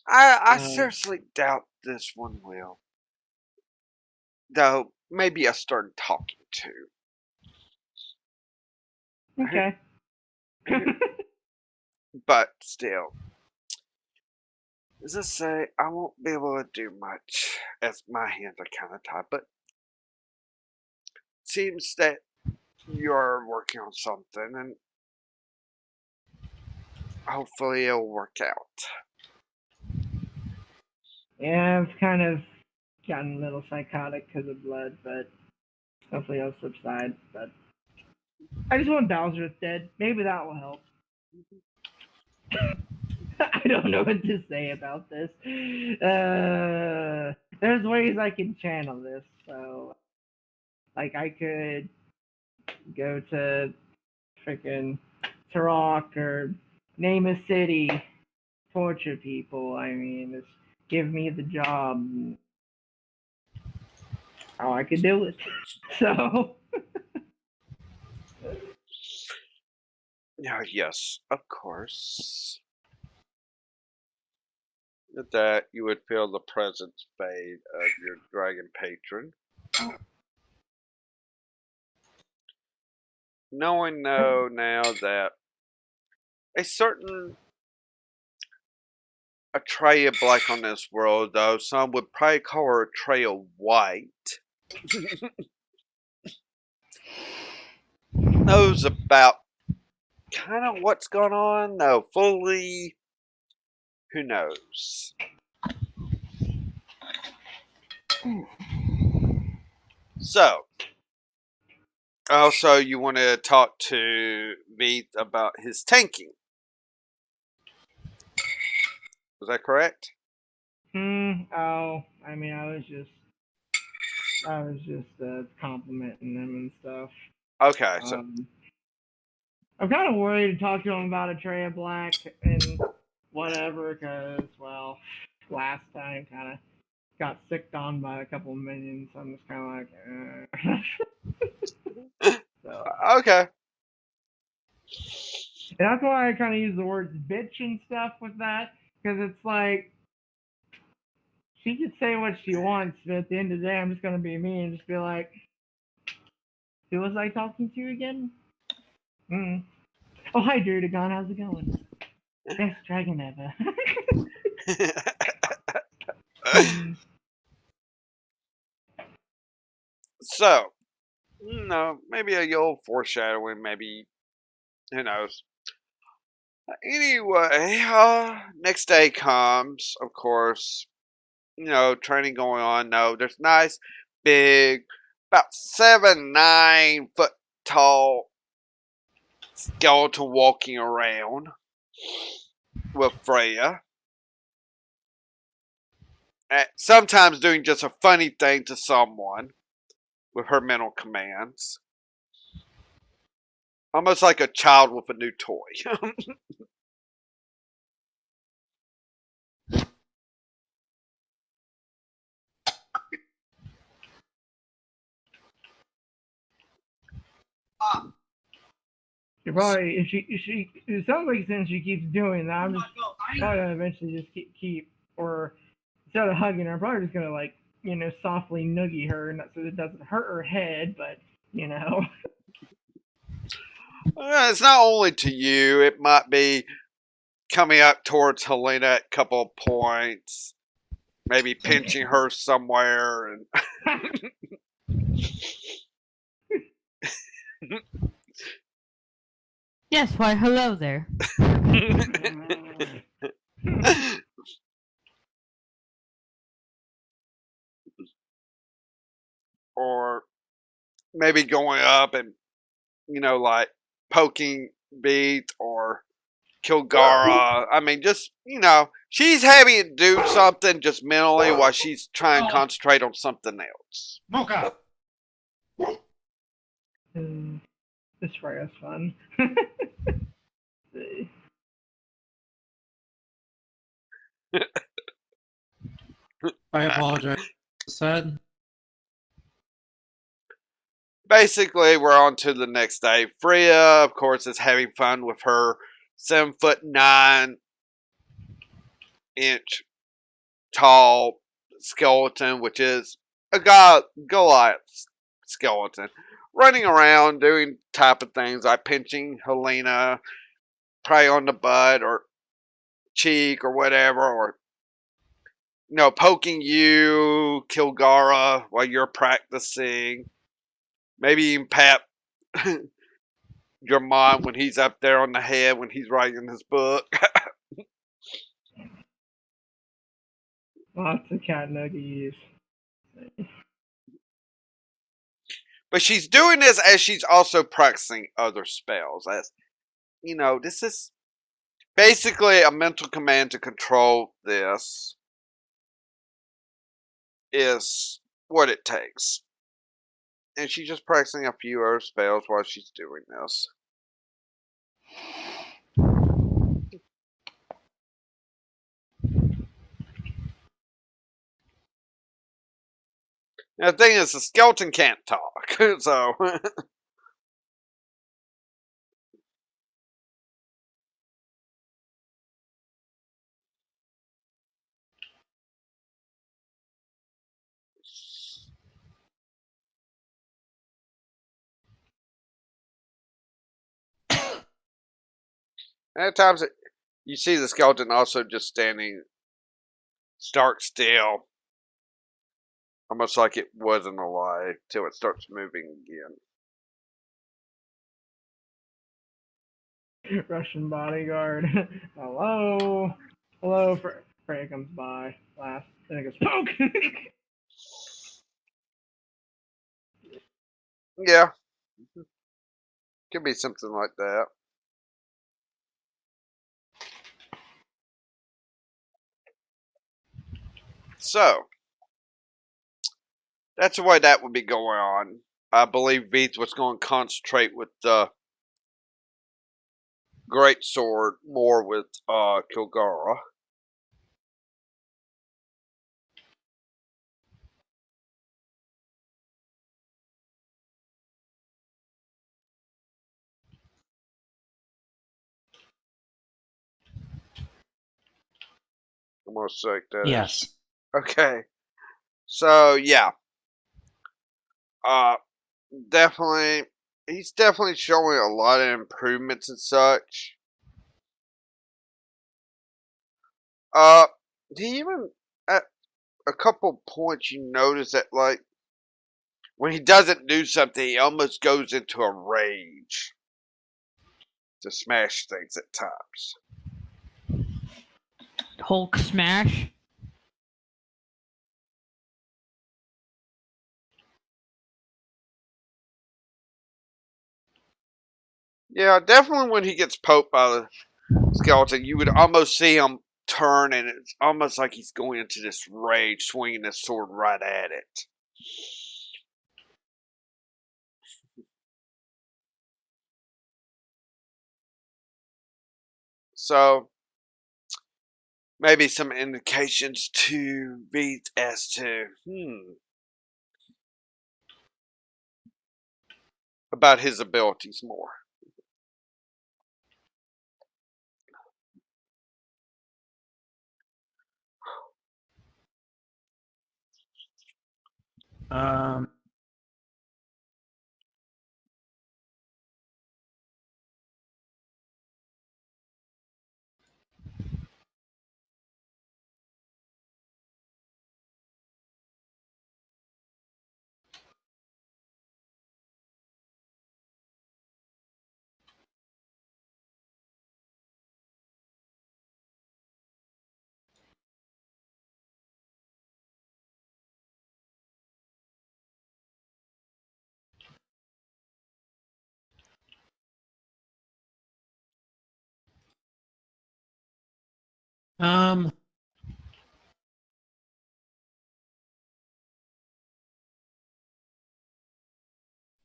I seriously doubt this one will. Though, maybe I started talking to. okay. But still, as I say, I won't be able to do much as my hands are kind of tied. But it seems that you're working on something, and hopefully it'll work out. Yeah, I've kind of gotten a little psychotic because of blood, but hopefully it'll subside. But I just want Bowser dead. Maybe that will help. I don't know what to say about this. There's ways I can channel this. So, like, I could go to freaking Turok or name a city, torture people. I mean, just give me the job. How I could do it. So, Yes, of course. With that, you would feel the presence fade of your dragon patron. Knowing though now that a certain Atreya black on this world, though some would probably call her Atreya white, knows about kind of what's going on, though fully, who knows. So, also you want to talk to Meath about his tanking. Was that correct? oh, I mean, I was just complimenting them and stuff. Okay, so I'm kind of worried to talk to him about a Trey of Black and whatever, because, well, last time kind of got sicked on by a couple minions. So I'm just kind of like, so. okay. And that's why I kind of use the words bitch and stuff with that, because it's like, she can say what she wants, but at the end of the day, I'm just going to be me and just be like, who was I talking to again? Oh, hi, Drudagon. How's it going? Best dragon ever. So, no, maybe a little foreshadowing, maybe, who knows. Anyway, next day comes, of course, training going on. No, there's nice, big about 7-9 foot tall skeleton walking around with Freya. Sometimes doing just a funny thing to someone with her mental commands. Almost like a child with a new toy. She probably, if she, it sounds like since she keeps doing that, I'm just probably gonna eventually just keep, or instead of hugging her, I'm probably just gonna like, softly noogie her, not so it doesn't hurt her head, but you know. It's not only to you, it might be coming up towards Helena at a couple of points, maybe pinching her somewhere, and Yes, why, hello there. or maybe going up and like poking Beat or Kilgara. I mean, just she's having to do something just mentally while she's trying to concentrate on something else. Mocha! This Freya's fun. I apologize. Said. Basically, we're on to the next day. Freya, of course, is having fun with her 7'9" tall skeleton, which is a Goliath skeleton, running around doing type of things like pinching Helena, probably on the butt or cheek or whatever, or poking you, Kilgara, while you're practicing. Maybe even pat your mom when he's up there on the head when he's writing his book. Lots of cat nuggies. But she's doing this as she's also practicing other spells. As this is basically a mental command to control this is what it takes. And she's just practicing a few other spells while she's doing this. Now, the thing is, the skeleton can't talk, so. At times, you see the skeleton also just standing stark still, almost like it wasn't alive, till it starts moving again. Russian bodyguard. Hello. Hello. Freya comes by last. Then it goes poke. Yeah. Could be something like that. So, that's the way that would be going on. I believe Veeth was going to concentrate with the Great Sword more with Kilgara. I'm going to select that. Yes. Okay. So, yeah. Definitely, he's definitely showing a lot of improvements and such. He even, at a couple points, you notice that, like, when he doesn't do something, he almost goes into a rage to smash things at times. Hulk smash. Yeah, definitely when he gets poked by the skeleton, you would almost see him turn, and it's almost like he's going into this rage, swinging his sword right at it. So, maybe some indications to Beat as to, about his abilities more. Um, um,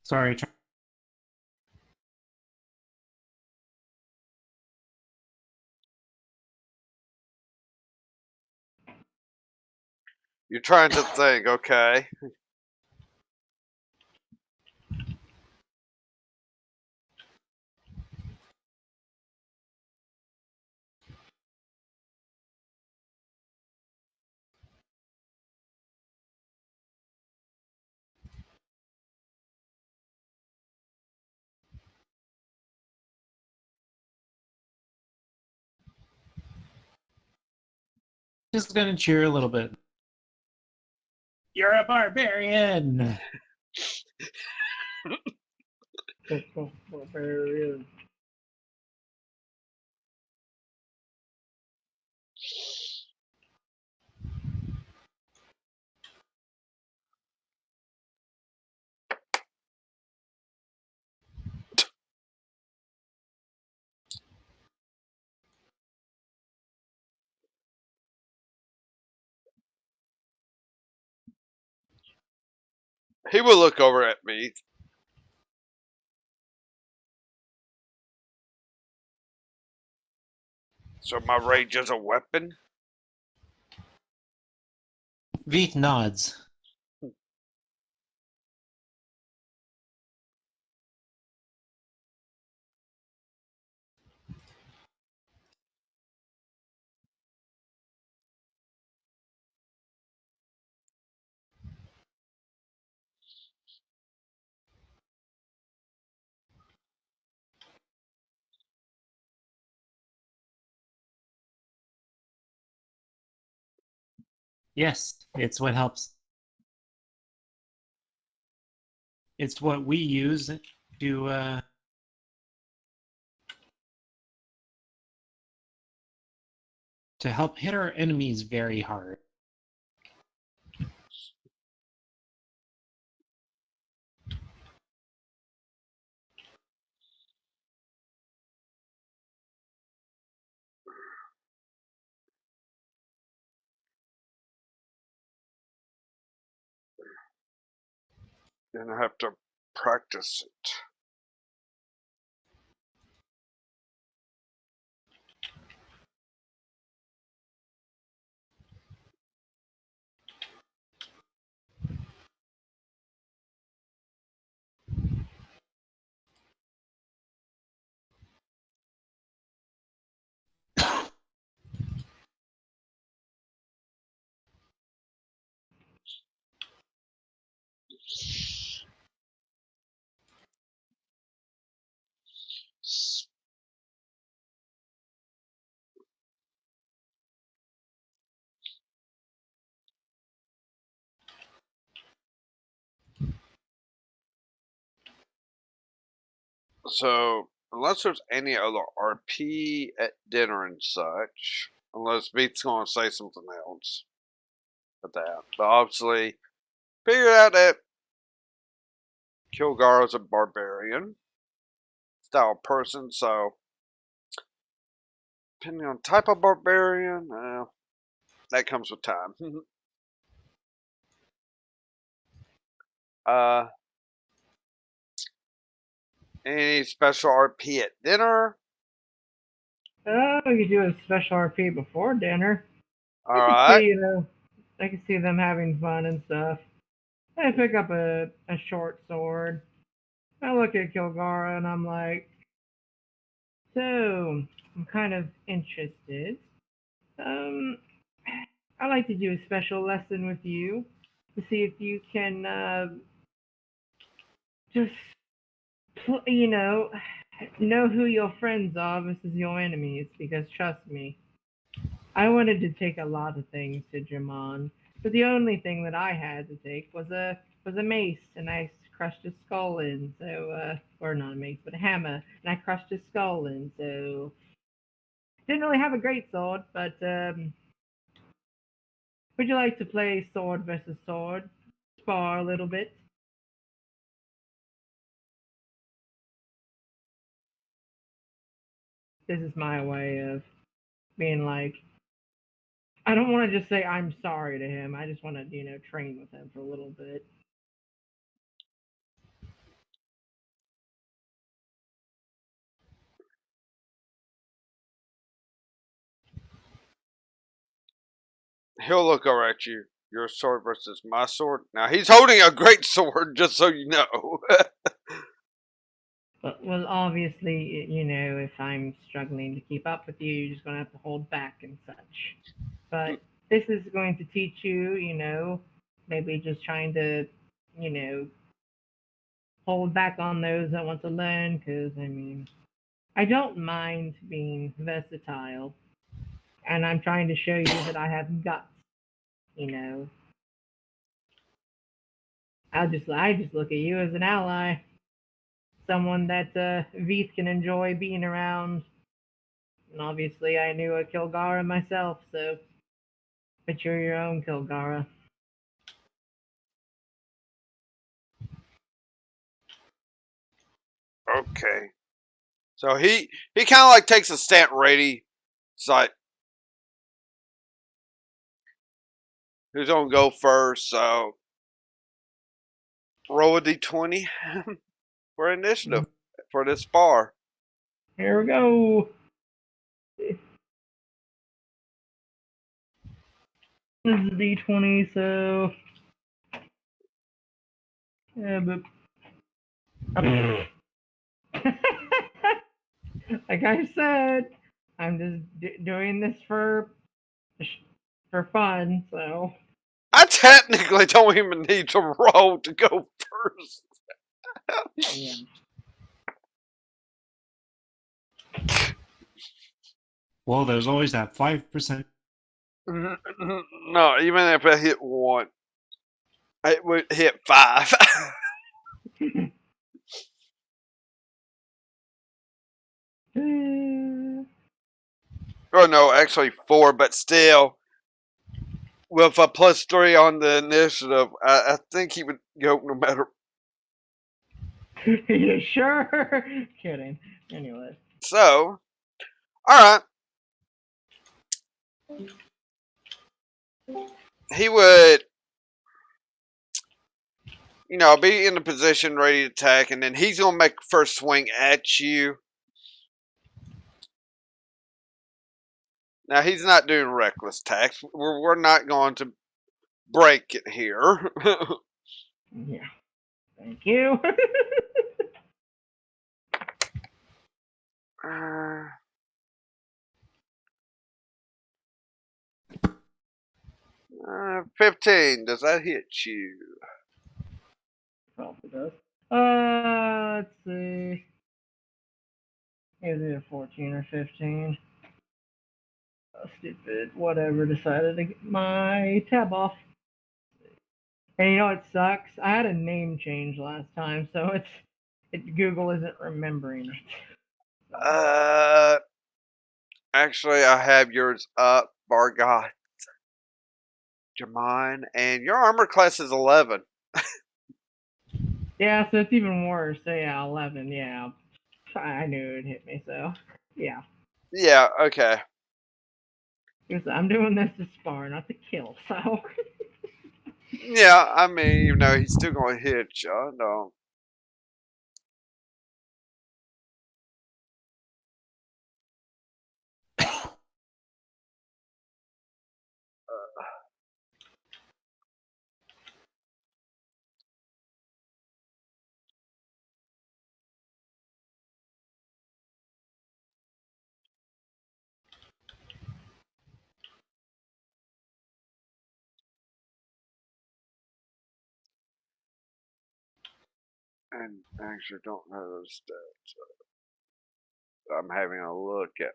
sorry. You're trying to think, okay? Just gonna cheer a little bit. You're a barbarian. Barbarian. He will look over at me. So my rage is a weapon? Veeth nods. Yes, it's what helps. It's what we use to help hit our enemies very hard. And I have to practice it. So, unless there's any other RP at dinner and such, unless Beat's going to say something else at that. But obviously, figured out that Kilgaro's a barbarian. style person, so depending on type of barbarian, that comes with time. Any special RP at dinner? Oh, we could do a special RP before dinner. All I could right. see, I could see them having fun and stuff. I pick up a short sword. I look at Kilgara and I'm like, so I'm kind of interested. Um, I'd like to do a special lesson with you to see if you can just, know who your friends are versus your enemies. Because trust me, I wanted to take a lot of things to Jermon, but the only thing that I had to take was a mace, and I crushed his skull in. So, or not a mace, but a hammer, and I crushed his skull in. So, didn't really have a great sword, but would you like to play sword versus sword? Spar a little bit. This is my way of being like, I don't want to just say I'm sorry to him. I just want to, train with him for a little bit. He'll look over at you. Your sword versus my sword. Now he's holding a great sword, just so you know. Well, obviously, if I'm struggling to keep up with you, you're just going to have to hold back and such. But this is going to teach you, maybe just trying to, hold back on those that want to learn. Because, I mean, I don't mind being versatile. And I'm trying to show you that I have guts, you know. I just look at you as an ally, someone that Veeth can enjoy being around. And obviously, I knew a Kilgara myself, so but you're your own Kilgara. Okay. So he kind of like takes a stand ready. It's like, who's gonna go first? So roll a d20 for initiative for this bar. Here we go. This is D20, so yeah, but like I said, I'm just doing this for fun. So I technically don't even need to roll to go first. yeah. Well, there's always that 5%. No, even if I hit one, it would hit 5. Or no, actually 4, but still, with a +3 on the initiative, I think he would go no matter. You sure? Kidding. Anyway. So, alright. He would, be in a position ready to attack, and then he's going to make first swing at you. Now, he's not doing reckless attacks. We're not going to break it here. Yeah. Thank you. 15. Does that hit you? Probably does. Let's see. Is it a 14 or 15? Oh, stupid. Whatever. Decided to get my tab off. And it sucks. I had a name change last time, so Google isn't remembering it. Actually, I have yours up, Bargot. Jermine, and your armor class is 11. Yeah, so it's even worse. So yeah, 11. Yeah. I knew it would hit me, so yeah. Yeah, okay. Because I'm doing this to spar, not to kill, so. Yeah, I mean, you know, he's still gonna hit you. No. And I actually don't know those stats. I'm having a look at.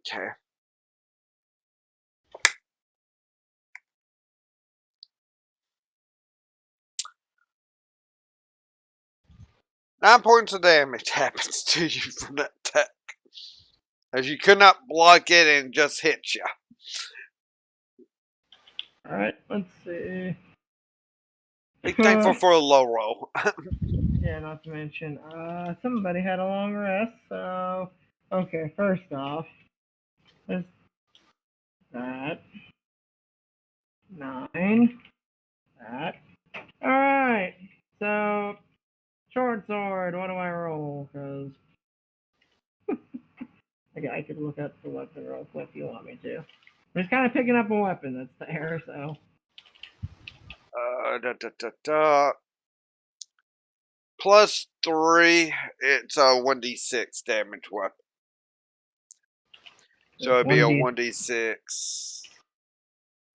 Okay. Nine points of damage happens to you from that attack. As you could not block it and just hit you. Alright, let's see. Be thankful for a low roll. Yeah, not to mention, somebody had a long rest, so. Okay, first off, there's that. 9. That. Alright, so. Short sword, what do I roll? Because. I could look up the weapon real quick if you want me to. I'm just kind of picking up a weapon that's there, so. Da, da, da, da. Plus 3, it's a 1d6 damage weapon. So it'd be a 1d6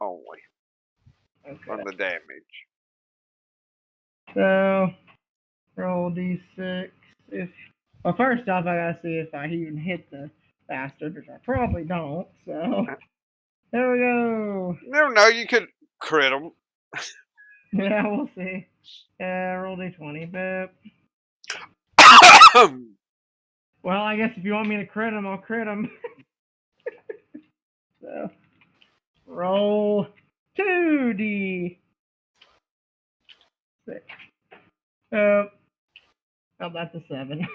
only on Okay. the damage. So, roll d6. Well, first off, I gotta see if I even hit the bastard, which I probably don't, so. There we go. You never know, you could crit him. Yeah, we'll see. Roll d20, but. Well, I guess if you want me to crit him, I'll crit him. So, roll 2d6. Oh, that's a 7.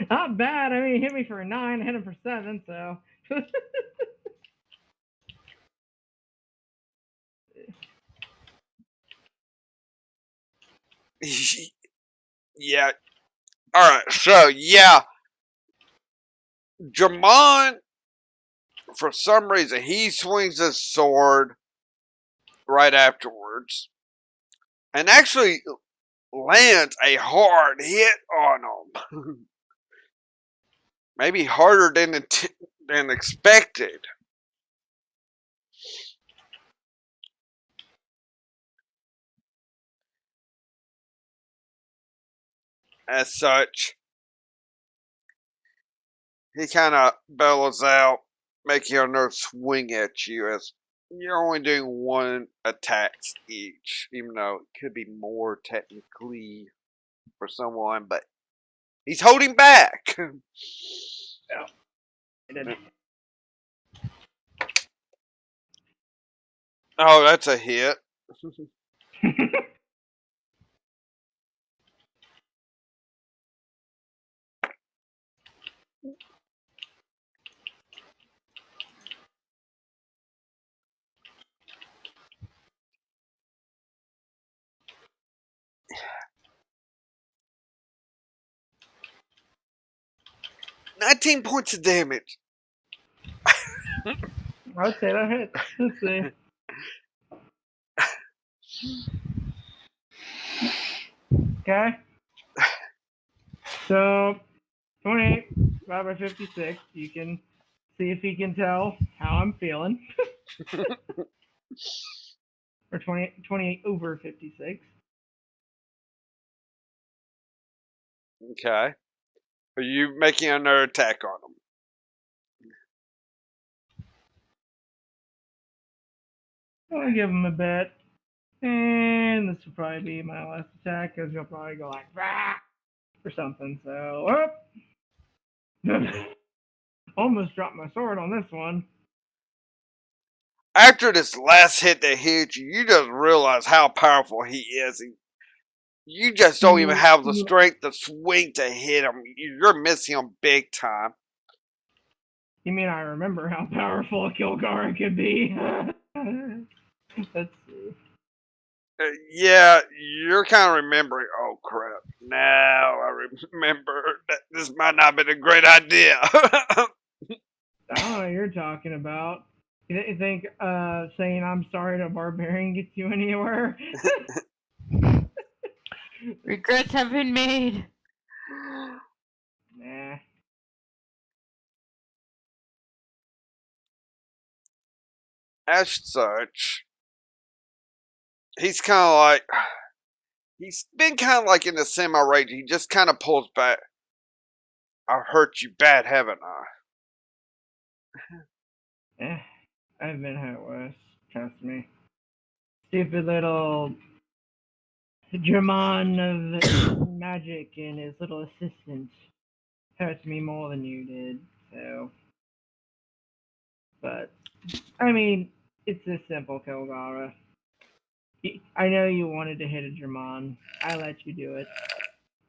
Not bad. I mean, he hit me for a 9, hit him for 7, so. Yeah. Alright, so yeah. Jamon, for some reason, he swings his sword right afterwards. And actually lands a hard hit on him. Maybe harder than expected. As such, he kind of bellows out, making another swing at you as you're only doing one attacks each, even though it could be more technically for someone, but he's holding back. Yeah. Oh, that's a hit. 19 points of damage. I'd say that hits. Let's see. Okay. So, 28 divide by 56. You can see if he can tell how I'm feeling. Or 28 over 56. Okay. Are you making another attack on him? I'll give him a bet. And this will probably be my last attack because he'll probably go like, "Rah!" or something. So, almost dropped my sword on this one. After this last hit that hit you, you just realize how powerful he is. You just don't even have the strength to swing to hit him. You're missing him big time. You mean I remember how powerful Kilgara could be? Let's see. Yeah, you're kind of remembering. Oh crap! Now I remember that this might not have been a great idea. I don't know what you're talking about. You think saying I'm sorry to Barbarian gets you anywhere? Regrets have been made. Nah. As such, he's kind of like he's been kind of like in a semi-rage. He just kind of pulls back. I hurt you bad, haven't I? I've been hurt worse. Trust me. Stupid little Dramon of magic and his little assistant hurt me more than you did. So, but I mean, it's this simple, Kilgara. I know you wanted to hit a Dramon. I let you do it,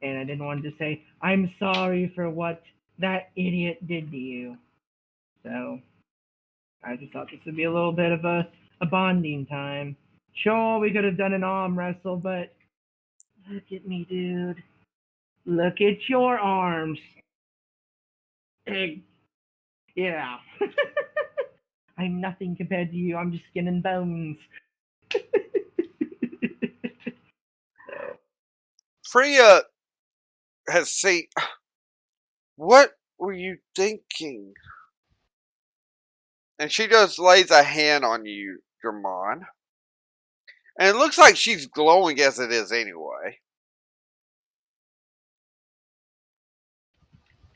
and I didn't want to say I'm sorry for what that idiot did to you. So, I just thought this would be a little bit of a bonding time. Sure, we could have done an arm wrestle, but look at me, dude. Look at your arms. Yeah. I'm nothing compared to you. I'm just skin and bones. Freya has seen. What were you thinking? And she just lays a hand on you, Dramon. And it looks like she's glowing as it is anyway.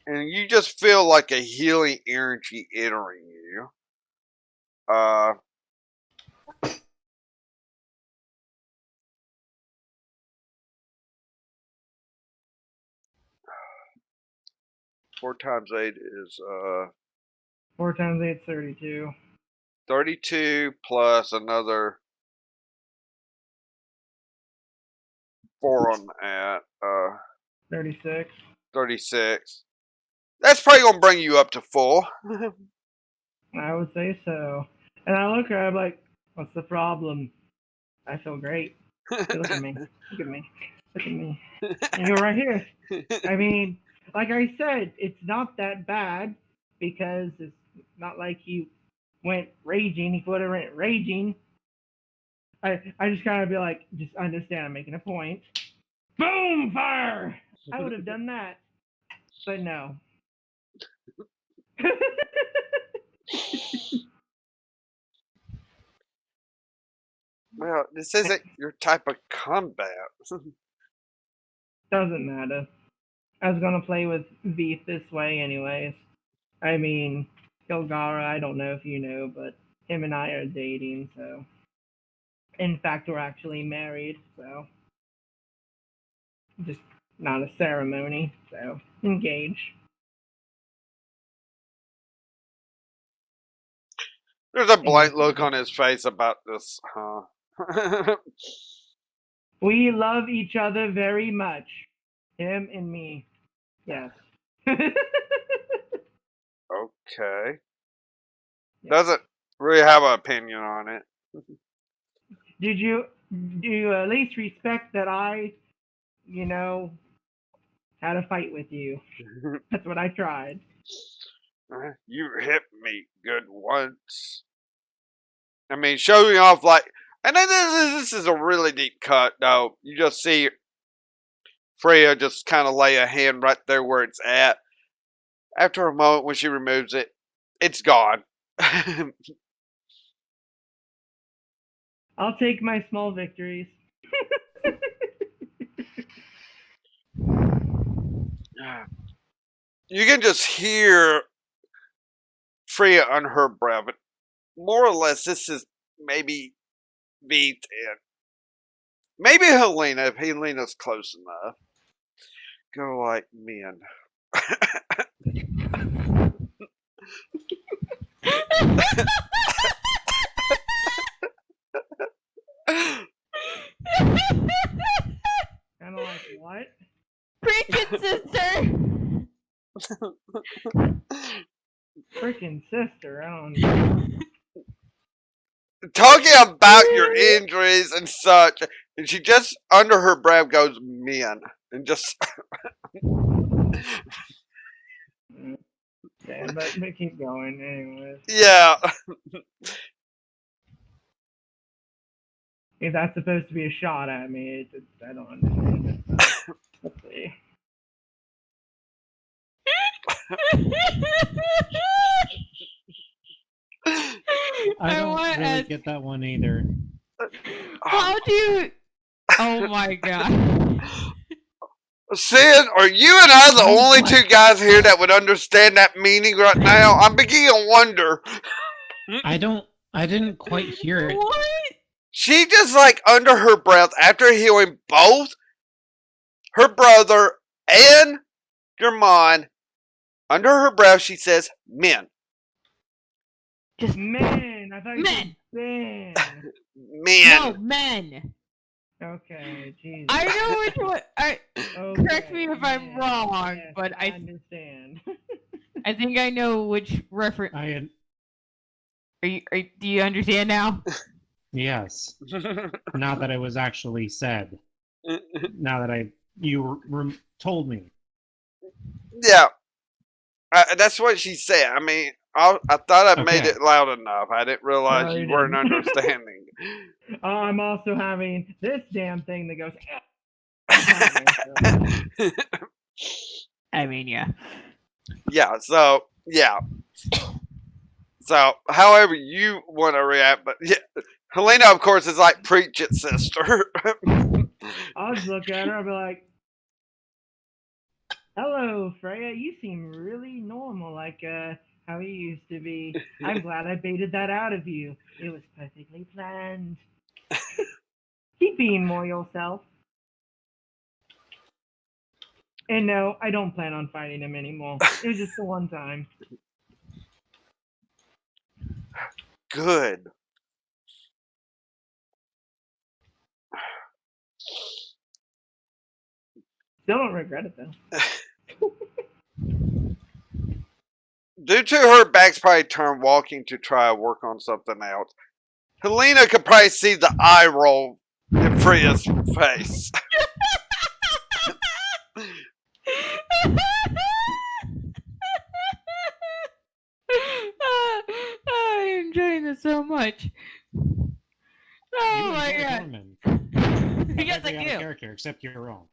And you just feel like a healing energy entering you. 4 times 8 is 4 times 8 is 32. 32 plus another 4 on that. 36. 36. That's probably gonna bring you up to full. I would say so. And I look at her, I'm like, what's the problem? I feel great. Hey, look at me. Look at me. Look at me. And you're right here. I mean, like I said, it's not that bad because it's not like you went raging. If you would have went raging, I just kind of be like, just understand I'm making a point. Boom! Fire! I would have done that. But no. Well, this isn't your type of combat. Doesn't matter. I was gonna play with Veeth this way anyways. I mean, Kilgara, I don't know if you know, but him and I are dating, so. In fact, we're actually married, so. Just not a ceremony, so engaged. There's a blank look on his face about this, huh? We love each other very much. Him and me. Yes. Okay. Yes. Doesn't really have an opinion on it. Do you at least respect that I, had a fight with you? That's what I tried. You hit me good once. I mean, showing off like, and then this is a really deep cut though. You just see Freya just kind of lay a hand right there where it's at, After a moment, when she removes it, it's gone. I'll take my small victories. You can just hear Freya under her breath, but more or less, this is maybe V10. Maybe Helena, if Helena's close enough. Go like men. Kind of like, what? Preach it, sister. Freaking sister, I don't know. Talking about your injuries and such, and she just under her breath goes men, and just Yeah, but keep going, anyways. yeah. If that's supposed to be a shot at me, I don't understand it. So, let's see. I don't want really ask, get that one either. how do you? Oh my god. Sin, are you and I the Oh, only what? two guys here that would understand that meaning right now? I'm beginning to wonder. I didn't quite hear it. What? She just like under her breath after healing both her brother and your mom. Under her breath, she says, "Men, Just Man, I thought you Men. said Ben. men." no men. Okay, Jesus. I know which one. Okay, Correct me if I'm man. wrong, Yes, but I understand. I think I know which reference. I had, Do you understand now? yes. Now that it was actually said. Now that you told me. Yeah, that's what she said. I mean, I thought I made Okay. it loud enough. I didn't realize No, you you weren't didn't. understanding. I'm also having this damn thing that goes behind me, so. I mean, yeah. Yeah. So yeah. So however you want to react, but yeah, Helena, of course, is like preach it, sister. I'll just look at her. I'll be like, "Hello, Freya. You seem really normal, like how you used to be. I'm glad I baited that out of you. It was perfectly planned. Keep being more yourself." And no, I don't plan on fighting him anymore. It was just the one time. Good. Still don't regret it though. Due to her back's probably turned walking to try to work on something else, Helena could probably see the eye roll in Freya's face. I'm enjoying this so much. Oh You my enjoy god. Norman. Yes, I Every other do. character except your own.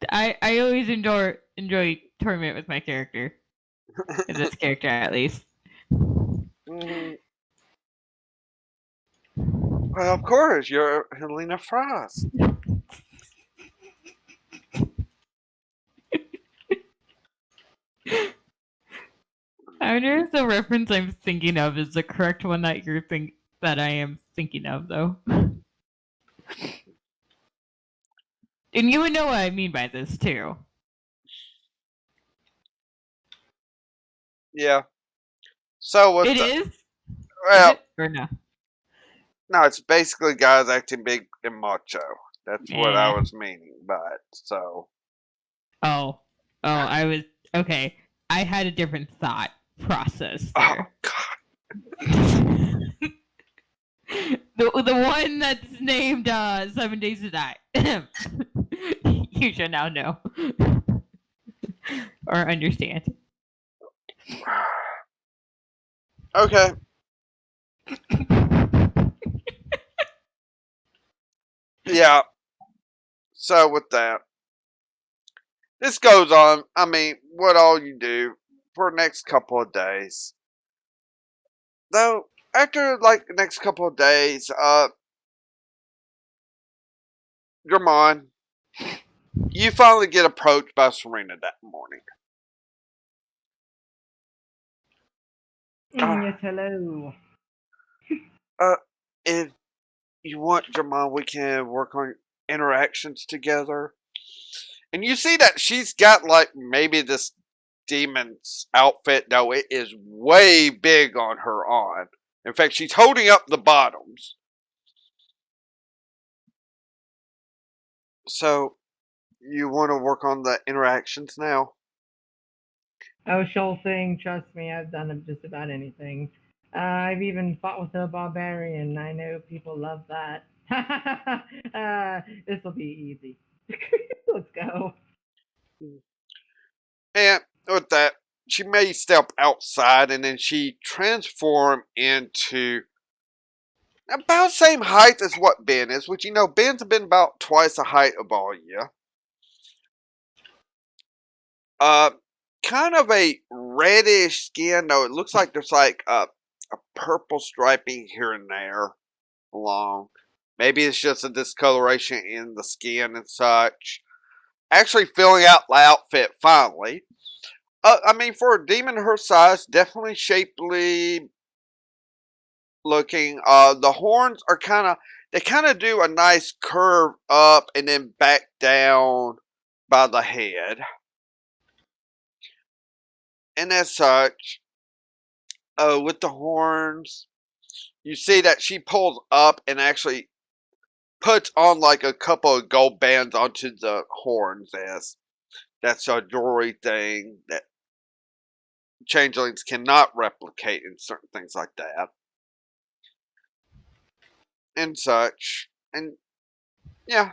I always enjoy torment with my character. This character, at least. Mhm. Well, of course, you're Helena Frost. I wonder if the reference I'm thinking of is the correct one that that I am thinking of, though. And you would know what I mean by this too. Yeah. So what's It the, is? Is well, it or no? no, it's basically guys acting big and macho. That's what I Yeah. was meaning by it. So Oh, I was okay. I had a different thought process oh there. god. The one that's named 7 Days to Die. You should now know or understand. Okay. Yeah. So with that, this goes on. I mean, what all you do for the next couple of days. Though, after like the next couple of days, Germán, you finally get approached by Serena that morning. Yes, hello. If you want, Germán, we can work on interactions together. And you see that she's got like maybe this demon's outfit, though it is way big on her on. In fact, she's holding up the bottoms. So, you want to work on the interactions now? Oh, sure thing. Trust me, I've done just about anything. I've even fought with a barbarian. I know people love that. This will be easy. Let's go. And with that, she may step outside and then she transform into about the same height as what Ben is, which you know Ben's been about twice the height of all you. Uh, kind of a reddish skin, though it looks like there's like a purple striping here and there along. Maybe it's just a discoloration in the skin and such. Actually filling out the outfit finally. I mean, for a demon her size, definitely shapely looking. The horns are they kind of do a nice curve up and then back down by the head. And as such, with the horns, you see that she pulls up and actually puts on like a couple of gold bands onto the horns as that's a jewelry thing that changelings cannot replicate in certain things like that. And such. And yeah.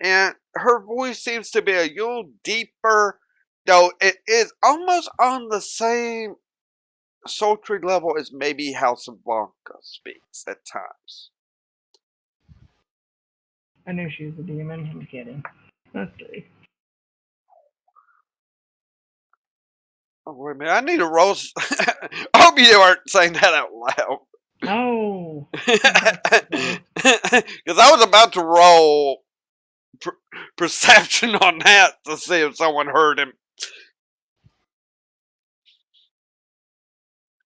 And her voice seems to be a little deeper, though it is almost on the same sultry level as maybe how Savanka speaks at times. I knew she was a demon. I'm kidding. Let's see. Oh, wait a minute. I need to roll. I hope you weren't saying that out loud. Oh. Because I was about to roll perception on that to see if someone heard him.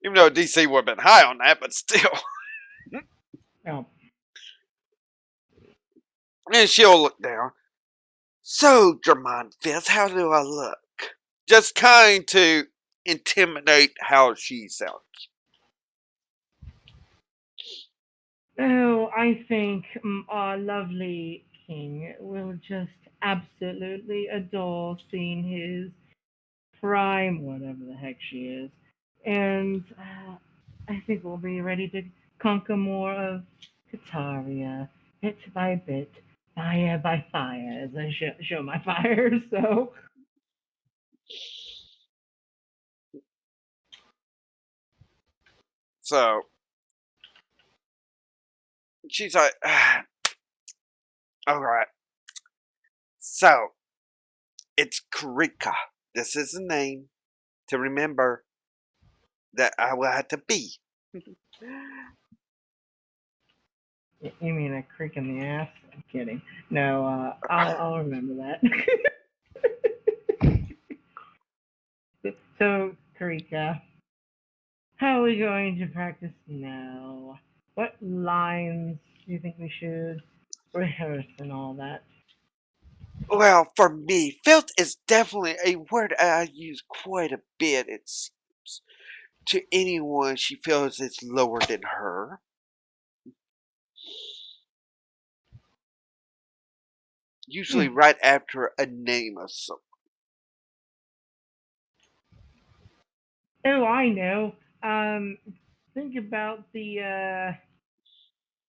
Even though DC would have been high on that, but still. Oh. And she'll look down. So, Germán Fist, how do I look? Just kind to intimidate how she sounds. Oh, I think our lovely king will just absolutely adore seeing his prime, whatever the heck she is. And I think we'll be ready to conquer more of Kaataria, bit by bit, fire by fire, as I show my fire. So, she's like, alright. So, it's Karika. This is the name to remember that I will have to be. You mean a creak in the ass? I'm kidding. No, I'll remember that. So, Karika, how are we going to practice now? What lines do you think we should rehearse and all that? Well, for me, filth is definitely a word I use quite a bit, it seems. To anyone she feels is lower than her. Usually right after a name of someone. Oh, I know. Think about the.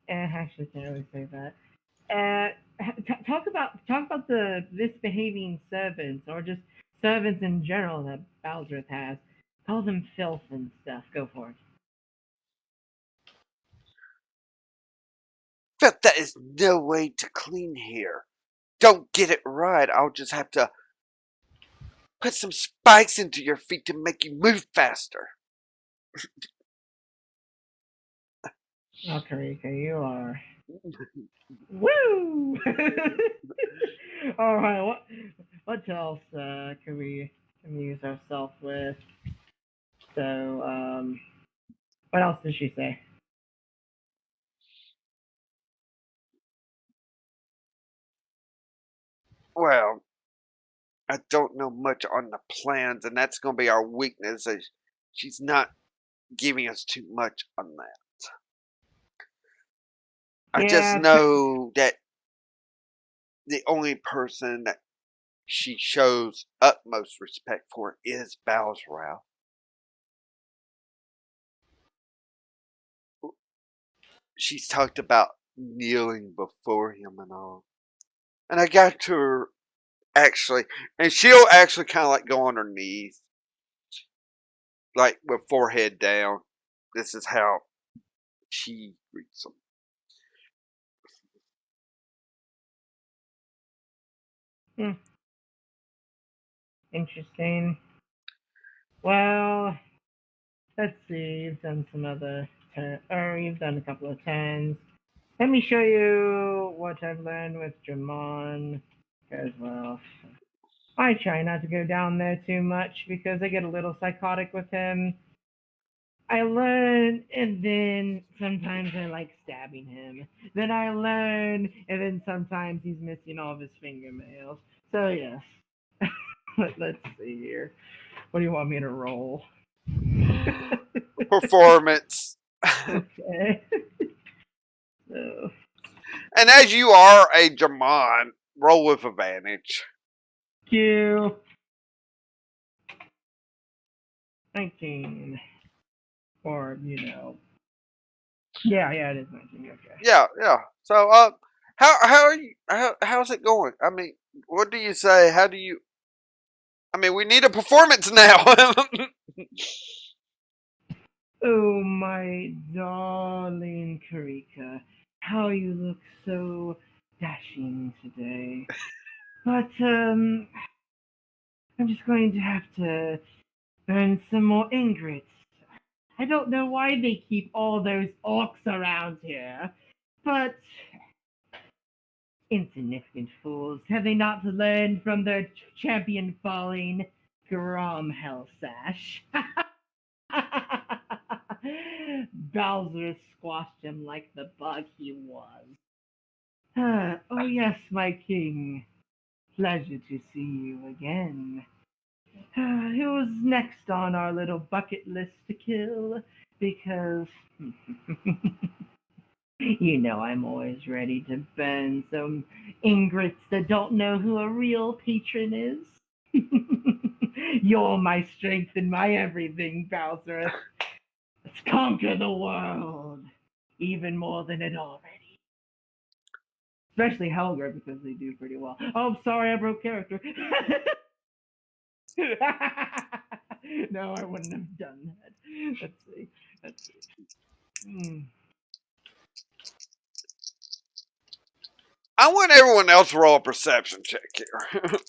Actually, can't really say that. Talk about the misbehaving servants, or just servants in general that Baldrith has. Call them filth and stuff. Go for it. Filth, that is no way to clean here. don't get it right, I'll just have to put some spikes into your feet to make you move faster. Oh, Karika, you are. Woo! All right, what else can we amuse ourselves with? So, what else did she say? Well, I don't know much on the plans, and that's going to be our weakness. She's not giving us too much on that. I just Yeah, know that the only person that she shows utmost respect for is Bowsrow. She's talked about kneeling before him and all. And I got to her actually, and she'll actually kind of like go on her knees, like with forehead down. This is how she greets them. interesting. Well, let's see. You've done some other or you've done a couple of turns. Let me show you what I've learned with Jamon. Because, well, I try not to go down there too much because I get a little psychotic with him. I learn, and then sometimes I like stabbing him. Then I learn, and then sometimes he's missing all of his fingernails. So, yes. Let's see here. What do you want me to roll? Performance. Okay. So, And as you are a Jamon, roll with advantage. Q. 19. Or, Yeah, it is 19. Okay. Yeah. So, how are you? How's it going? I mean, what do you say? How do you? I mean, we need a performance now. Oh, my darling Karika. How you look so dashing today. But, I'm just going to have to burn some more ingrats. I don't know why they keep all those orcs around here, but insignificant fools, have they not learned from their champion falling, Grom Hellsash? Bowser squashed him like the bug he was. Oh yes, my king. Pleasure to see you again. Who's next on our little bucket list to kill? Because I'm always ready to burn some ingrates that don't know who a real patron is. You're my strength and my everything, Bowser. Let's conquer the world, even more than it already. Especially Helger, because they do pretty well. Oh, sorry, I broke character. No, I wouldn't have done that. Let's see. I want everyone else to roll a perception check here.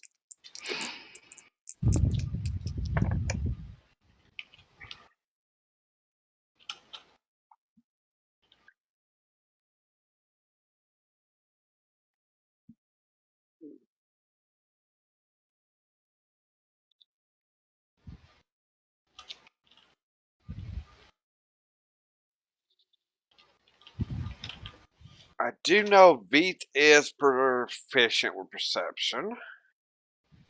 I do know Veet is proficient with perception.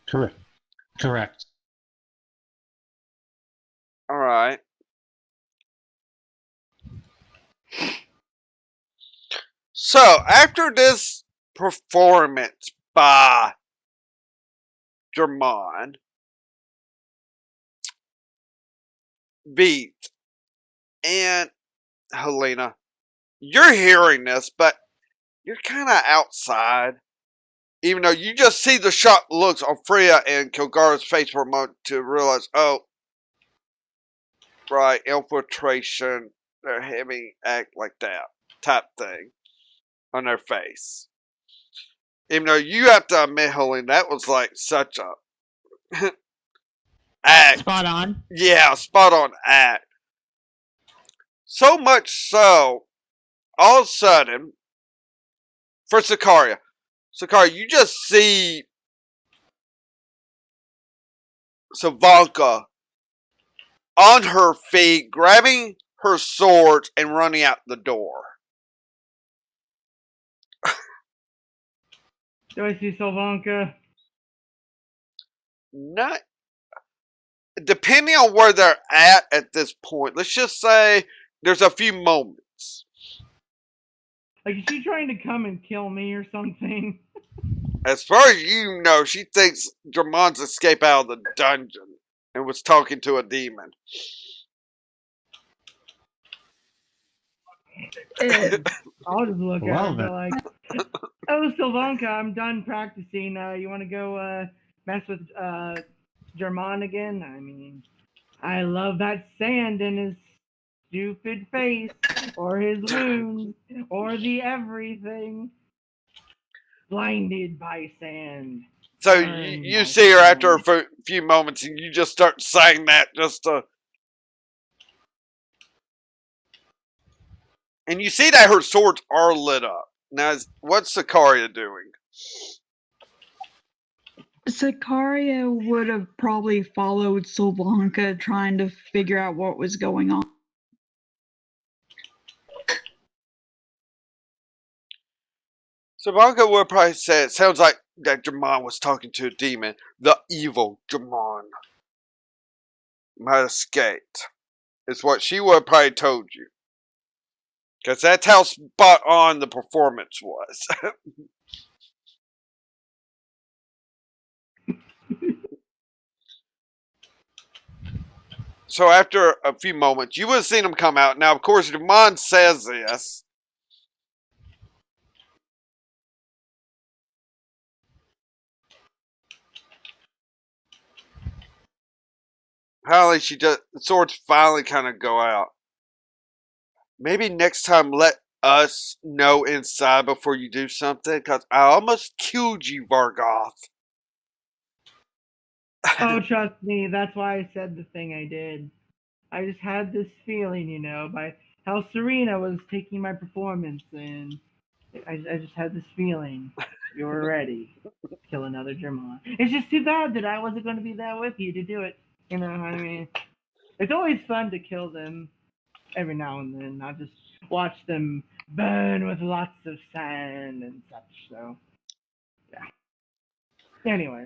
Correct. All right. So after this performance by Germon, Veet, and Helena, you're hearing this, but you're kind of outside. Even though you just see the shocked looks on Freya and Kilgara's face for a moment to realize, oh, right, infiltration, they're having act like that type thing on their face. Even though you have to admit, Helene, that was like such a act. Spot on. Yeah, spot on act. So much so, all of a sudden, for Sakaria, you just see Savanka on her feet, grabbing her sword and running out the door. Do I see Sylvanka? Not depending on where they're at this point. Let's just say there's a few moments. Like, is she trying to come and kill me or something? As far as you know, she thinks Dramon's escaped out of the dungeon and was talking to a demon. I'll just look at her Well, and be then. like, "Oh, Sylvanka, I'm done practicing. You want to go mess with German again? I mean, I love that sand in his stupid face, or his wounds, or the everything. Blinded by sand. So Burned you by see her after a sand." few moments and you just start saying that just to. And you see that her swords are lit up. Now, what's Sakaria doing? Sakaria would have probably followed Sylvanka, trying to figure out what was going on. Savanka would probably say it sounds like that Jamon was talking to a demon. The evil Jamon might have escaped. Is what she would have probably told you. Because that's how spot on the performance was. So after a few moments, you would have seen him come out. Now, of course, Jamon says this. Finally, the swords finally kind of go out. Maybe next time let us know inside before you do something, because I almost killed you, Vargoth. Oh, trust me, that's why I said the thing I did. I just had this feeling, by how Serena was taking my performance, and I just had this feeling you were ready to kill another German. It's just too bad that I wasn't going to be there with you to do it. I mean, it's always fun to kill them every now and then, not just watch them burn with lots of sand and such. So, yeah. Anyway.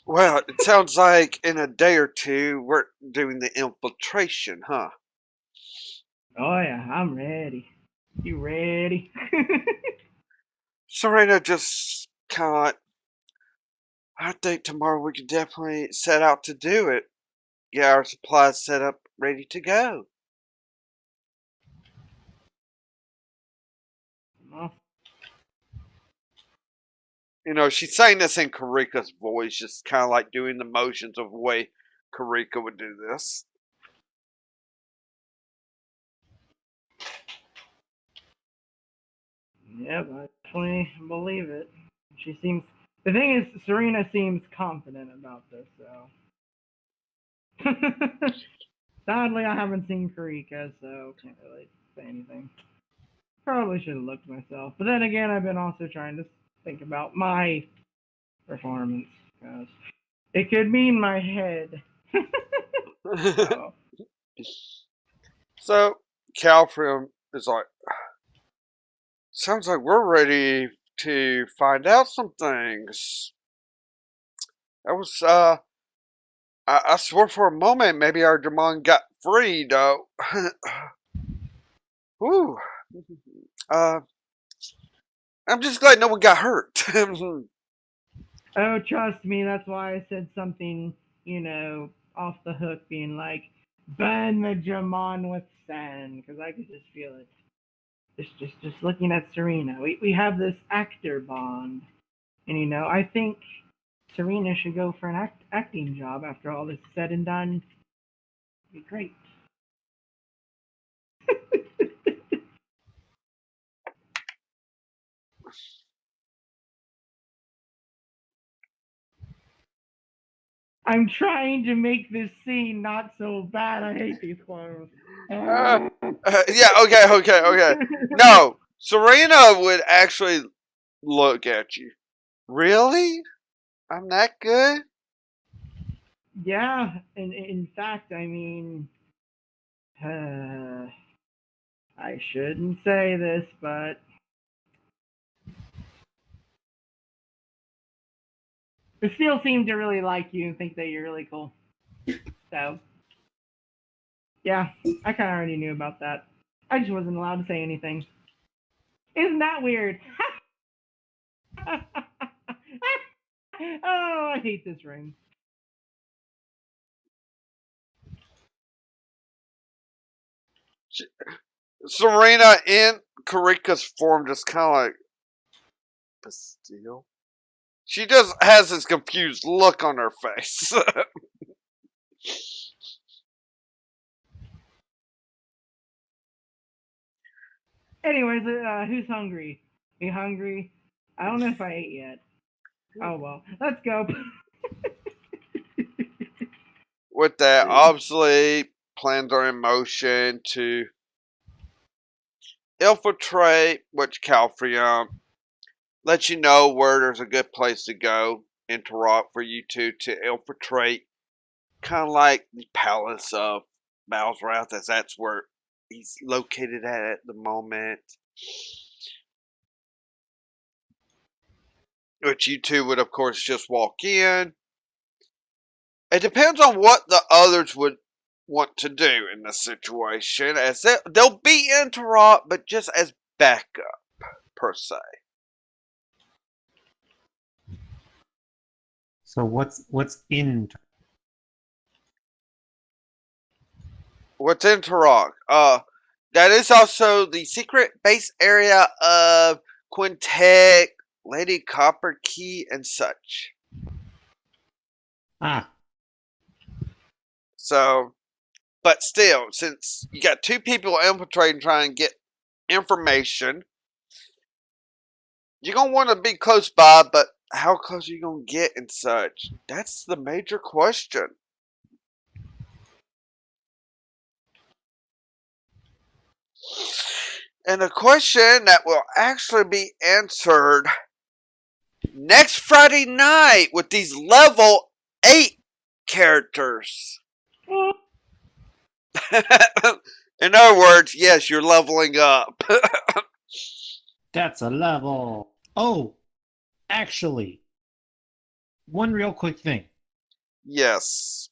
Well, it sounds like in a day or two we're doing the infiltration, huh? Oh yeah, I'm ready. You ready? Serena just kind of like, I think tomorrow we can definitely set out to do it. Get our supplies set up, ready to go. Well, You know, she's saying this in Karika's voice, just kind of like doing the motions of the way Karika would do this. yep, I definitely believe it. She seems. The thing is, Serena seems confident about this, so. Sadly, I haven't seen Karika, so can't really say anything. Probably should have looked myself, but then again, I've been also trying to think about my performance because it could mean my head. So. So, Calfrim is like, sounds like we're ready to find out some things. That was, I swore for a moment maybe our Demon got free, though. Whew. Uh, I'm just glad no one got hurt. Oh, trust me, that's why I said something, off the hook, being like, burn the Jamon with sand, because I could just feel it. Just looking at Serena. We have this actor bond. And, I think Serena should go for an acting job after all this is said and done. It'd be great. I'm trying to make this scene not so bad. I hate these clothes. Yeah, okay. No, Serena would actually look at you. Really? I'm that good? Yeah, and in fact, I mean, I shouldn't say this, but I still seem to really like you and think that you're really cool. So, yeah, I kind of already knew about that. I just wasn't allowed to say anything. Isn't that weird? Oh, I hate this ring. Serena in Karika's form just kind of like, Bastille? She just has this confused look on her face. Anyways, who's hungry? Are you hungry? I don't know if I ate yet. Oh well, let's go. With that, obviously, plans are in motion to infiltrate, which Calfreon lets you know where there's a good place to go, interrupt for you two to infiltrate, kind of like the Palace of Balsrath, as that's where he's located at the moment. Which you two would, of course, just walk in. It depends on what the others would want to do in this situation, as they'll be interrupt, but just as backup, per se. So what's in? What's in Turok? That is also the secret base area of Quintet, Lady Copper Key, and such. Ah, So, but still, since you got two people infiltrating trying to get information, you're gonna want to be close by, but how close are you gonna get and such? That's the major question. And a question that will actually be answered next Friday night with these level 8 characters. In other words, yes, you're leveling up. that's a level. Oh, actually, one real quick thing. Yes.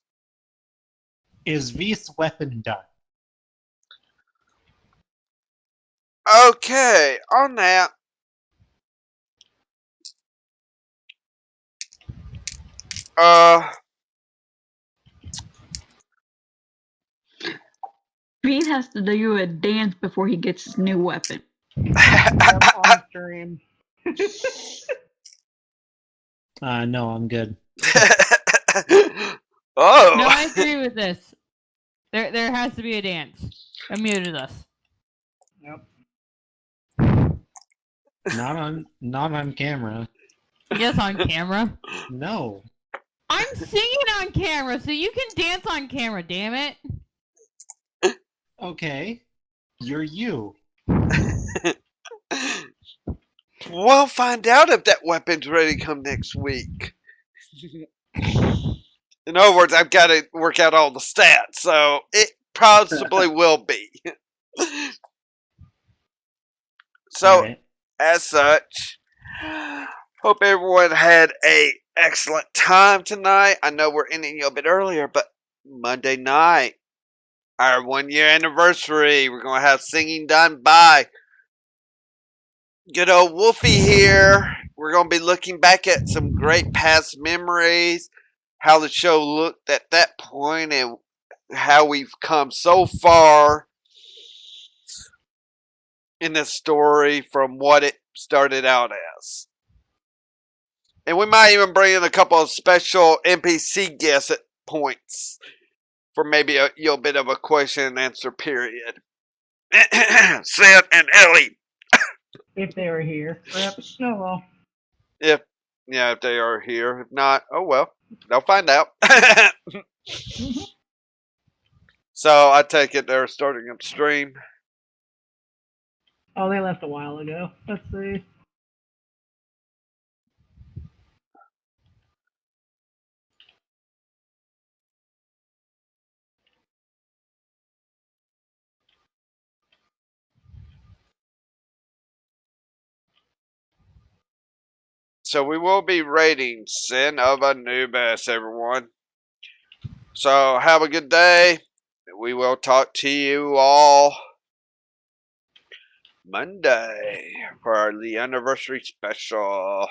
Is V's weapon done? Okay, on that. Uh, Pete has to do a dance before he gets his new weapon. Yep, on stream. No, I'm good. Oh. No, I agree with this. There has to be a dance. I muted us. Yep. Not on camera. Yes, on camera. No. I'm singing on camera, so you can dance on camera. Damn it! Okay. You're you. We'll find out if that weapon's ready to come next week. In other words, I've got to work out all the stats, so it possibly will be. So, Right. as such, hope everyone had a excellent time tonight. I know we're ending a bit earlier, but Monday night, our 1 year anniversary, we're going to have singing done by good old Wolfie here. We're going to be looking back at some great past memories, how the show looked at that point, and how we've come so far in this story from what it started out as. And we might even bring in a couple of special NPC guests at points for maybe a bit of a question and answer period. Seth and Ellie. If they were here. Yep. No, well. If Yeah, if they are here. If not, oh well. They'll find out. So I take it they're starting upstream. Oh, they left a while ago. Let's see. So we will be rating Sin of Anubis, everyone. So have a good day. We will talk to you all Monday for the anniversary special.